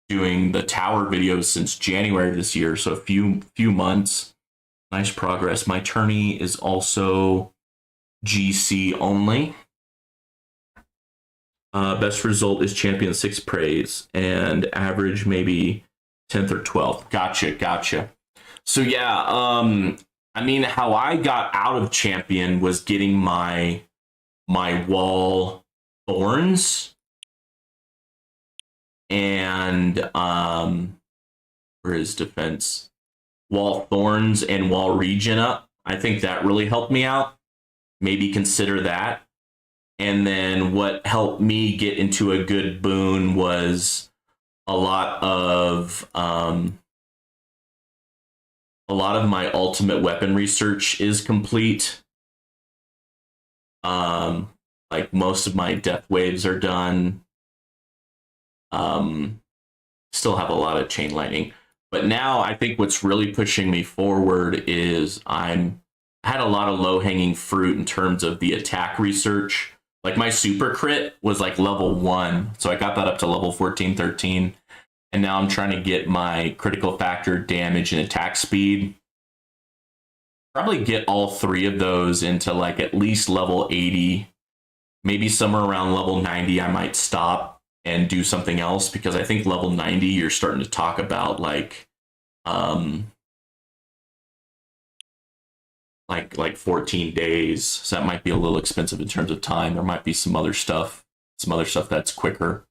doing the tower videos since January of this year, so a few months. Nice progress. My tourney is also GC only. Best result is champion 6 praise, and average maybe 10th or 12th. Gotcha. So yeah, I mean, how I got out of champion was getting my wall thorns and where is defense? Wall thorns and wall regen up. I think that really helped me out. Maybe consider that. And then what helped me get into a good boon was a lot of my ultimate weapon research is complete. Like most of my death waves are done. Still have a lot of chain lightning. But now I think what's really pushing me forward is I had a lot of low-hanging fruit in terms of the attack research. Like my super crit was like level 1, so I got that up to level 14, 13. and now I'm trying to get my critical factor, damage, and attack speed. Probably get all 3 of those into like at least level 80, maybe somewhere around level 90. I might stop and do something else, because I think level 90 you're starting to talk about like 14 days, so that might be a little expensive in terms of time. There might be some other stuff that's quicker,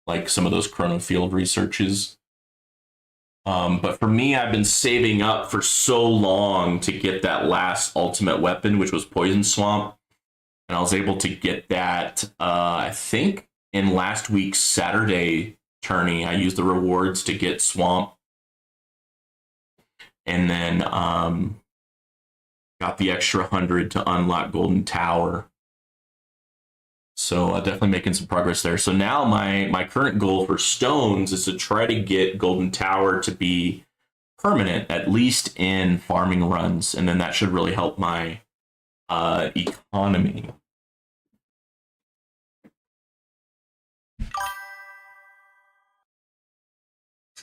like some of those chrono field researches. But for me, I've been saving up for so long to get that last ultimate weapon, which was Poison Swamp, and I was able to get that I think in last week's Saturday tourney. I used the rewards to get Swamp, and then got the extra 100 to unlock Golden Tower. So definitely making some progress there. So now my current goal for stones is to try to get Golden Tower to be permanent, at least in farming runs, and then that should really help my economy.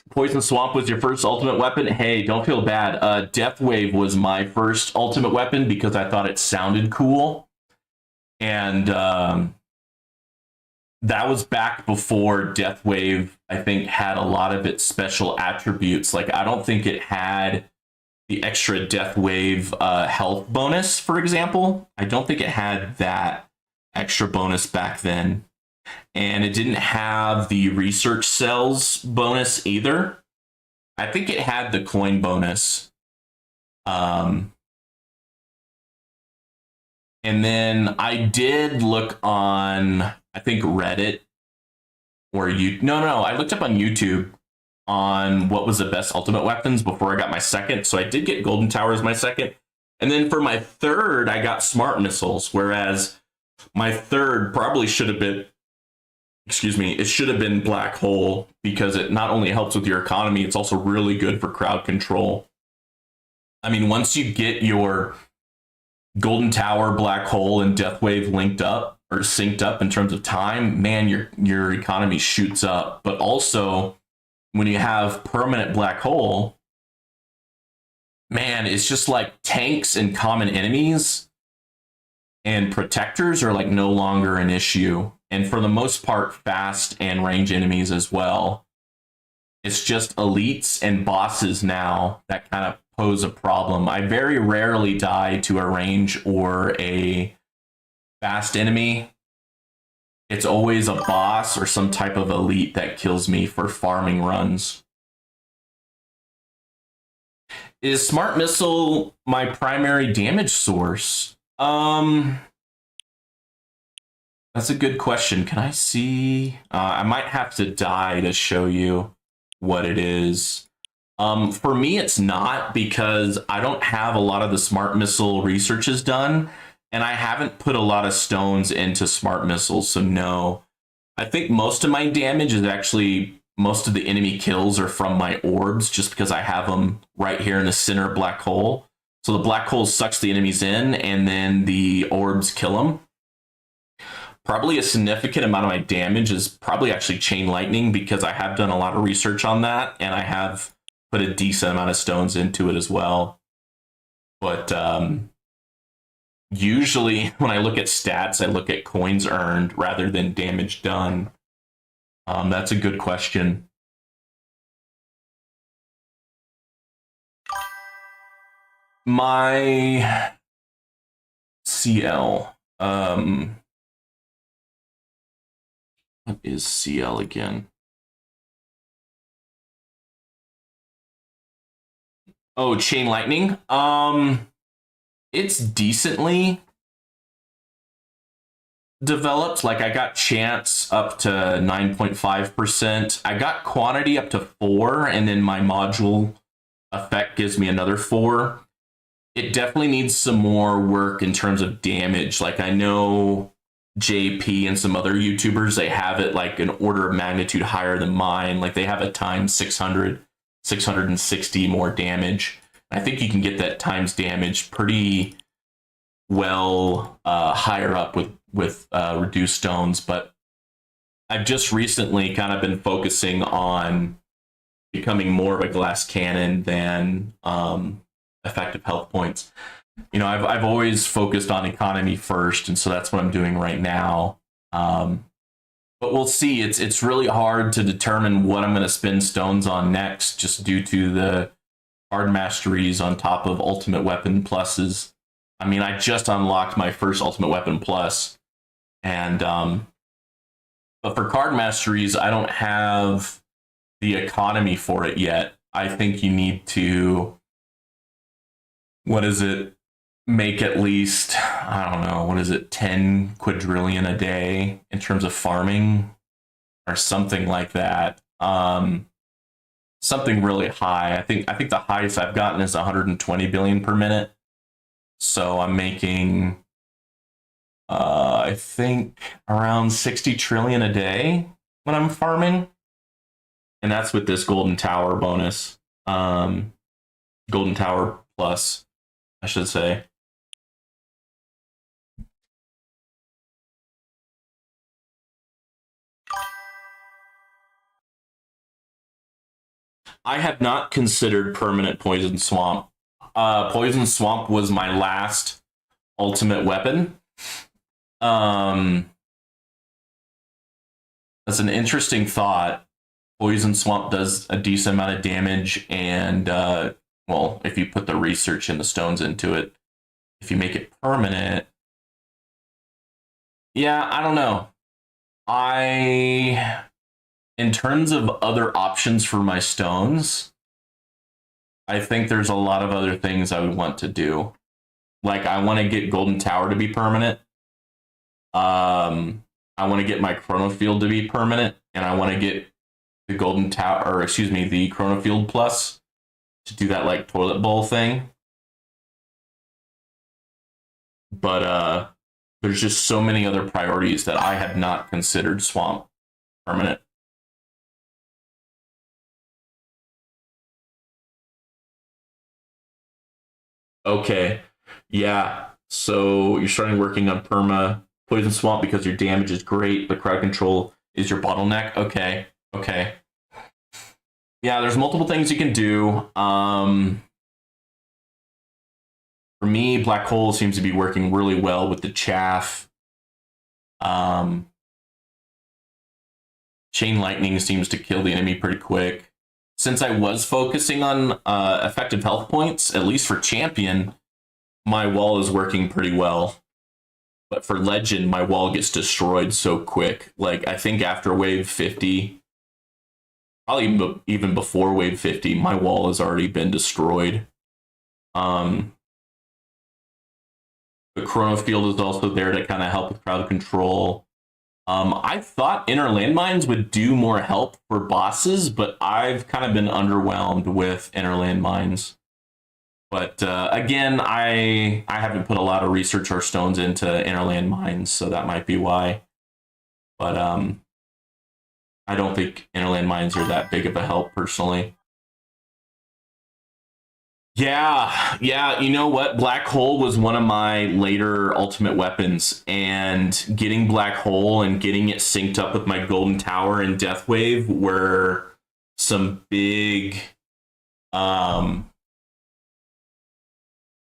Poison Swamp was your first ultimate weapon? Hey, don't feel bad. Death Wave was my first ultimate weapon because I thought it sounded cool. And that was back before Death Wave, I think, had a lot of its special attributes. Like, I don't think it had the extra Death Wave health bonus, for example. I don't think it had that extra bonus back then. And it didn't have the research cells bonus either. I think it had the coin bonus. And then I did look on, I think, Reddit, or I looked up on YouTube on what was the best ultimate weapons before I got my second. So I did get Golden Tower as my second. And then for my third, I got Smart Missiles, whereas my third probably should have been, it should have been Black Hole, because it not only helps with your economy, it's also really good for crowd control. I mean, once you get your Golden Tower, Black Hole, and Death Wave linked up or synced up in terms of time, man, your economy shoots up. But also, when you have permanent Black Hole, man, it's just like tanks and common enemies and protectors are like no longer an issue. And for the most part, fast and range enemies as well. It's just elites and bosses now that kind of pose a problem. I very rarely die to a range or a fast enemy. It's always a boss or some type of elite that kills me for farming runs. Is Smart Missile my primary damage source? That's a good question. Can I see? I might have to die to show you what it is. For me, it's not, because I don't have a lot of the Smart Missile researches done, and I haven't put a lot of stones into Smart Missiles, so no. I think most of my damage is actually, most of the enemy kills are from my orbs, just because I have them right here in the center Black Hole. So the Black Hole sucks the enemies in, and then the orbs kill them. Probably a significant amount of my damage is probably actually Chain Lightning, because I have done a lot of research on that, and I have put a decent amount of stones into it as well. But usually when I look at stats, I look at coins earned rather than damage done. That's a good question. My CL. What is CL again? Oh, Chain Lightning. It's decently developed. Like, I got chance up to 9.5%. I got quantity up to 4, and then my module effect gives me another 4. It definitely needs some more work in terms of damage. Like, I know JP and some other YouTubers, they have it like an order of magnitude higher than mine. Like, they have a times 600, 660 more damage. I think you can get that times damage pretty well higher up with reduced stones. But I've just recently kind of been focusing on becoming more of a glass cannon than effective health points. You know, I've always focused on economy first, and so that's what I'm doing right now. But we'll see. It's really hard to determine what I'm going to spend stones on next, just due to the card masteries on top of ultimate weapon pluses. I mean, I just unlocked my first ultimate weapon plus, and but for card masteries, I don't have the economy for it yet. I think you need to, what is it, make at least, I don't know, what is it, 10 quadrillion a day in terms of farming or something like that. Something really high. I think the highest I've gotten is 120 billion per minute. So I'm making I think around 60 trillion a day when I'm farming. And that's with this golden tower bonus. Golden tower plus, I should say. I have not considered permanent poison swamp. Poison swamp was my last ultimate weapon. That's an interesting thought. Poison swamp does a decent amount of damage, and well, if you put the research and the stones into it, if you make it permanent, yeah, I don't know. In terms of other options for my stones, I think there's a lot of other things I would want to do. Like, I want to get Golden Tower to be permanent. I want to get my Chrono Field to be permanent, and I want to get the Golden Tower, or excuse me, the Chrono Field Plus to do that like toilet bowl thing. But there's just so many other priorities that I had not considered Swamp permanent. Okay, yeah. So you're starting working on perma poison swamp because your damage is great, but crowd control is your bottleneck. Okay, okay. Yeah, there's multiple things you can do. For me, black hole seems to be working really well with the chaff. Chain lightning seems to kill the enemy pretty quick. Since I was focusing on effective health points, at least for champion, my wall is working pretty well. But for legend, my wall gets destroyed so quick. Like, I think after wave 50, probably even before wave 50, my wall has already been destroyed. The Chrono Field is also there to kind of help with crowd control. I thought inner landmines would do more help for bosses, but I've kind of been underwhelmed with inner landmines. But again, I haven't put a lot of research or stones into inner landmines, so that might be why. But I don't think inner landmines are that big of a help personally. Yeah, you know what? Black Hole was one of my later ultimate weapons, and getting Black Hole and getting it synced up with my Golden Tower and Death Wave were some big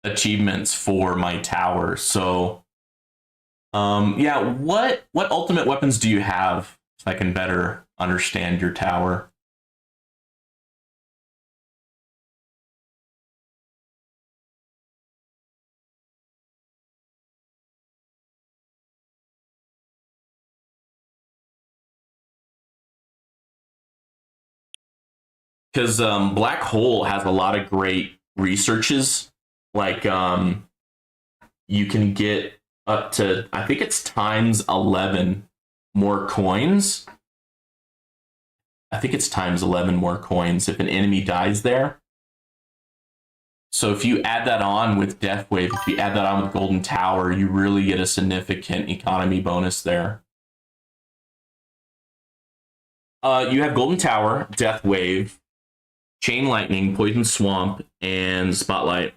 achievements for my tower. So yeah, what ultimate weapons do you have so I can better understand your tower? Because Black Hole has a lot of great researches. Like, you can get up to, I think it's times 11 more coins. I think it's times 11 more coins if an enemy dies there. So if you add that on with Death Wave, if you add that on with Golden Tower, you really get a significant economy bonus there. You have Golden Tower, Death Wave, Chain Lightning, Poison Swamp, and Spotlight.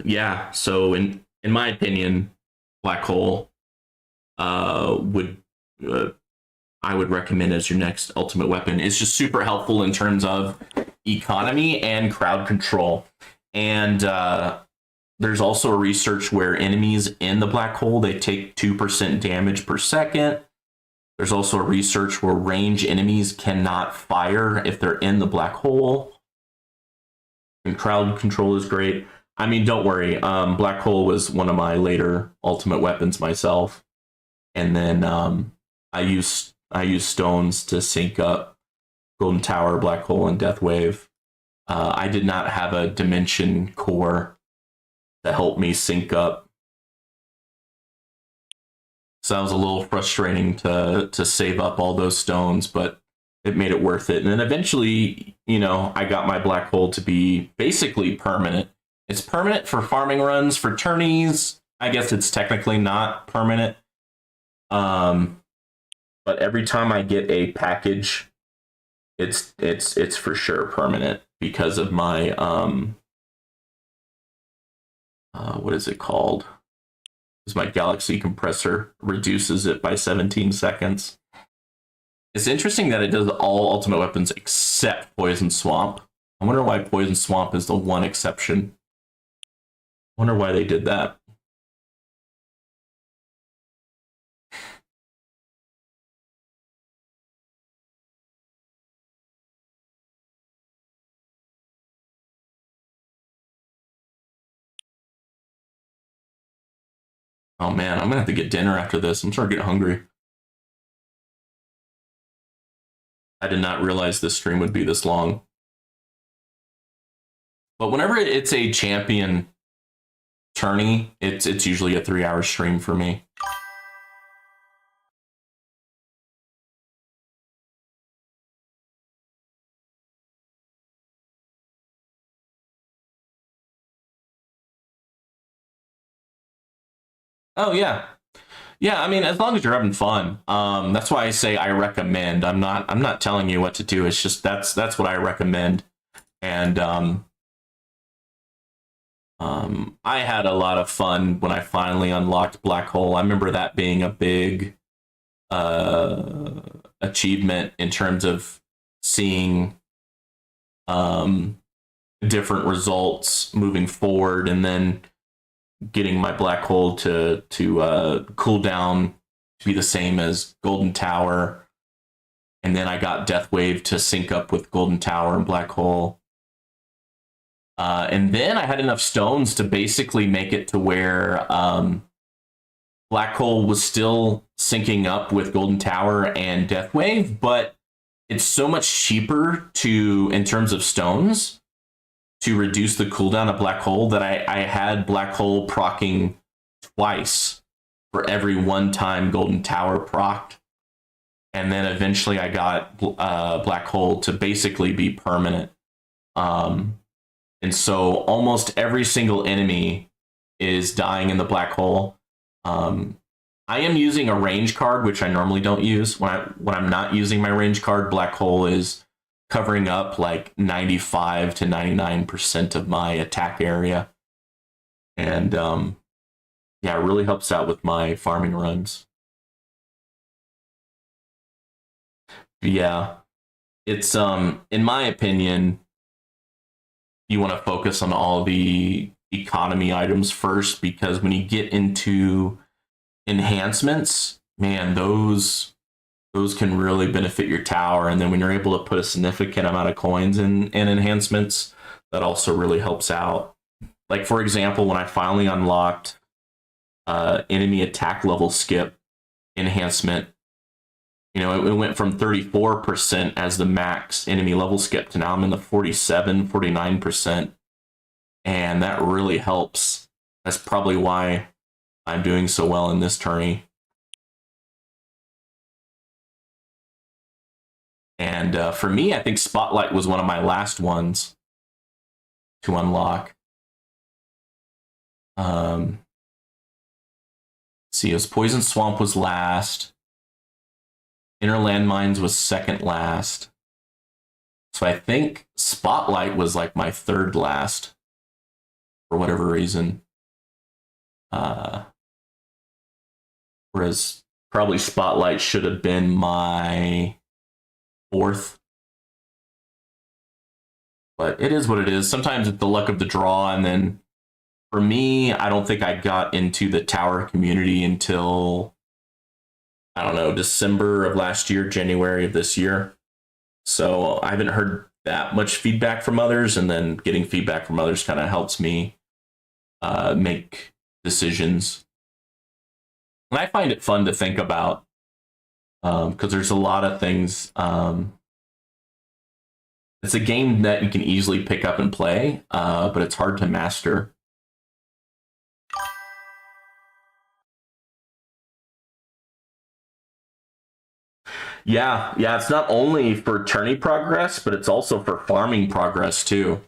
Yeah. So in my opinion, Black Hole would I would recommend as your next ultimate weapon. It's just super helpful in terms of economy and crowd control. And there's also a research where enemies in the black hole, they take 2% damage per second. There's also a research where range enemies cannot fire if they're in the black hole. And crowd control is great. I mean, don't worry. Black hole was one of my later ultimate weapons myself. And then I use stones to sync up Golden Tower, Black Hole, and Death Wave. I did not have a dimension core to help me sync up, so that was a little frustrating to save up all those stones, but it made it worth it. And then eventually, I got my Black Hole to be basically permanent. It's permanent for farming runs. For tourneys, I guess it's technically not permanent. But every time I get a package, it's for sure permanent because of my what is it called? It's my galaxy compressor reduces it by 17 seconds. It's interesting that it does all ultimate weapons except Poison Swamp. I wonder why Poison Swamp is the one exception. I wonder why they did that. Oh man, I'm gonna have to get dinner after this. I'm starting to get hungry. I did not realize this stream would be this long. But whenever it's a champion tourney, it's usually a 3-hour stream for me. Oh yeah. Yeah, I mean, as long as you're having fun. That's why I say I recommend. I'm not telling you what to do. It's just that's what I recommend. And I had a lot of fun when I finally unlocked Black Hole. I remember that being a big achievement in terms of seeing different results moving forward, and then getting my Black Hole to cool down to be the same as Golden Tower, and then I got Death Wave to sync up with Golden Tower and Black Hole. And then I had enough stones to basically make it to where Black Hole was still syncing up with Golden Tower and Death Wave, but it's so much cheaper in terms of stones, to reduce the cooldown of Black Hole, that I had Black Hole proccing twice for every one time Golden Tower procced. And then eventually I got Black Hole to basically be permanent. And so almost every single enemy is dying in the Black Hole. I am using a range card, which I normally don't use. When I'm not using my range card, Black Hole is covering up like 95 to 99% of my attack area. And yeah, it really helps out with my farming runs. Yeah, it's in my opinion, you want to focus on all the economy items first, because when you get into enhancements, man, those can really benefit your tower. And then when you're able to put a significant amount of coins in enhancements, that also really helps out. Like, for example, when I finally unlocked enemy attack level skip enhancement, it went from 34% as the max enemy level skip to now I'm in the 49%. And that really helps. That's probably why I'm doing so well in this tourney. And for me, I think Spotlight was one of my last ones to unlock. See, as Poison Swamp was last. Inner Landmines was second last. So I think Spotlight was like my third last, for whatever reason. Whereas Probably Spotlight should have been my fourth. But it is what it is. Sometimes it's the luck of the draw. And then for me, I don't think I got into the tower community until, I don't know, December of last year, January of this year. So I haven't heard that much feedback from others. And then getting feedback from others kind of helps me make decisions. And I find it fun to think about because there's a lot of things. It's a game that you can easily pick up and play, but it's hard to master. Yeah, it's not only for tourney progress, but it's also for farming progress too.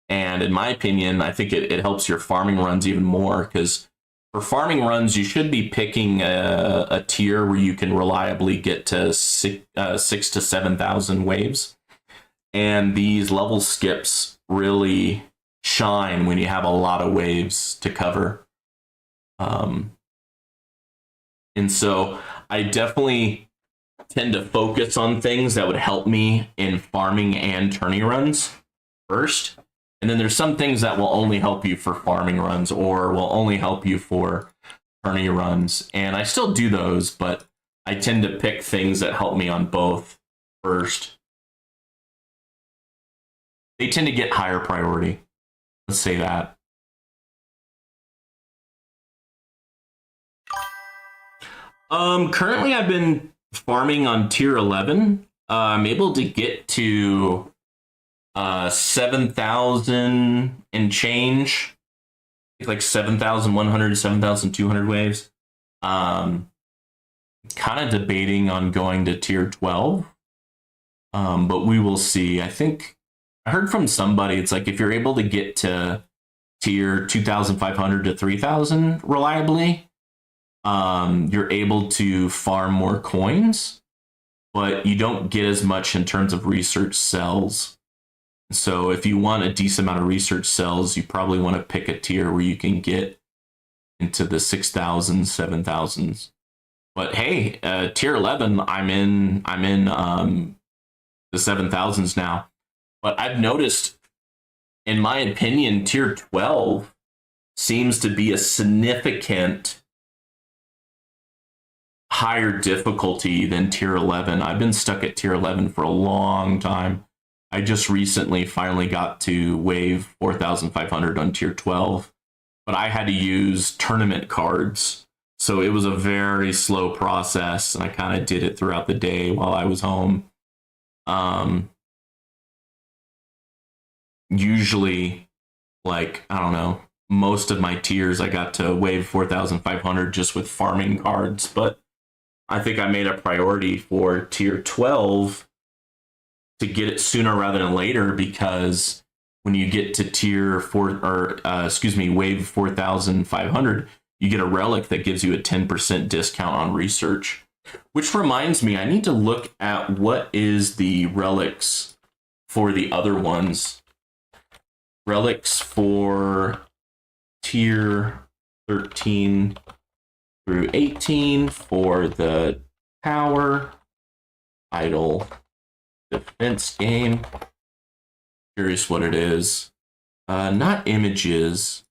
And in my opinion, I think it helps your farming runs even more because for farming runs, you should be picking a tier where you can reliably get to 6 to 7,000 waves. And these level skips really shine when you have a lot of waves to cover. And so I definitely tend to focus on things that would help me in farming and tourney runs first. And then there's some things that will only help you for farming runs or will only help you for tourney runs. And I still do those, but I tend to pick things that help me on both first. They tend to get higher priority. Let's say that. Currently I've been farming on tier 11. I'm able to get to 7,000 and change, like 7,100, 7,200 waves. Kind of debating on going to tier 12, but we will see. I think I heard from somebody, it's like if you're able to get to tier 2,500 to 3,000 reliably, you're able to farm more coins, but you don't get as much in terms of research cells. So if you want a decent amount of research cells, you probably want to pick a tier where you can get into the 6,000, 7,000s. But hey, tier 11, I'm in the 7,000s now. But I've noticed, in my opinion, tier 12 seems to be a significant higher difficulty than tier 11. I've been stuck at tier 11 for a long time. I just recently finally got to wave 4,500 on tier 12, but I had to use tournament cards. So it was a very slow process, and I kind of did it throughout the day while I was home. Usually, like, I don't know, most of my tiers I got to wave 4,500 just with farming cards, but I think I made a priority for tier 12 to get it sooner rather than later, because when you get to tier 4 or wave 4,500, you get a relic that gives you a 10% discount on research. Which reminds me, I need to look at what is the relics for the other ones. Relics for tier 13 through 18 for the tower, idle, defense game. Curious what it is. Not images,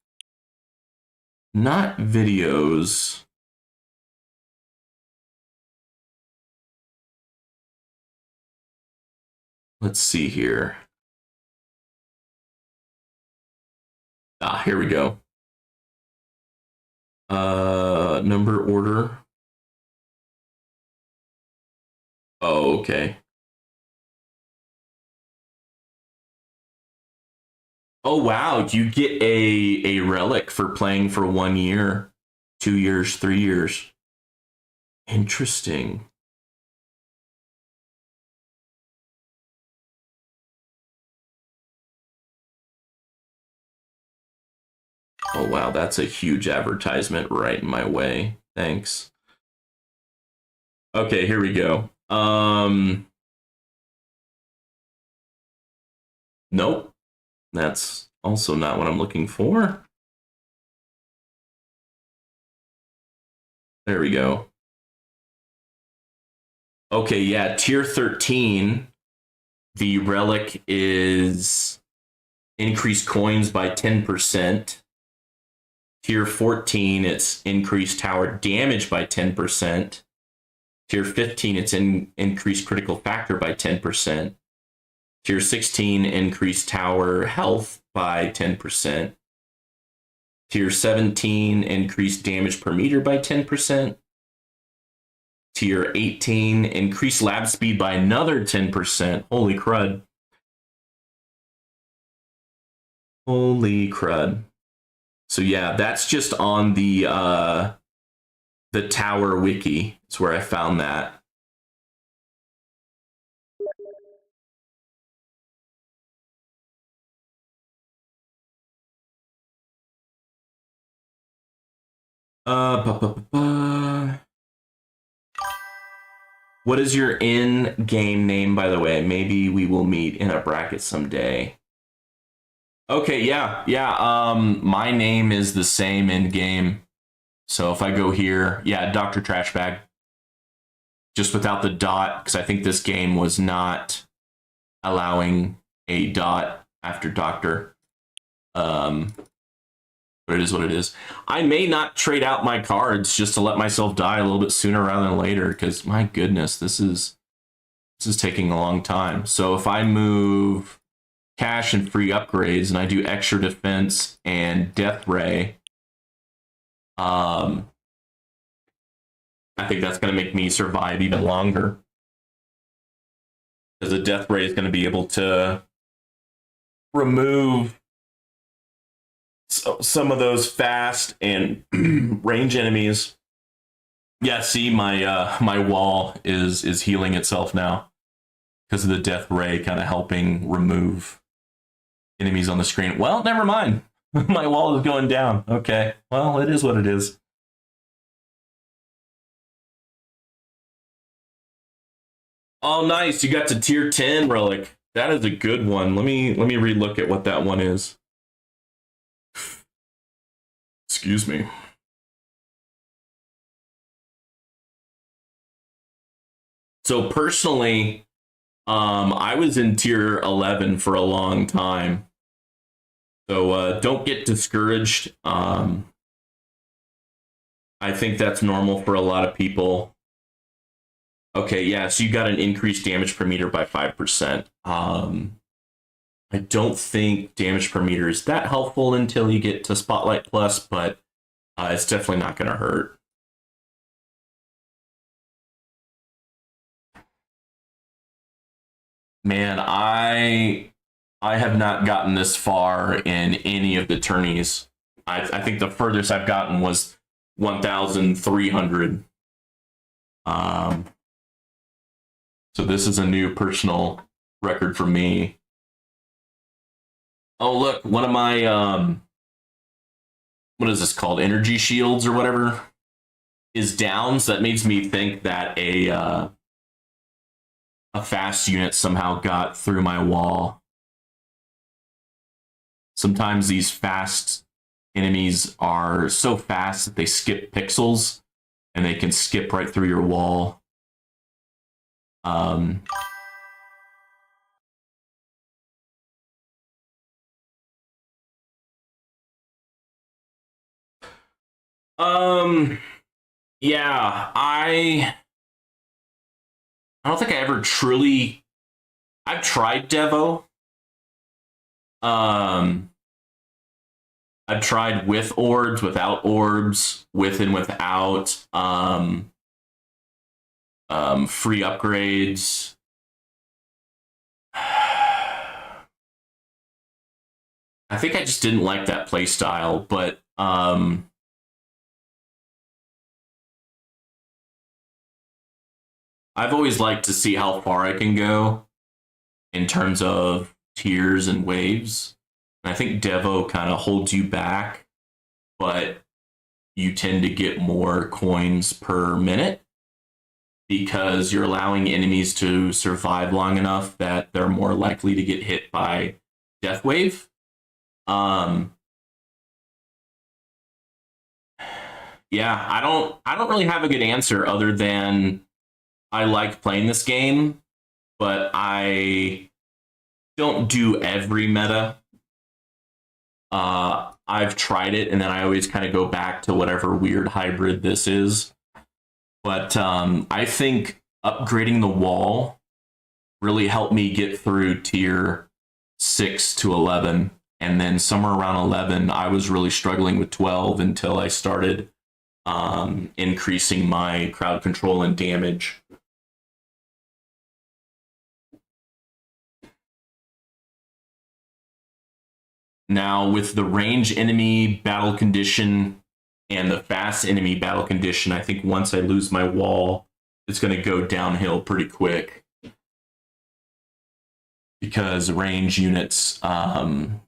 not videos. Let's see here. Here we go. Number order. Oh, okay. Oh, wow. You get a relic for playing for 1 year, 2 years, 3 years. Interesting. Oh, wow. That's a huge advertisement right in my way. Thanks. Okay, here we go. Nope. That's also not what I'm looking for. There we go. Okay, yeah, tier 13, the relic is increased coins by 10%. Tier 14, it's increased tower damage by 10%. Tier 15, it's increased critical factor by 10%. Tier 16, increased tower health by 10%. Tier 17, increased damage per meter by 10%. Tier 18, increased lab speed by another 10%. Holy crud. Holy crud. So yeah, that's just on the tower wiki. It's where I found that. Uh, ba, ba, ba, ba. What is your in-game name, by the way? Maybe we will meet in a bracket someday. Okay, yeah, yeah. My name is the same in game. So if I go here, yeah, Dr. Trashbag, just without the dot, because I think this game was not allowing a dot after Doctor. But it is what it is. I may not trade out my cards just to let myself die a little bit sooner rather than later, because my goodness, this is taking a long time. So if I move cash and free upgrades and I do extra defense and death ray, I think that's going to make me survive even longer, because the death ray is going to be able to remove some of those fast and range enemies. Yeah, see, my wall is healing itself now because of the death ray kind of helping remove enemies on the screen. Well, never mind. My wall is going down. Okay. Well, it is what it is. Oh, nice. You got to tier 10 relic. That is a good one. Let me relook at what that one is. Excuse me. So personally, I was in tier 11 for a long time. So don't get discouraged. I think that's normal for a lot of people. Okay, yeah, so you got an increased damage per meter by 5%. I don't think damage per meter is that helpful until you get to Spotlight Plus, but it's definitely not going to hurt. Man, I have not gotten this far in any of the tourneys. I think the furthest I've gotten was 1,300. So this is a new personal record for me. Oh, look, one of my what is this called? Energy shields or whatever is down. So that makes me think that a fast unit somehow got through my wall. Sometimes these fast enemies are so fast that they skip pixels and they can skip right through your wall. Yeah, I don't think I ever truly. I've tried Devo. Um, I've tried with orbs, without orbs, with and without free upgrades. I think I just didn't like that play style, but I've always liked to see how far I can go in terms of tiers and waves. And I think Devo kind of holds you back, but you tend to get more coins per minute because you're allowing enemies to survive long enough that they're more likely to get hit by Death Wave. Yeah, I don't really have a good answer other than I like playing this game, but I don't do every meta. I've tried it, and then I always kind of go back to whatever weird hybrid this is. But I think upgrading the wall really helped me get through tier 6 to 11. And then somewhere around 11, I was really struggling with 12 until I started increasing my crowd control and damage. Now, with the range enemy battle condition and the fast enemy battle condition, I think once I lose my wall, it's going to go downhill pretty quick. Because range units can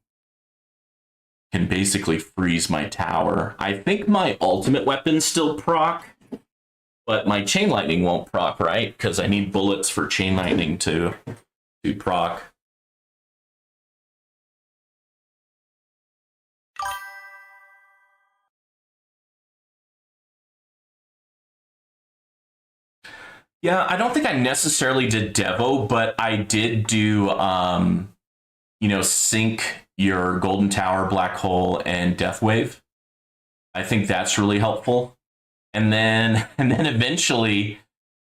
basically freeze my tower. I think my ultimate weapons still proc, but my chain lightning won't proc, right? Because I need bullets for chain lightning to proc. Yeah, I don't think I necessarily did Devo, but I did do, sync your Golden Tower, Black Hole, and Death Wave. I think that's really helpful. And then eventually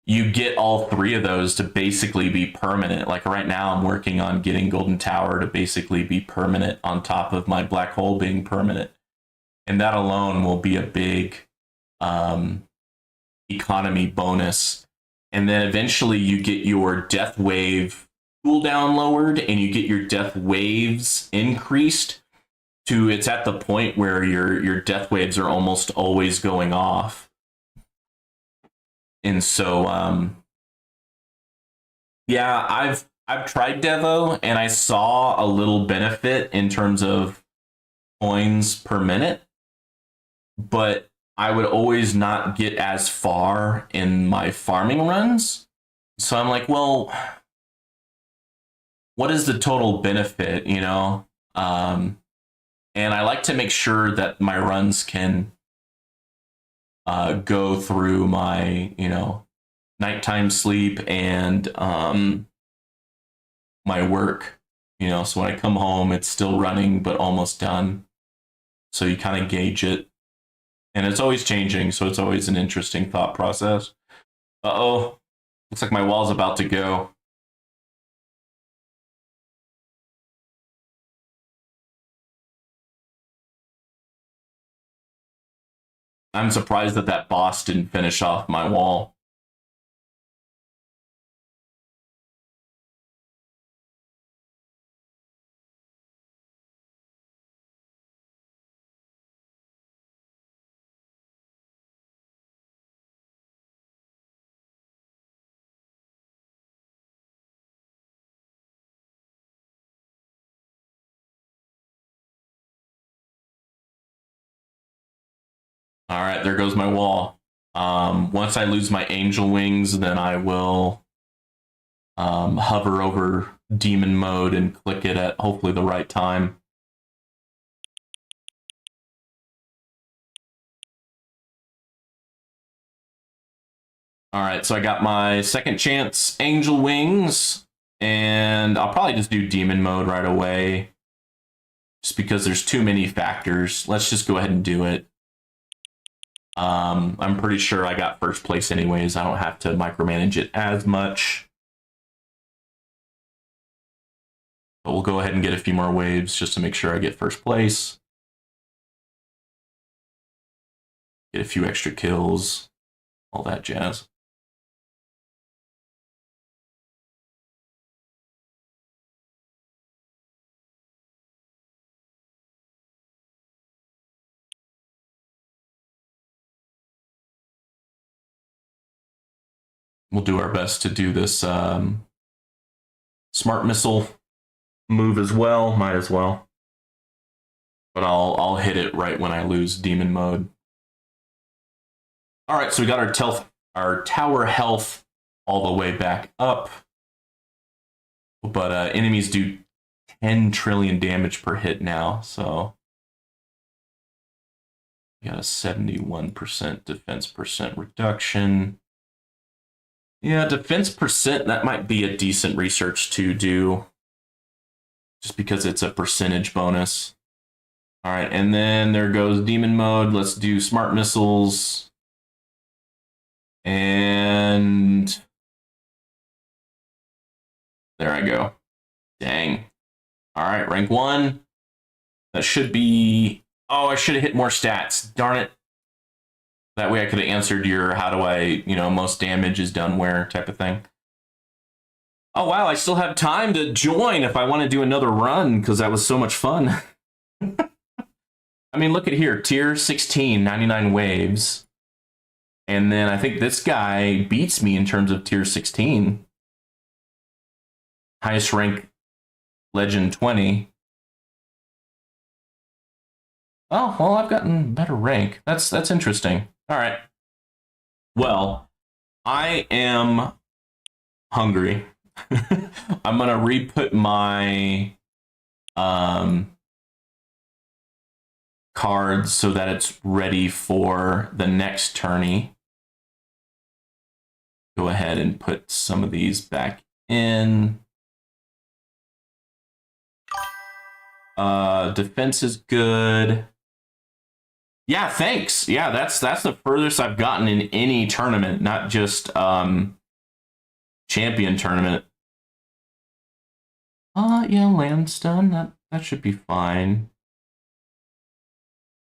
you get all three of those to basically be permanent. Like right now, I'm working on getting Golden Tower to basically be permanent on top of my Black Hole being permanent. And that alone will be a big economy bonus. And then eventually you get your Death Wave cooldown lowered and you get your Death Waves increased to, it's at the point where your Death Waves are almost always going off. And so, yeah, I've tried Devo and I saw a little benefit in terms of coins per minute, but I would always not get as far in my farming runs. So I'm like, well, what is the total benefit, you know? And I like to make sure that my runs can go through my, nighttime sleep and my work, so when I come home, it's still running, but almost done. So you kind of gauge it. And it's always changing, so it's always an interesting thought process. Uh-oh. Looks like my wall's about to go. I'm surprised that that boss didn't finish off my wall. All right, there goes my wall. Once I lose my angel wings, then I will hover over demon mode and click it at hopefully the right time. All right, so I got my second chance angel wings, and I'll probably just do demon mode right away, just because there's too many factors. Let's just go ahead and do it. I'm pretty sure I got first place anyways. I don't have to micromanage it as much. But we'll go ahead and get a few more waves just to make sure I get first place. Get a few extra kills, all that jazz. We'll do our best to do this smart missile move as well. Might as well. But I'll hit it right when I lose demon mode. All right, so we got our tower health all the way back up. But enemies do 10 trillion damage per hit now, so we got a 71% defense percent reduction. Yeah, defense percent, that might be a decent research to do just because it's a percentage bonus. All right, and then there goes demon mode. Let's do smart missiles. And there I go. Dang. All right, rank 1. That should be... Oh, I should have hit more stats. Darn it. That way I could have answered your how do I, most damage is done where type of thing. Oh, wow, I still have time to join if I want to do another run because that was so much fun. I mean, look at here. Tier 16, 99 waves. And then I think this guy beats me in terms of tier 16. Highest rank, legend 20. Oh, well, I've gotten better rank. That's interesting. All right. Well, I am hungry. I'm going to re-put my cards so that it's ready for the next tourney. Go ahead and put some of these back in. Defense is good. Yeah, thanks. Yeah, that's the furthest I've gotten in any tournament, not just champion tournament. Yeah, landstone, that should be fine.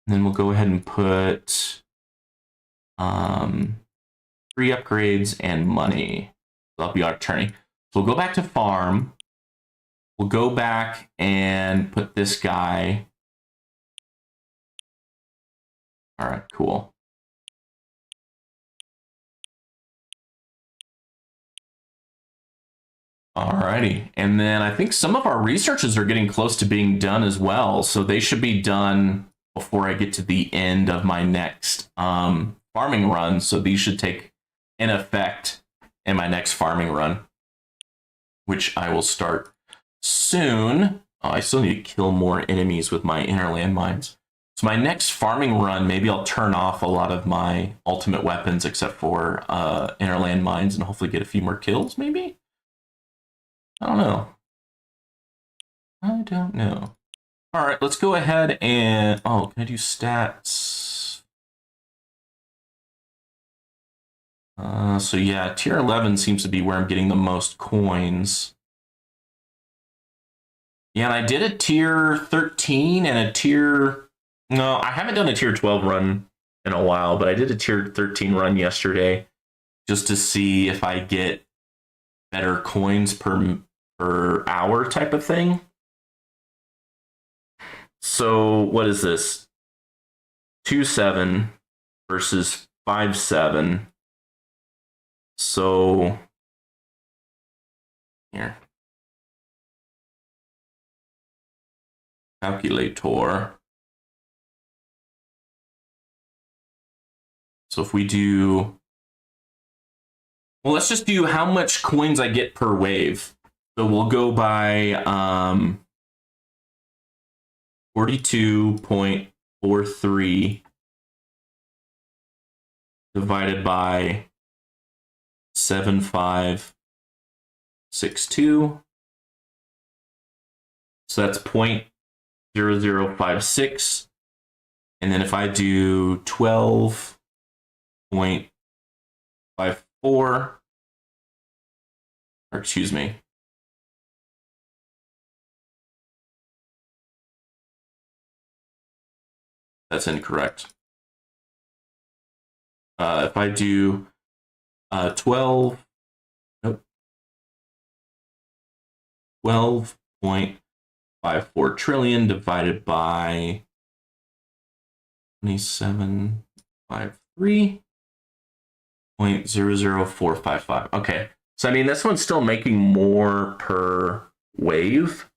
And then we'll go ahead and put 3 upgrades and money. That'll be our tourney. So we'll go back to farm. We'll go back and put this guy. All right, cool. Alrighty, and then I think some of our researches are getting close to being done as well, so they should be done before I get to the end of my next farming run. So these should take in effect in my next farming run, which I will start soon. Oh, I still need to kill more enemies with my inner landmines. So my next farming run, maybe I'll turn off a lot of my ultimate weapons except for inner landmines and hopefully get a few more kills, maybe? I don't know. I don't know. All right, let's go ahead and... Oh, can I do stats? So yeah, tier 11 seems to be where I'm getting the most coins. Yeah, and I did a tier 13 and a tier... No, I haven't done a tier 12 run in a while, but I did a tier 13 run yesterday just to see if I get better coins per hour type of thing. So what is this? 2-7 versus 5-7. So here. Calculator. So if we do, well, let's just do how much coins I get per wave. So we'll go by 42.43 divided by 7562. So that's 0.0056. And then if I do 12.54, or excuse me, that's incorrect. If I do 12.54 trillion divided by 2753.00455. Okay, so I mean this one's still making more per wave.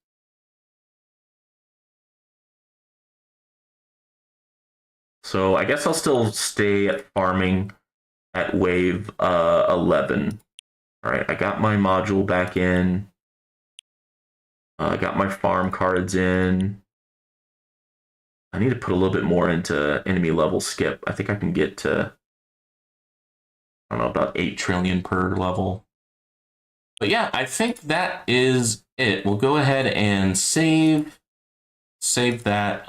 So I guess I'll still stay at farming at wave 11. All right, I got my module back in. I got my farm cards in. I need to put a little bit more into enemy level skip. I think I can get to I don't know, about 8 trillion per level. But yeah, I think that is it. We'll go ahead and save that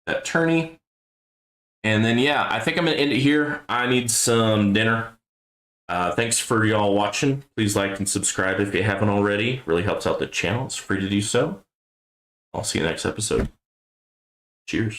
that tourney. And then yeah, I think I'm gonna end it here. I need some dinner. Thanks for y'all watching. Please like and subscribe if you haven't already. Really helps out the channel. It's free to do so. I'll see you next episode. Cheers.